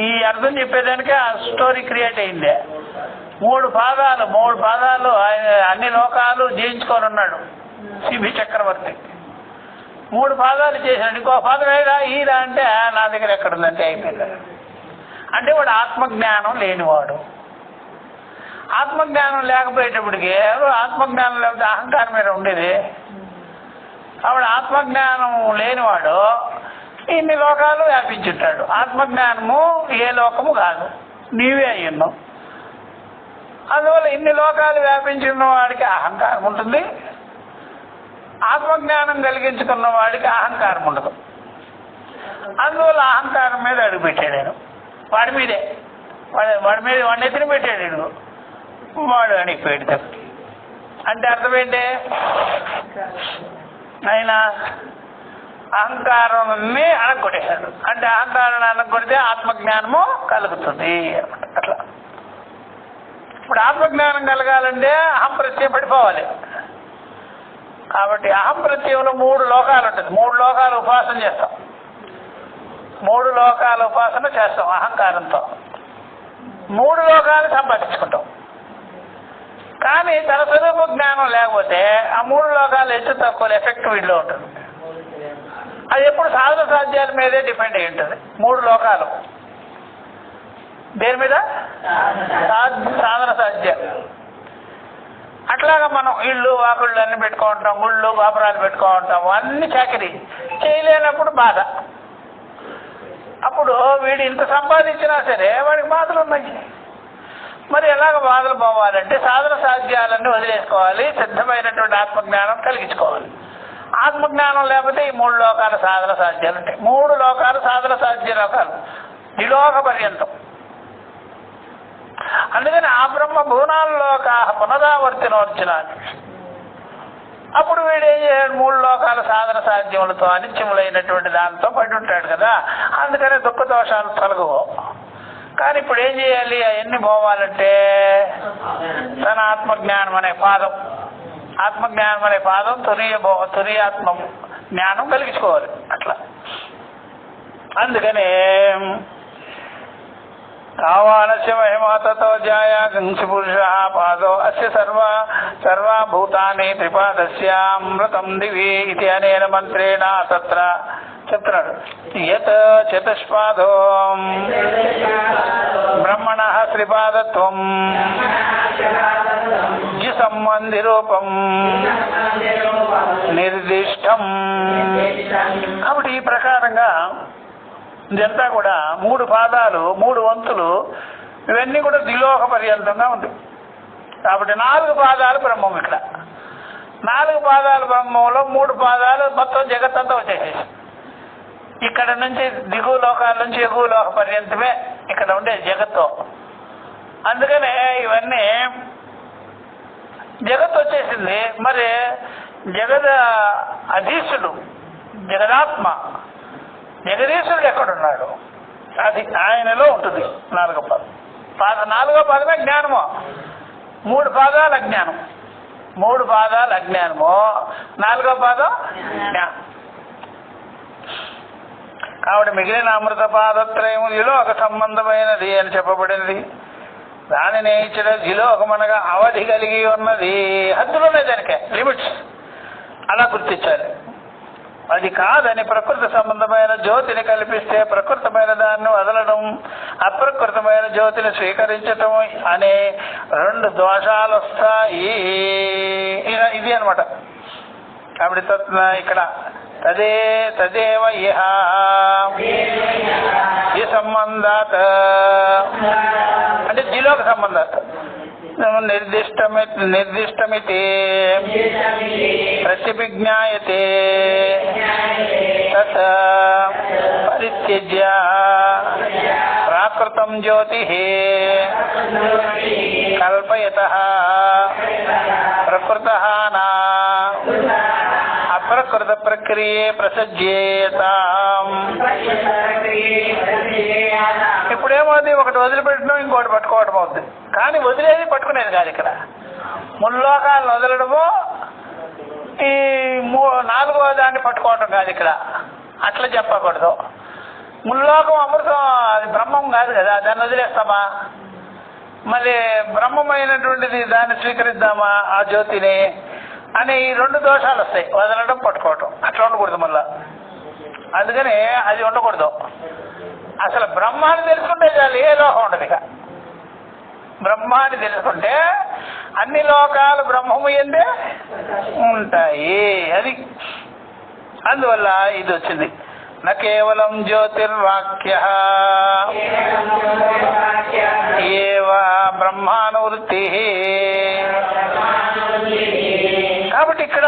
ఈ అర్థం చెప్పేదానికి ఆ స్టోరీ క్రియేట్ అయింది. 3 పాదాలు ఆయన అన్ని లోకాలు జయించుకొని ఉన్నాడు శిబి చక్రవర్తి. 3 పాదాలు చేశాడు. ఇంకో పాదం ఏదా ఈరా అంటే నా దగ్గర ఎక్కడుందంటే అయిపోయింది. అంటే వాడు ఆత్మజ్ఞానం లేనివాడు. ఆత్మజ్ఞానం లేకపోయేటప్పటికి, ఆత్మజ్ఞానం లేకపోతే అహంకారం మీద ఉండేది. కాబట్టి ఆత్మజ్ఞానం లేనివాడు ఇన్ని లోకాలు వ్యాపించుంటాడు. ఆత్మజ్ఞానము ఏ లోకము కాదు, నీవే అయ్యున్నావు. అందువల్ల ఇన్ని లోకాలు వ్యాపించిన వాడికి అహంకారం ఉంటుంది, ఆత్మజ్ఞానం కలిగించుకున్న వాడికి అహంకారం ఉండదు. అందువల్ల అహంకారం మీద అడుగుపెట్టాడు నేను. వాడి మీదే వాడిని ఎత్తిన పెట్టాడు. వాడు అడిగిపోయాడు తప్ప. అంటే అర్థమేంటి? ఆయన అహంకారాన్ని అనగొట్టేశాడు. అంటే అహంకారాన్ని అనగొడితే ఆత్మజ్ఞానము కలుగుతుంది అట్లా. ఇప్పుడు ఆత్మజ్ఞానం కలగాలంటే అహం ప్రత్యయం పడిపోవాలి. కాబట్టి అహం ప్రత్యయంలో 3 లోకాలు ఉంటుంది. 3 లోకాలు ఉపాసన చేస్తాం. 3 లోకాల ఉపాసన చేస్తాం అహంకారంతో. 3 లోకాలు సంపాదించుకుంటాం. కానీ తన స్వరూప జ్ఞానం లేకపోతే ఆ 3 లోకాలు హెచ్చు తక్కువ ఎఫెక్ట్ వీడిలో ఉంటుంది. అది ఎప్పుడు సాధన సాధ్యాల మీదే డిపెండ్ అయి ఉంటుంది. 3 లోకాలు దేని మీద? సాధన సాధ్యాలు. అట్లాగా మనం ఇళ్ళు వాకుళ్ళు అన్ని పెట్టుకుంటాం, గుళ్ళు గోపురాలు పెట్టుకుంటాం, అన్ని చాకరీ చేయలేనప్పుడు బాధ. అప్పుడు వీడు ఇంత సంపాదించినా సరే వాడికి బాధలు ఉన్నాయి. మరి ఎలాగ బాధలు పోవాలంటే సాధన సాధ్యాలన్నీ వదిలేసుకోవాలి, సిద్ధమైనటువంటి ఆత్మజ్ఞానం కలిగించుకోవాలి. ఆత్మజ్ఞానం లేకపోతే ఈ 3 లోకాల సాధన సాధ్యాలు ఉంటాయి. 3 లోకాలు సాధన సాధ్య లోకాలు, నిలోక పర్యంతం. అందుకని ఆ బ్రహ్మ భూనాల్లోక పునరావర్తినోర్చిన అప్పుడు వీడు ఏం చేయాడు, 3 లోకాల సాధన సాధ్యములతో అనిత్యములైనటువంటి దానితో పడి ఉంటాడు కదా, అందుకని దుఃఖ దోషాలు తొలగవు. కానీ ఇప్పుడు ఏం చేయాలి, అవన్నీ పోవాలంటే తన ఆత్మజ్ఞానం అనే పాదం, ఆత్మజ్ఞానం అనే పాదం తురియాత్మ జ్ఞానం కలిగించుకోవాలి. అట్లా అందుకనే కావాలస్య మహిమాతతో జాయ గంసి పురుష పాదో అస్య సర్వభూతాని త్రిపాదస్యామృతం దివి ఇది అనేన మంత్రేణ తత్ర చెప్తున్నాడు. యత్ చతుష్పాదో బ్రహ్మణః శ్రీపాదత్వం జి సంబంధి రూపం నిర్దిష్టం. కాబట్టి ఈ ప్రకారంగా ఇదంతా కూడా 3 పాదాలు 3 వంతులు ఇవన్నీ కూడా ద్విలోక పర్యంతంగా ఉంది. కాబట్టి 4 పాదాలు బ్రహ్మం. ఇక్కడ 4 పాదాలు బ్రహ్మంలో 3 పాదాలు మొత్తం జగత్తంతా వచ్చేసేసి ఇక్కడ నుంచి దిగువ లోకాల నుంచి ఎగువ లోక పర్యంతమే ఇక్కడ ఉండే జగత్తు. అందుకనే ఇవన్నీ జగత్తు వచ్చేసింది. మరి జగద అధీశుడు జగదాత్మ జగదీశ్వరుడు ఎక్కడున్నాడు, అది ఆయనలో ఉంటుంది. 4వ పాదం 4వ పాదమే జ్ఞానము. 3 పాదాలు అజ్ఞానం, 3 పాదాలు అజ్ఞానము, 4వ పాదం జ్ఞానం. కాబట్టి మిగిలిన అమృత పాదత్రయము జిలోక సంబంధమైనది అని చెప్పబడింది. దానిని ఇచ్చిన జిలోకమనగా అవధి కలిగి ఉన్నది, హద్దులున్నాయి, దానికే లిమిట్స్, అలా గుర్తించాలి. అది కాదని ప్రకృతి సంబంధమైన జ్యోతిని కల్పిస్తే ప్రకృతమైన దాన్ని వదలడం, అప్రకృతమైన జ్యోతిని స్వీకరించటం అనే 2 దోషాలు వస్తాయి. ఇది అనమాట. కాబట్టి ఇక్కడ తదేవ ఇహ ఈ సంబంధాత్ అంటే జిలోక సంబంధాత్ నిర్దిష్టమితి ప్రతిభిజ్ఞాయతే తత్ పరిత్యజ్య ప్రాకృతం జ్యోతి కల్పయతః ప్రకృతః నా అప్రకృత ప్రక్రియే ప్రసజ్యేతాం. ఇప్పుడేమవుతుంది, ఒకటి వదిలిపెట్టడం ఇంకోటి పట్టుకోవడం అవుతుంది. కానీ వదిలేది పట్టుకునేది కాదు. ఇక్కడ 3 లోకాలను వదలడము, ఈ 4వ దాన్ని పట్టుకోవడం కాదు. ఇక్కడ అట్లా చెప్పకూడదు. 3 లోకం అమృతం, అది బ్రహ్మం కాదు కదా, దాన్ని వదిలేస్తామా? మళ్ళీ బ్రహ్మమైనటువంటిది దాన్ని స్వీకరిద్దామా ఆ జ్యోతిని అని ఈ 2 దోషాలు వస్తాయి, వదలడం పట్టుకోవటం. అట్లా ఉండకూడదు. మళ్ళా అందుకని అది ఉండకూడదు. అసలు బ్రహ్మాన్ని తెలుసుకుంటే చాలు, ఏ లోకం ఉండదు. ఇక బ్రహ్మాన్ని తెలుసుకుంటే అన్ని లోకాలు బ్రహ్మము యందే ఉంటాయి. అది అందువల్ల ఇది వచ్చింది. న కేవలం జ్యోతిర్వాక్య ఏవ బ్రహ్మానువృత్తి. కాబట్టి ఇక్కడ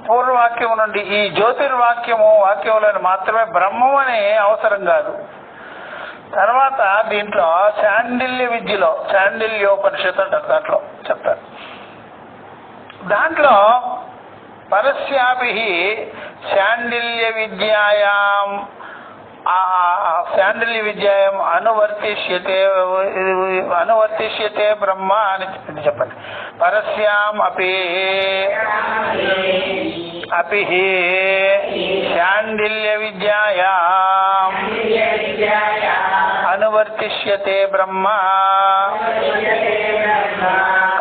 పూర్వవాక్యము నుండి ఈ జ్యోతిర్వాక్యము వాక్యములను మాత్రమే బ్రహ్మం అనే అవసరం కాదు. తర్వాత దీంట్లో శాండిల్య విద్యలో శాండిల్యోపనిషత్తు అంటారు, దాంట్లో చెప్తారు. దాంట్లో పరస్యాపి శాండిల్య విద్యాయాం శాండిల్య విద్యాయం అనువర్తిష్యతే బ్రహ్మ అని చెప్పండి. పరస్యాం అపి శాండిల్య విద్యాయాం అనువర్తిష్యతే బ్రహ్మ.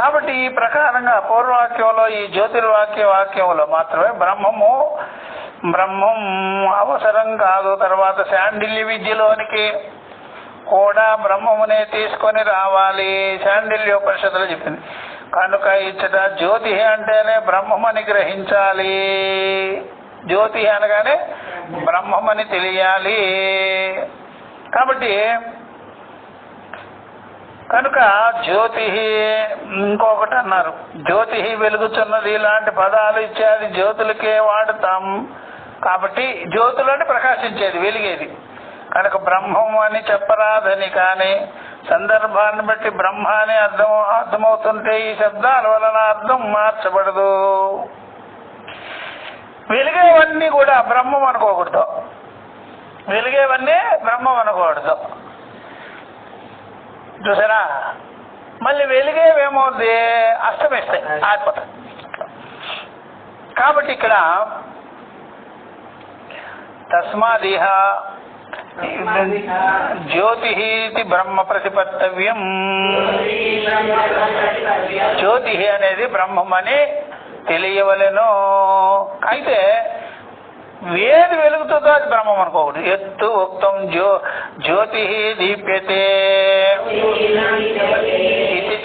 కాబట్టి ఈ ప్రకారంగా పూర్వవాక్యంలో ఈ వాక్యంలో మాత్రమే బ్రహ్మం అవసరం కాదు. తర్వాత శాండిల్య విద్యలోనికి కూడా బ్రహ్మమునే తీసుకొని రావాలి. శాండిల్యోపనిషత్తులో చెప్పింది. కనుక ఇచ్చట జ్యోతి అంటేనే బ్రహ్మమని గ్రహించాలి. జ్యోతి అనగానే బ్రహ్మమని తెలియాలి. కాబట్టి కనుక జ్యోతి ఇంకొకటి అన్నారు, జ్యోతి వెలుగుచున్నది, ఇలాంటి పదాలు ఇచ్చేది జ్యోతులకే వాడతాం. కాబట్టి జ్యోతులని ప్రకాశించేది, వెలిగేది. కనుక బ్రహ్మం అని చెప్పరాదని కానీ సందర్భాన్ని బట్టి బ్రహ్మ అని అర్థమవుతుంటే ఈ శబ్దాల వలన అర్థం మార్చబడదు. వెలిగేవన్నీ కూడా బ్రహ్మం అనుకోకూడదు, వెలిగేవన్నీ బ్రహ్మం అనకూడదు. చూసారా, మళ్ళీ వెలిగేవేమవుద్ది, అస్తమిస్తాయి, ఆత్మత. కాబట్టి ఇక్కడ తస్మాదిహ జ్యోతి బ్రహ్మ ప్రతిపత్తవ్యం. జ్యోతి అనేది బ్రహ్మమని తెలియవలెను. అయితే ఏది వెలుగుతుందో అది బ్రహ్మం అనుకోకూడదు. ఎత్తు ఉక్తం జ్యోతి దీప్యతే ఇది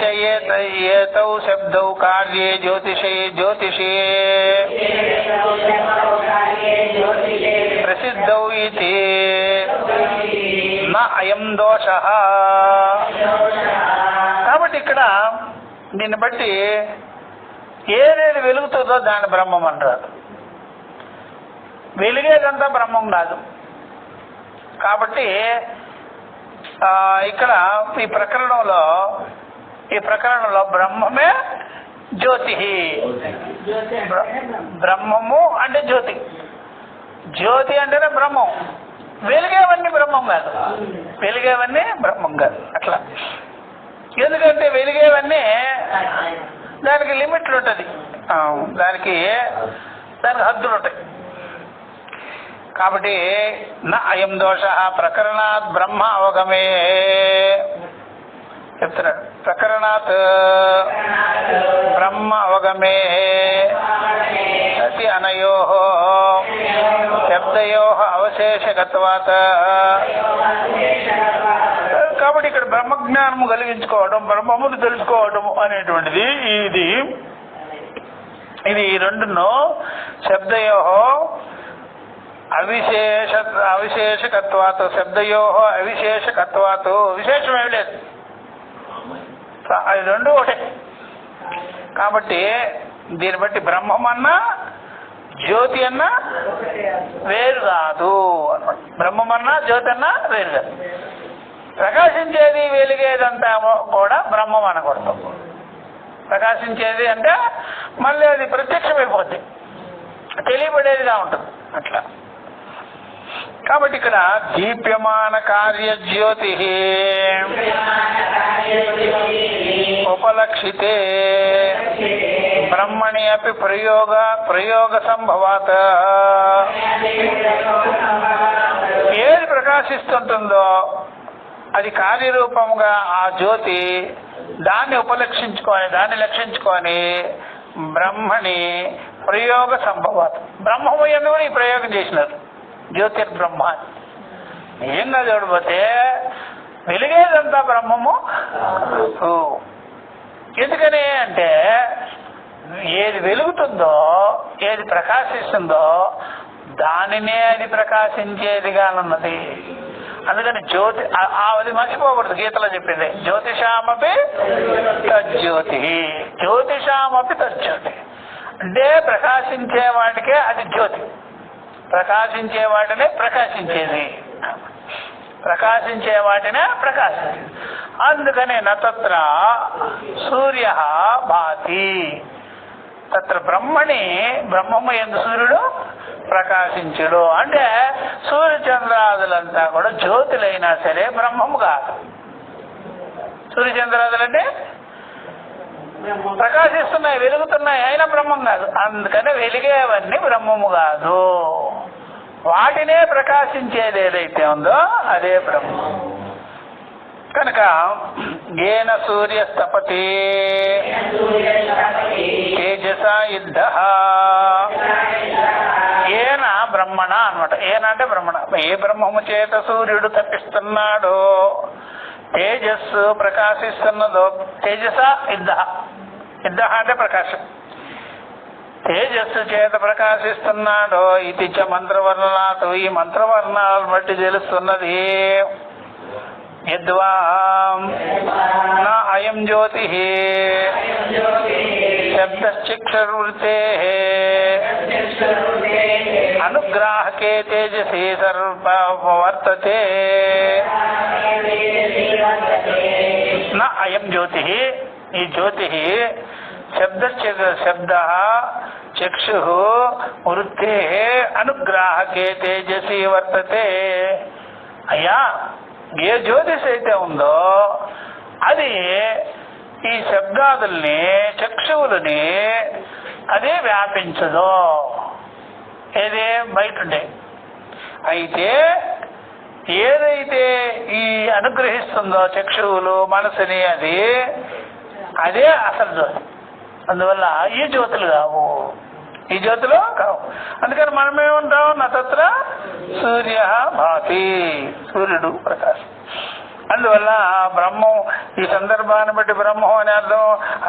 ఏతౌ శబ్దౌ కార్యే జ్యోతిషే ప్రసిద్ధౌ ఇది నా అయం దోషః. కాబట్టి ఇక్కడ దీన్ని బట్టి ఏదేది వెలుగుతుందో దాన్ని బ్రహ్మం అంటారు. వెలిగేదంతా బ్రహ్మం కాదు. కాబట్టి ఇక్కడ ఈ ప్రకరణంలో బ్రహ్మమే జ్యోతి. బ్రహ్మము అంటే జ్యోతి, జ్యోతి అంటేనే బ్రహ్మం. వెలిగేవన్నీ బ్రహ్మం కాదు, వెలిగేవన్నీ బ్రహ్మం కాదు. అట్లా ఎందుకంటే వెలిగేవన్నీ దానికి లిమిట్లు ఉంటుంది, దానికి హద్దులు ఉంటాయి. కాబట్టి నా అయం దోష ప్రకరణాత్ బ్రహ్మ అవగమే చెప్తున్నాడు. ప్రకరణాత్ బ్రహ్మ అవగమే సతి అనయో శబ్దయో అవశేషగత్వాత్. కాబట్టి ఇక్కడ బ్రహ్మజ్ఞానము కలిగించుకోవడం, బ్రహ్మమును తెలుసుకోవడం అనేటువంటిది ఇది రెండును శబ్దయో అవిశేషకత్వాత్. శబ్దయో అవిశేషకత్వాత్, విశేషమేమి లేదు, అది రెండు ఒకటే. కాబట్టి దీన్ని బట్టి బ్రహ్మమన్నా జ్యోతి అన్నా వేరు కాదు అన్నమాట. బ్రహ్మమన్నా జ్యోతి అన్నా వేరు కాదు. ప్రకాశించేది వెలిగేదంతా కూడా బ్రహ్మం అనకూడదు. ప్రకాశించేది అంటే మళ్ళీ అది ప్రత్యక్షమైపోద్ది, తెలియబడేదిగా ఉంటుంది అట్లా. కాబట్టి ఇక్కడ దీప్యమాన కార్యజ్యోతి ఉపలక్షితే బ్రహ్మణి అపి ప్రయోగ సంభవాత్. ఏది ప్రకాశిస్తుంటుందో అది కార్యరూపంగా ఆ జ్యోతి దాన్ని లక్షించుకొని బ్రహ్మని ప్రయోగ సంభవాత్. బ్రహ్మము ఎందుకు ఈ ప్రయోగం చేసినారు, జ్యోతిర్బ్రహ్మ. ఏం కాదు చూడబోతే వెలిగేదంతా బ్రహ్మము. ఎందుకని అంటే ఏది వెలుగుతుందో, ఏది ప్రకాశిస్తుందో దానినే అది ప్రకాశించేదిగానున్నది. అందుకని జ్యోతి అది మర్చిపోకూడదు. గీతలో చెప్పింది జ్యోతిషామపి తజ్జ్యోతి, జ్యోతిషామపి తజ్జ్యోతి. అంటే ప్రకాశించే వాటికే అది జ్యోతి, ప్రకాశించే వాటినే ప్రకాశించేది, ప్రకాశించే వాటినే ప్రకాశించేది. అందుకనే నత్ర సూర్య భాతి, తత్ర బ్రహ్మణి బ్రహ్మము యందు సూర్యుడు ప్రకాశించుడు. అంటే సూర్యచంద్రాదులంతా కూడా జ్యోతులైనా సరే బ్రహ్మము కాదు. సూర్యచంద్రాదులంటే ప్రకాశిస్తున్నాయి, వెలుగుతున్నాయి, అయినా బ్రహ్మం కాదు. అందుకనే వెలిగేవన్నీ బ్రహ్మము కాదు. వాటినే ప్రకాశించేది ఏదైతే ఉందో అదే బ్రహ్మం. కనుక ఏన సూర్యస్తపతి తేజస యుద్ధ ఏన బ్రహ్మణ అన్నమాట. ఏన అంటే బ్రహ్మణ. ఏ బ్రహ్మము చేత సూర్యుడు తప్పిస్తున్నాడో, తేజస్సు ప్రకాశిస్తున్నదో, తేజస యుద్ధ, యుద్ధ అంటే ప్రకాశం, తేజస్సు చేత ప్రకాశిస్తున్నాడో ఇది చ మంత్రవర్ణనాథు, ఈ మంత్రవర్ణాలను బట్టి తెలుస్తున్నది. యద్వా నా అయం జ్యోతి శబ్దశ్చిక్షరువృతే అనుగ్రాహకే తేజసి సర్వవర్తతే. నా అయం జ్యోతి, ఈ జ్యోతి శబ్ద చక్షు వృత్తే అనుగ్రాహకే తేజసి వర్తతే. అయ్యా, ఏ జ్యోతిష్ అయితే ఉందో అది ఈ శబ్దాదుల్ని చక్షువులని అదే వ్యాపించదు, ఏదే బయట ఉండే. అయితే ఏదైతే ఈ అనుగ్రహిస్తుందో చక్షువులు మనసుని అదే అసలు జ్యోతి. అందువల్ల ఈ జ్యోతులు కావు, ఈ జ్యోతులు కావు. అందుకని మనమేముంటాం, నత్ర సూర్య భాతి, సూర్యుడు ప్రకాశం. అందువల్ల బ్రహ్మం ఈ సందర్భాన్ని బట్టి బ్రహ్మం అనే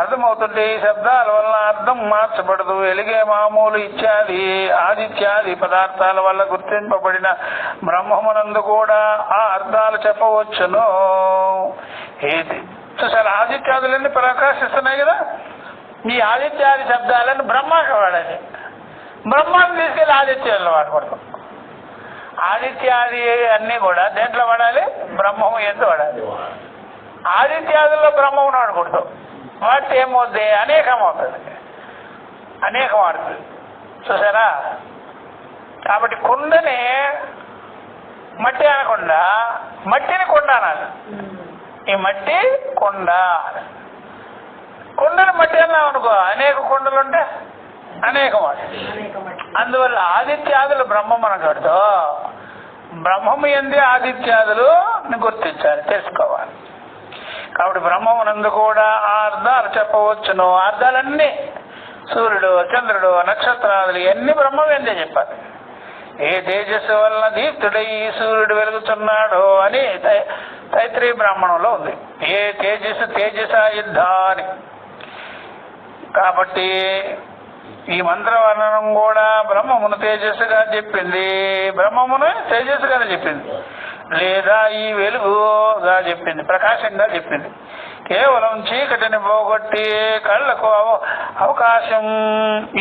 అర్థమవుతుంటే ఈ శబ్దాల వల్ల అర్థం మార్చబడదు. వెలిగే మామూలు ఇత్యాది ఆదిత్యాది పదార్థాల వల్ల గుర్తింపబడిన బ్రహ్మమునందు కూడా ఆ అర్థాలు చెప్పవచ్చును. ఏది చూసారు, ఆదిత్యాదులన్నీ ప్రకాశిస్తున్నాయి కదా, ఈ ఆదిత్యాది శబ్దాలను బ్రహ్మాకి వాడాలి. బ్రహ్మాన్ని తీసుకెళ్ళి ఆదిత్యాలను వాడకూడదు. ఆదిత్యాది అన్నీ కూడా దేంట్లో వాడాలి, బ్రహ్మము ఎందు వాడాలి. ఆదిత్యాదుల్లో బ్రహ్మమును వాడకూడదు, వాడితే ఏమవుద్ది, అనేకం అవుతుంది, అనేకం ఆడుతుంది. చూసారా, కాబట్టి కుండని మట్టి అనకుండా మట్టిని కొండ అనాలి. ఈ మట్టి కొండ, కొండని మట్టి అన్నాం అనుకో, అనేక కొండలు ఉంటే అనేకం. అందువల్ల ఆదిత్యాదులు బ్రహ్మం అనకూడదు, బ్రహ్మము ఎందే ఆదిత్యాదులు గుర్తించాలి, తెలుసుకోవాలి. కాబట్టి బ్రహ్మమునందు కూడా ఆ అర్థాలు చెప్పవచ్చును. అర్థాలన్నీ సూర్యుడు, చంద్రుడు, నక్షత్రాదులు ఇవన్నీ బ్రహ్మం ఎందే చెప్పాలి. ఏ తేజస్సు వలన దీప్తుడై సూర్యుడు వెలుగుతున్నాడో అని తైత్రీయ బ్రాహ్మణంలో ఉంది. ఏ తేజస యుద్ధ అని. కాబట్టి ఈ మంత్రవర్ణనం కూడా బ్రహ్మమును తేజస్సుగా చెప్పింది, బ్రహ్మమును తేజస్సుగానే చెప్పింది, లేదా ఈ వెలుగుగా చెప్పింది, ప్రకాశంగా చెప్పింది. కేవలం చీకటిని పోగొట్టి కళ్ళకు అవకాశం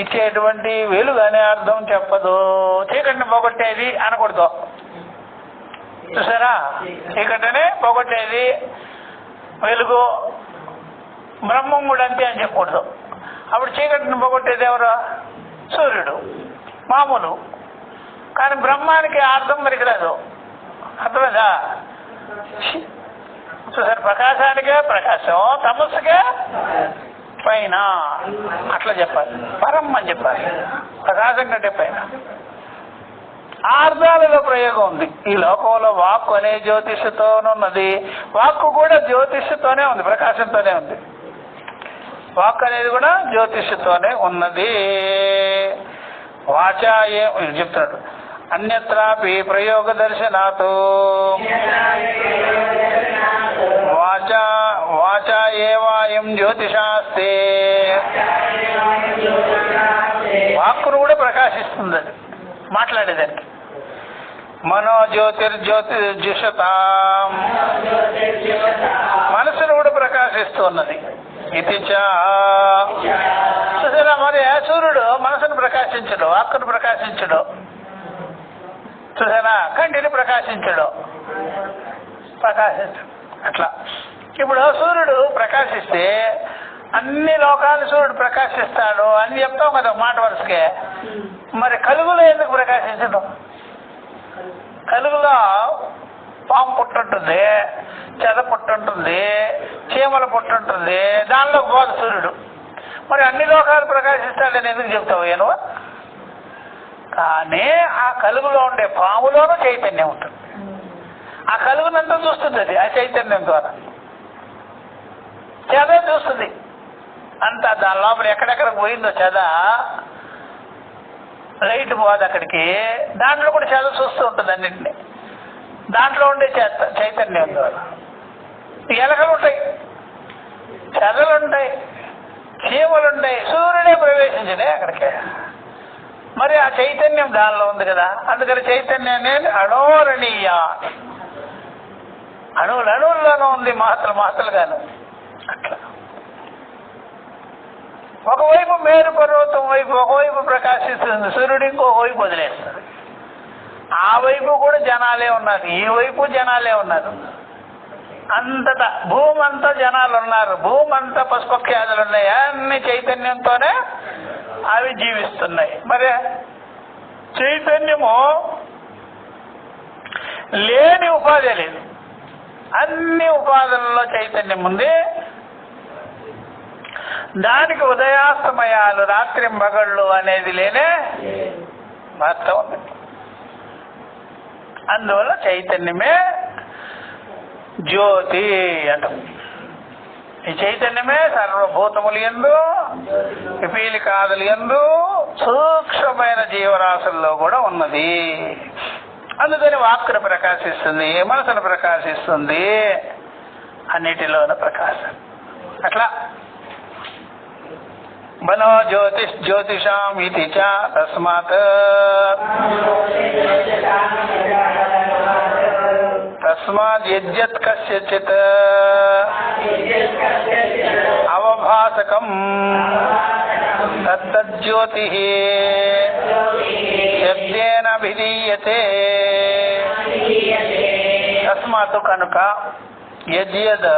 ఇచ్చేటువంటి వెలుగు అనే అర్థం చెప్పదు. చీకటిని పోగొట్టేది అనకూడదు. చూసారా, చీకటిని పోగొట్టేది వెలుగు, బ్రహ్మం కూడా అంతే అని చెప్పకూడదు. అప్పుడు చీకటిని పోగొట్టేది ఎవరు, సూర్యుడు మామూలు. కానీ బ్రహ్మానికి అర్థం మరికిరాదు, అర్థమేదా. చూసారు, ప్రకాశానికే ప్రకాశం, తమస్సుకే పైన, అట్లా చెప్పాలి. పరం అని చెప్పాలి, ప్రకాశం కంటే పైన. ఆ అర్థాలలో ప్రయోగం ఉంది. ఈ లోకంలో వాక్కు అనే జ్యోతిషతోనున్నది, వాక్కు కూడా జ్యోతిషతోనే ఉంది, ప్రకాశంతోనే ఉంది. వాక్ అనేది కూడా జ్యోతిషతోనే ఉన్నది. వాచా చెప్తున్నాడు, అన్యత్రాపి ప్రయోగ దర్శనాతో వాచా ఏవాయం జ్యోతిషాస్తే. వాక్కును కూడా ప్రకాశిస్తుంది, అది మాట్లాడేదానికి. మనోజ్యోతిర్జ్యోతిర్జుషతాం, మనసును కూడా ప్రకాశిస్తున్నది. ఇది చూసారా, మరి సూర్యుడు మనసును ప్రకాశించడు, వాక్కును ప్రకాశించడు. చూసారా, కంటిని ప్రకాశించడు. అట్లా ఇప్పుడు సూర్యుడు ప్రకాశిస్తే అన్ని లోకాలు సూర్యుడు ప్రకాశిస్తాడు అని చెప్తాం కదా మాట వరుసకే. మరి కలుగులో ఎందుకు ప్రకాశించడం? కలుగులో పాము పుట్టుంటుంది, చెద పుట్టుంటుంది, చీమల పుట్టుంటుంది, దానిలో పోదు సూర్యుడు. మరి అన్ని లోకాలు ప్రకాశిస్తాడని ఎందుకు చెప్తావు ఏనువ? కానీ ఆ కలుగులో ఉండే పాములోనూ చైతన్యం ఉంటుంది. ఆ కలుగునంతా చూస్తుంది అది, ఆ చైతన్యం ద్వారా. చెద చూస్తుంది అంతా, దాని లోపల ఎక్కడెక్కడికి పోయిందో చెద, లైట్ పోదు అక్కడికి, దాంట్లో కూడా చెద చూస్తూ ఉంటుంది అన్నింటినీ. దాంట్లో ఉండే చైతన్యం ద్వారా ఎలకలు ఉంటాయి, చెదలుంటాయి, చీమలుంటాయి, సూర్యుడే ప్రవేశించడే అక్కడికి. మరి ఆ చైతన్యం దానిలో ఉంది కదా, అందుకని చైతన్యాన్ని అణోరణీయ, అణువులు అణువుల్లోనూ ఉంది, మహత్తులుగాను. అట్లా ఒకవైపు మేరు పర్వతం వైపు ఒకవైపు ప్రకాశిస్తుంది సూర్యుడు, ఇంకొక వైపు వదిలేస్తుంది. ఆ వైపు కూడా జనాలే ఉన్నారు, ఈ వైపు జనాలే ఉన్నారు. అంతటా భూమంతా జనాలు ఉన్నారు, భూమంతా పశుపక్ష్యాదులు ఉన్నాయి, అన్ని చైతన్యంతోనే అవి జీవిస్తున్నాయి. మరి చైతన్యము లేని ఉపాధి లేదు, అన్ని ఉపాధులలో చైతన్యం ఉంది. దానికి ఉదయాస్తమయాలు రాత్రింబగళ్ళు అనేది లేనే మొత్తం ఉంది. అందువల్ల చైతన్యమే జ్యోతి అంటాం. ఈ చైతన్యమే సర్వభూతములు యందు పిపీలికాదులు యందు సూక్ష్మమైన జీవరాశుల్లో కూడా ఉన్నది. అందుకని వాక్కును ప్రకాశిస్తుంది, మనసును ప్రకాశిస్తుంది, అన్నిటిలోనూ ప్రకాశం. అట్లా మనో జ్యోతిషాం ఇతి చ తస్మాత్ యజ్జత్ కస్యచిత్ అవభాసకం తత్తజ్యోతిః శబ్దేన విధీయతే. తస్మాత్ కనుక యజ్యద్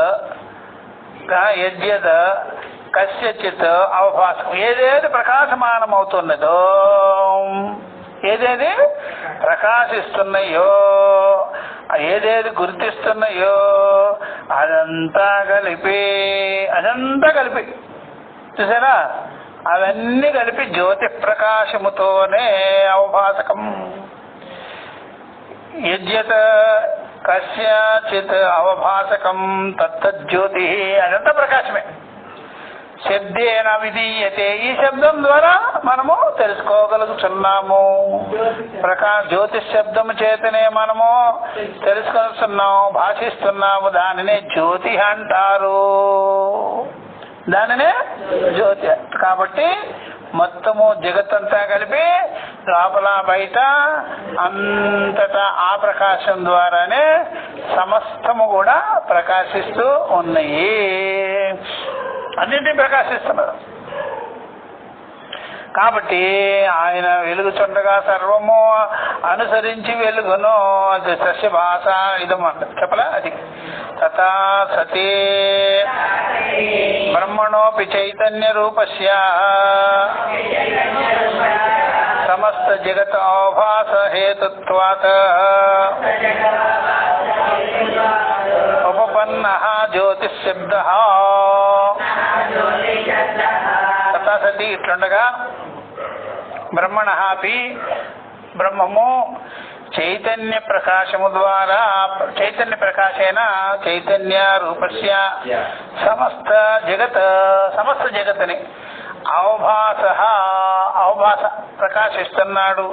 కస్యచిత్ అవభాసకం, ఏదేది ప్రకాశమానమవుతున్నదో, ఏదేది ప్రకాశిస్తున్నాయో, ఏదేది గుర్తిస్తున్నాయో అదంతా కలిపి చూసారా, అవన్నీ కలిపి జ్యోతి ప్రకాశముతోనే అవభాసకం. యజ్యత్ కస్యచిత్ అవభాసకం తత్తజ్యోతి, అదంతా ప్రకాశమే. శబ్దేన విధీయతే, ఈ శబ్దం ద్వారా మనము తెలుసుకోగలుగుతున్నాము. జ్యోతిష్ శబ్దము చేతనే మనము తెలుసుకొస్తున్నాము, భాషిస్తున్నాము. దానినే జ్యోతి అంటారు, దానినే జ్యోతి. కాబట్టి మొత్తము జగత్తంతా కలిపి లోపల బయట అంతటా ఆ ప్రకాశం ద్వారానే సమస్తము కూడా ప్రకాశిస్తూ ఉన్నాయి, అన్నింటినీ ప్రకాశిస్తున్నారు. కాబట్టి ఆయన వెలుగుచుండగా సర్వము అనుసరించి వెలుగును. అది సస్య భాష ఇదమంట చెప్పలా. అది తథా సతే బ్రహ్మణోపి చైతన్య రూపస్య సమస్త జగత్ అవభాస హేతుత్వాత్ ఉపపన్నః జ్యోతిష్ శబ్దః. తథా సతి ఇట్లుండగా బ్రహ్మణః అపి బ్రహ్మము చైతన్య ప్రకాశము ద్వారా, చైతన్య ప్రకాశేన చైతన్య రూపస్య సమస్త జగత్ని అవభాస ప్రకాశిస్తున్నాడు.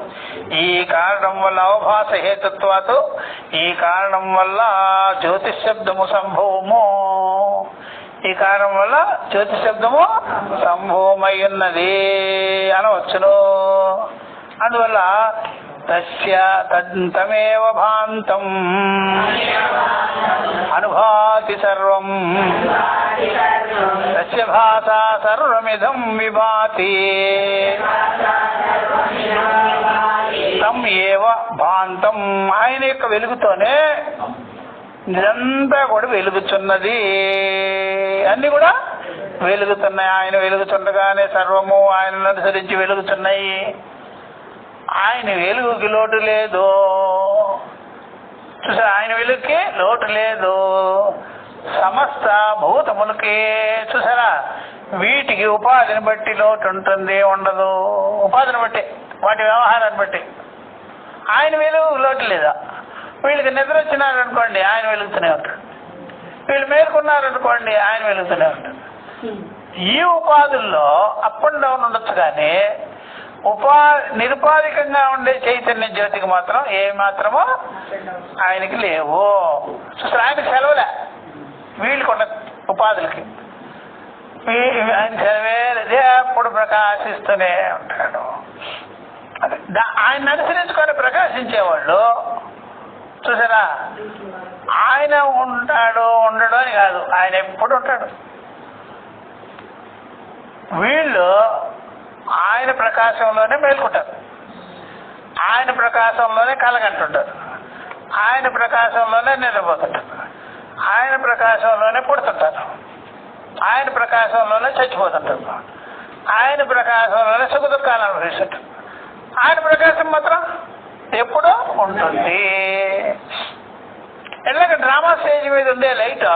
ఈ కారణం వల్ల అవభాస హేతుత్వాతో, ఈ కారణం వల్ల జ్యోతిష్ శబ్దము సంభవము, ఈ కారణం వల్ల జ్యోతిష్ శబ్దము సంభవమై ఉన్నది అనవచ్చును. అందువల్ల తస్య తమేవ భాంతం అనుభాతి సర్వం తస్య భాసా సర్వమిదం విభాతి తం ఏవ భాంతం. ఆయన యొక్క వెలుగుతోనే ఇదంతా కూడా వెలుగుతున్నది, అన్ని కూడా వెలుగుతున్నాయి. ఆయన వెలుగుతుండగానే సర్వము ఆయనను అనుసరించి వెలుగుతున్నాయి. ఆయన వెలుగుకి లోటు లేదు, చూసా, ఆయన వెలుగుకి లోటు లేదు. సమస్త భూతములకి చూసారా, వీటికి ఉపాధిని బట్టి లోటు ఉంటుంది ఉండదు. ఉపాధిని బట్టి, వాటి వ్యవహారాన్ని బట్టి ఆయన వెలుగు లోటు లేదా. వీళ్ళకి నిద్ర వచ్చినారనుకోండి ఆయన వెలుగుతూనే ఉంటాడు, వీళ్ళు మేలుకున్నారనుకోండి ఆయన వెలుగుతూనే ఉంటాడు. ఈ ఉపాధుల్లో అప్ అండ్ డౌన్ ఉండొచ్చు, కానీ నిరుపాధికంగా ఉండే చైతన్య జ్యోతికి మాత్రం ఏ మాత్రమో ఆయనకి లేవు. చూసారు, ఆయనకి సెలవులే, వీళ్ళకి ఉన్న ఉపాధులకి ఆయన సెలవే ఎప్పుడు ప్రకాశిస్తూనే ఉంటాడు. ఆయన అనుసరించుకొని ప్రకాశించేవాళ్ళు చూసారా, ఆయన ఉండడు అని కాదు, ఆయన ఎప్పుడు ఉంటాడు. వీళ్ళు ఆయన ప్రకాశంలోనే మేల్కుంటారు, ఆయన ప్రకాశంలోనే కలగంటుంటారు, ఆయన ప్రకాశంలోనే నిద్రపోతుంటారు, ఆయన ప్రకాశంలోనే పుడుతుంటారు, ఆయన ప్రకాశంలోనే చచ్చిపోతుంటారు, ఆయన ప్రకాశంలోనే సుఖ దుఃఖాలు అనుభవిస్తుంటారు. ఆయన ప్రకాశం మాత్రం ఎప్పుడూ ఉంటుంది. ఎలాగ డ్రామా స్టేజ్ మీద ఉండే లైట్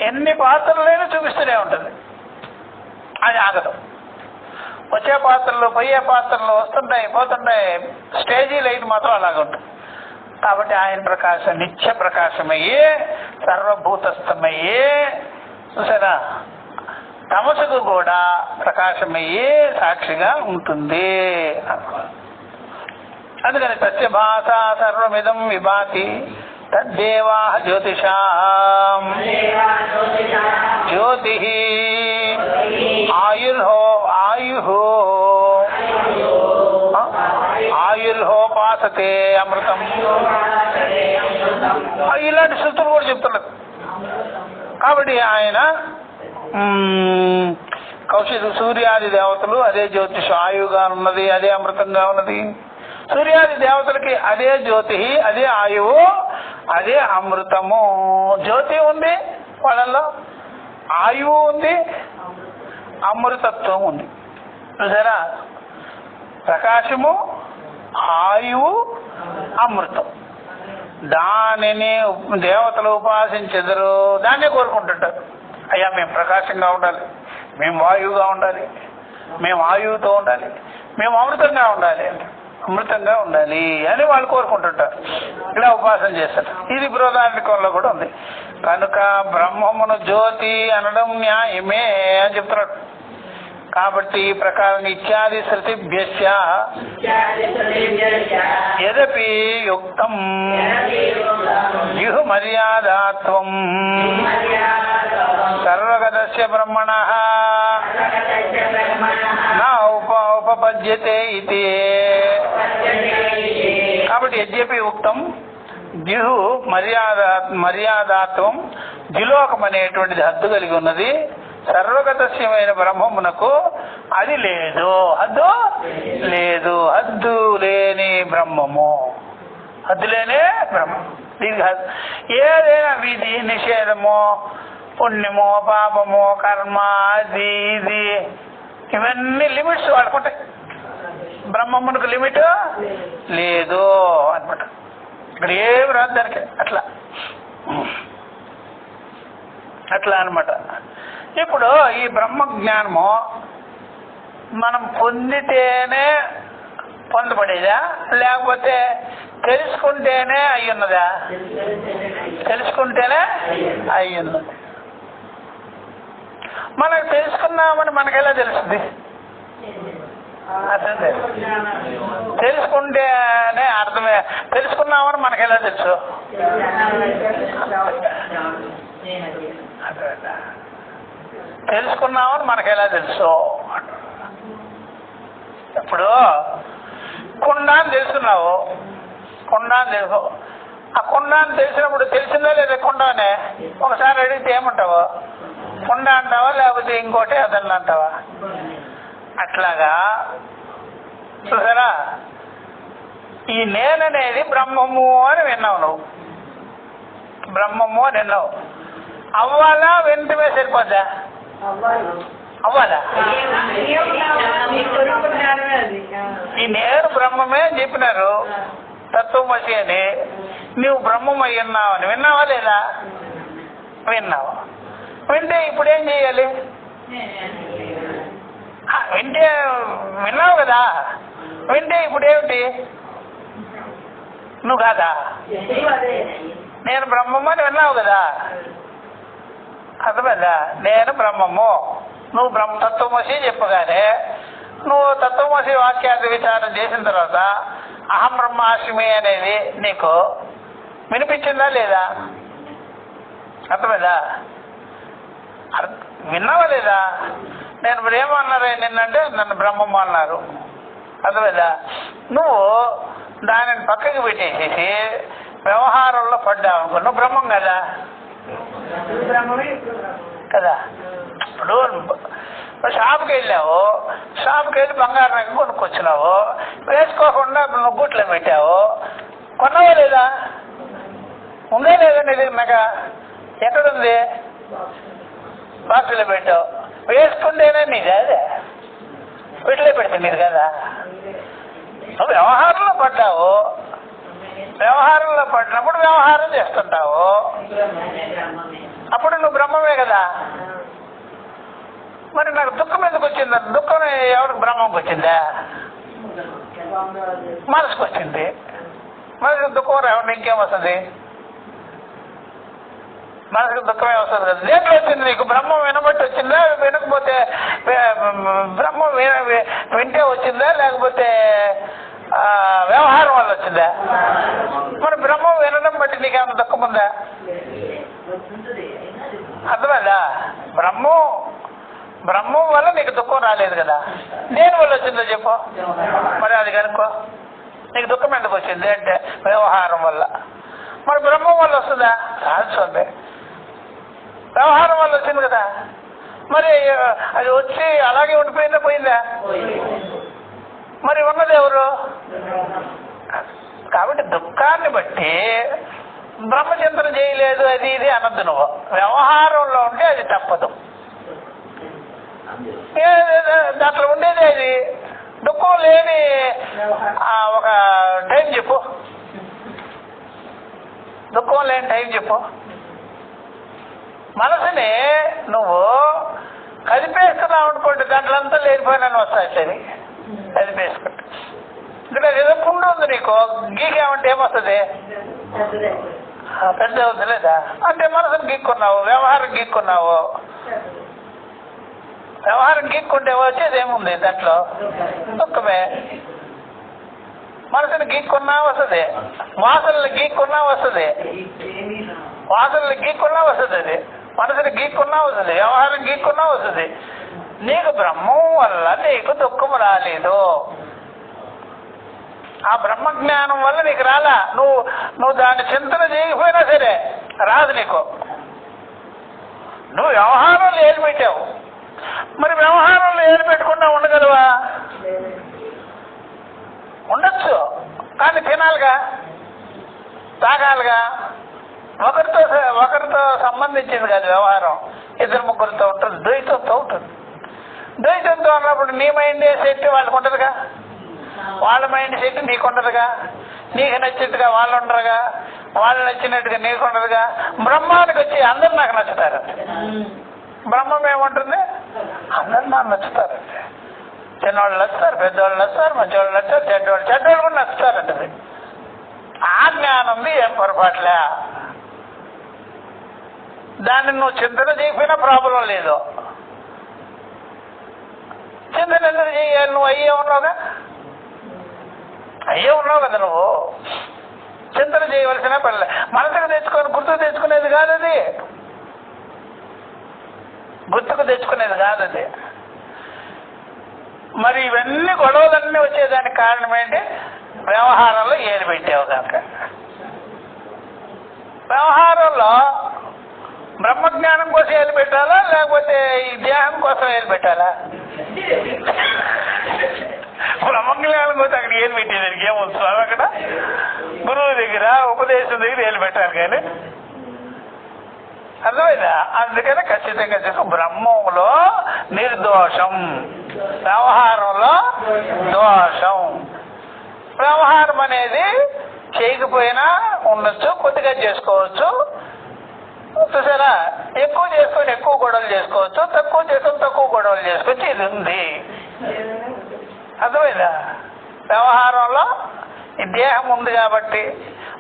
ఎన్ని పాత్రలైనా చూపిస్తూనే ఉంటుంది, అది ఆగదు. వచ్చే పాత్రలు పోయే పాత్రలు వస్తుంటాయి పోతుంటాయి, స్టేజీ లైట్ మాత్రం అలాగ ఉంటుంది. కాబట్టి ఆయన ప్రకాశం నిత్య ప్రకాశమయ్యే సర్వభూతస్థమయ్యే చూసారా తమసుకు కూడా ప్రకాశమయ్యే సాక్షిగా ఉంటుంది. అందుకని తస్య భాష సర్వమిదం విభాతి తద్దేవా జ్యోతిషాం జ్యోతి ఆయుర్హోపాసతే అమృతం. ఇలాంటి శృతులు కూడా చెప్తున్నారు. కాబట్టి ఆయన కౌశిక సూర్యాది దేవతలు అదే జ్యోతిష ఆయువుగా ఉన్నది, అదే అమృతంగా ఉన్నది. సూర్యాది దేవతలకి అదే జ్యోతి, అదే ఆయువు, అదే అమృతము. జ్యోతి ఉంది వాళ్ళల్లో, ఆయువు ఉంది, అమృతత్వం ఉంది. చూసారా, ప్రకాశము, ఆయువు, అమృతం. దానిని దేవతలు ఉపాసించెదరు, దాన్నే కోరుకుంటుంటారు. అయ్యా మేము ప్రకాశంగా ఉండాలి, మేము వాయువుగా ఉండాలి, మేము ఆయువుతో ఉండాలి, మేము అమృతంగా ఉండాలి, అమృతంగా ఉండాలి అని వాళ్ళు కోరుకుంటుంటారు. ఇలా ఉపాసన చేస్తారు. ఇది బృహదారణ్యకంలో కూడా ఉంది. కనుక బ్రహ్మమును జ్యోతి అనడం న్యాయమే అని చెప్తున్నాడు. కాబట్టి ఈ ప్రకారం ఇత్యాది శృతిభ్యస్య యదపి యుక్తం యుహు మర్యాదాత్వం సర్వగతస్య బ్రహ్మణః నా ఉపపద్యతే ఇతి. కాబట్టి యద్యపి ఉక్తం జిహు మర్యాదాత్వం, జిలోకం అనేటువంటిది హద్దు కలిగి ఉన్నది. సర్వగతస్యమైన బ్రహ్మమునకు అది లేదు, హద్దు లేదు. హద్దు లేని బ్రహ్మము, హద్దు లేనే బ్రహ్మం. దీనికి ఏదైనా విధి నిషేధము, పుణ్యము పాపము కర్మ అది ఇది ఇవన్నీ లిమిట్స్ వాడుకుంటాయి. బ్రహ్మమునకు లిమిట్ లేదు అనమాట. ఇక్కడ ఏమి రాదు దానికి. అట్లా అనమాట. ఇప్పుడు ఈ బ్రహ్మ జ్ఞానము మనం పొందితేనే పొందబడేదా, లేకపోతే తెలుసుకుంటేనే అయ్యున్నదా? తెలుసుకుంటేనే అయ్యున్నది. మనకు తెలుసుకున్నామని మనకెలా తెలుస్తుంది? అర్థం తెలుసుకుంటేనే అర్థమే. తెలుసుకున్నామని మనకెలా తెలుసు? తెలుసుకున్నామని మనకెలా తెలుసు? ఇప్పుడు కుండాన్ని తెలుసుకున్నావు, కుండాన్ని తెలుసు. ఆ కుండాన్ని తెలిసినప్పుడు తెలిసిందా లేదా కుండానే? ఒకసారి అడిగితే ఏమంటావు? కుండ అంటావా లేకపోతే ఇంకోటి అదన్నా అంటావా? అట్లాగా చూసారా, ఈ నేననేది బ్రహ్మము అని విన్నావు. నువ్వు బ్రహ్మము అని విన్నావు. అవ్వాలా? వెంటనే సరిపోద్దా? అవ్వాలా? ఈ నేను బ్రహ్మమే అని చెప్పినారు, తత్వమసి అని. నువ్వు బ్రహ్మమై ఉన్నావని విన్నావా లేదా? విన్నావు. వింటే ఇప్పుడేం చేయాలి? వింటే విన్నావు కదా, వింటే ఇప్పుడేమిటి? నువ్వు కాదా? నేను బ్రహ్మము అని విన్నావు కదా, అర్థమైందా? నేను బ్రహ్మము, నువ్వు తత్వమసి చెప్పగానే నువ్వు తత్వమసి వాక్యాన్ని విచారం చేసిన తర్వాత అహం బ్రహ్మాస్మి అనేది నీకు వినిపించిందా లేదా? అర్థమైందా? విన్నావా లేదా? నేను ఇప్పుడు ఏమన్నారు నిన్నంటే నన్ను బ్రహ్మము అన్నారు, అర్థమైందా? నువ్వు దానిని పక్కకి పెట్టేసేసి వ్యవహారంలో పడ్డావు అనుకో, నువ్వు బ్రహ్మం కదా కదా. ఇప్పుడు షాప్కి వెళ్ళావు, షాప్కి వెళ్ళి బంగారు నగ కొనుక్కొచ్చినావు, వేసుకోకుండా నువ్వు గుట్లో పెట్టావు, కొన్నావా లేదా? ఉందా లేదా నీ దగ్గర నగ? ఎక్కడుంది? బాక్సులో పెట్టావు. వేసుకుంటేనే నీది, అదే వీటిలో పెడితే నీది కదా. నువ్వు వ్యవహారంలో పడ్డావు, వ్యవహారంలో పడినప్పుడు వ్యవహారం చేస్తుంటావు, అప్పుడు నువ్వు బ్రహ్మమే కదా. మరి నాకు దుఃఖం ఎందుకు వచ్చిందా? దుఃఖం ఎవరికి? బ్రహ్మంకి వచ్చిందా? మనసుకు వచ్చింది. మనసుకు దుఃఖం రావడం ఇంకేం వస్తుంది? మనసుకు దుఃఖమే వస్తుంది కదా. దేంట్లో వచ్చింది నీకు? బ్రహ్మం వినబట్టి వచ్చిందా? వినకపోతే బ్రహ్మం వింటే వచ్చిందా? లేకపోతే వ్యవహారం వల్ల వచ్చిందా? మరి బ్రహ్మం వినడం బట్టి నీకేమైనా దుఃఖం ఉందా? అర్థమైందా? బ్రహ్మం వల్ల నీకు దుఃఖం రాలేదు కదా. దేని వల్ల వచ్చిందో చెప్పు. మరి అది కనుక్కో. నీకు దుఃఖం ఎందుకు వచ్చింది అంటే వ్యవహారం వల్ల. మరి బ్రహ్మం వల్ల వస్తుందా? రాస్తుంది. వ్యవహారం వల్ల వచ్చింది కదా. మరి అది వచ్చి అలాగే ఉండిపోయిందా? పోయిందా? మరి ఉన్నది ఎవరు? కాబట్టి దుఃఖాన్ని బట్టి బ్రహ్మచింతన చేయలేదు అది ఇది అనద్దు. నువ్వు వ్యవహారంలో ఉంటే అది తప్పదు. దాంట్లో ఉండేది అది. దుఃఖం లేని ఒక టైం చెప్పు. దుఃఖం లేని టైం చెప్పు. మనసుని నువ్వు కదిపేస్తున్నావు అనుకోండి, దాంట్లో అంతా లేనిపోయినాను వస్తాయి. కదిపేసుకుంటే ఇక్కడ ఏదో పుండు ఉంది నీకు, గీకేమంటే ఏమొస్తుంది? పెద్ద అవుతుంది లేదా? అంటే మనసుని గీక్కున్నావు, వ్యవహారం గీక్కున్నావు. వ్యవహారం గీక్కుంటే వచ్చేది ఏముంది దాంట్లో? దుఃఖమే. మనసుని గీక్కున్నా వస్తుంది, వాసనలు గీక్కున్నా వస్తుంది, వాసనలు గీక్కున్నా వస్తుంది, అది మనసుని గీక్కున్నా వస్తుంది, వ్యవహారం గీక్కున్నా వస్తుంది. నీకు బ్రహ్మం వల్ల నీకు దుఃఖం రాలేదు. ఆ బ్రహ్మజ్ఞానం వల్ల నీకు రాలా. నువ్వు దాన్ని చింతన చేయకపోయినా సరే రాదు నీకు. నువ్వు వ్యవహారంలో ఏలు పెట్టావు. మరి వ్యవహారంలో ఏలు పెట్టకుండా ఉండగలవా? ఉండొచ్చు, కానీ తినాలిగా, తాగాలిగా. ఒకరితో సంబంధించింది కాదు వ్యవహారం. ఇద్దరు ముగ్గురితో ఉంటుంది, ద్వైతంతో ఉంటుంది. ద్వైతంతో అన్నప్పుడు నీ మైండ్ సెట్ వాళ్ళకు ఉండదుగా, వాళ్ళ మైండ్ సెట్ నీకు ఉండదుగా, నీకు నచ్చినట్టుగా వాళ్ళు ఉండరుగా, వాళ్ళు నచ్చినట్టుగా నీకు ఉండదుగా. బ్రహ్మానికి వచ్చి అందరు నాకు నచ్చుతారు. బ్రహ్మం ఏముంటుంది? అందరు నాకు నచ్చుతారంటే. చిన్నవాళ్ళు నచ్చుతారు, పెద్దవాళ్ళు నచ్చుతారు, మంచివాళ్ళు నచ్చుతారు, చెడ్డవాళ్ళు కూడా నచ్చుతారంటది. ఆ జ్ఞానం ఏం పొరపాట్లే. దాన్ని నువ్వు చింతన చేయకపోయినా ప్రాబ్లం లేదు. చింతన ఎందుకు చేయాలి? నువ్వు అయ్యే ఉన్నావు కదా. నువ్వు చింతన చేయవలసిన పనిలే. మనసుకు తెచ్చుకొని గుర్తుకు తెచ్చుకునేది కాదు అది. గుర్తుకు తెచ్చుకునేది కాదు అది. మరి ఇవన్నీ గొడవలన్నీ వచ్చేదానికి కారణం ఏంటి? వ్యవహారంలో ఏది పెట్టావు కనుక. వ్యవహారంలో బ్రహ్మజ్ఞానం కోసం ఏది పెట్టాలా, లేకపోతే ఈ దేహం కోసం ఏది పెట్టాలా? బ్రహ్మజ్ఞానం కోసం అక్కడ ఏది పెట్టేదానికి ఏమవుతుంది? అక్కడ గురువు దగ్గర ఉపదేశం దగ్గర ఏది పెట్టాలి కానీ. అర్థమైందా? అందుకని ఖచ్చితంగా చెప్పు, బ్రహ్మంలో నిర్దోషం, వ్యవహారంలో దోషం. వ్యవహారం అనేది చేయకపోయినా ఉండొచ్చు, కొద్దిగా చేసుకోవచ్చు. చూసారా? ఎక్కువ చేసుకొని ఎక్కువ గొడవలు చేసుకోవచ్చు, తక్కువ చేసుకొని తక్కువ గొడవలు చేసుకోవచ్చు. ఇది ఉంది. అర్థమైందా? వ్యవహారంలో ఈ దేహం ఉంది కాబట్టి,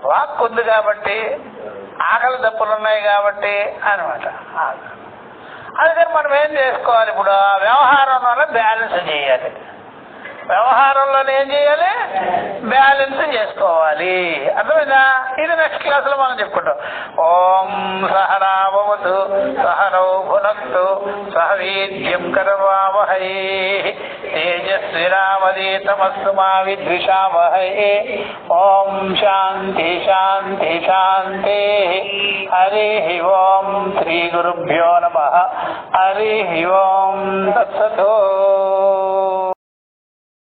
వాక్ ఉంది కాబట్టి, ఆకలి దప్పులు ఉన్నాయి కాబట్టి అనమాట. అందుకని మనం ఏం చేసుకోవాలి? ఇప్పుడు వ్యవహారం వల్ల బ్యాలెన్స్ చేయాలి. వ్యవహారంలోనే ఏం చేయాలి? బ్యాలెన్స్ చేసుకోవాలి. అర్థమైందా? ఇది నెక్స్ట్ క్లాస్ లో మనం చెప్పుకుంటాం. ఓం సహనాభవతు సహనౌ భునక్తు సహ వీర్యం కరవావహై తేజస్వినావదీతమస్తు మా విద్విషావహై. ఓం శాంతి శాంతి శాంతి. హరి ఓం శ్రీ గురుభ్యో నమః. హరి ఓం తత్సత్.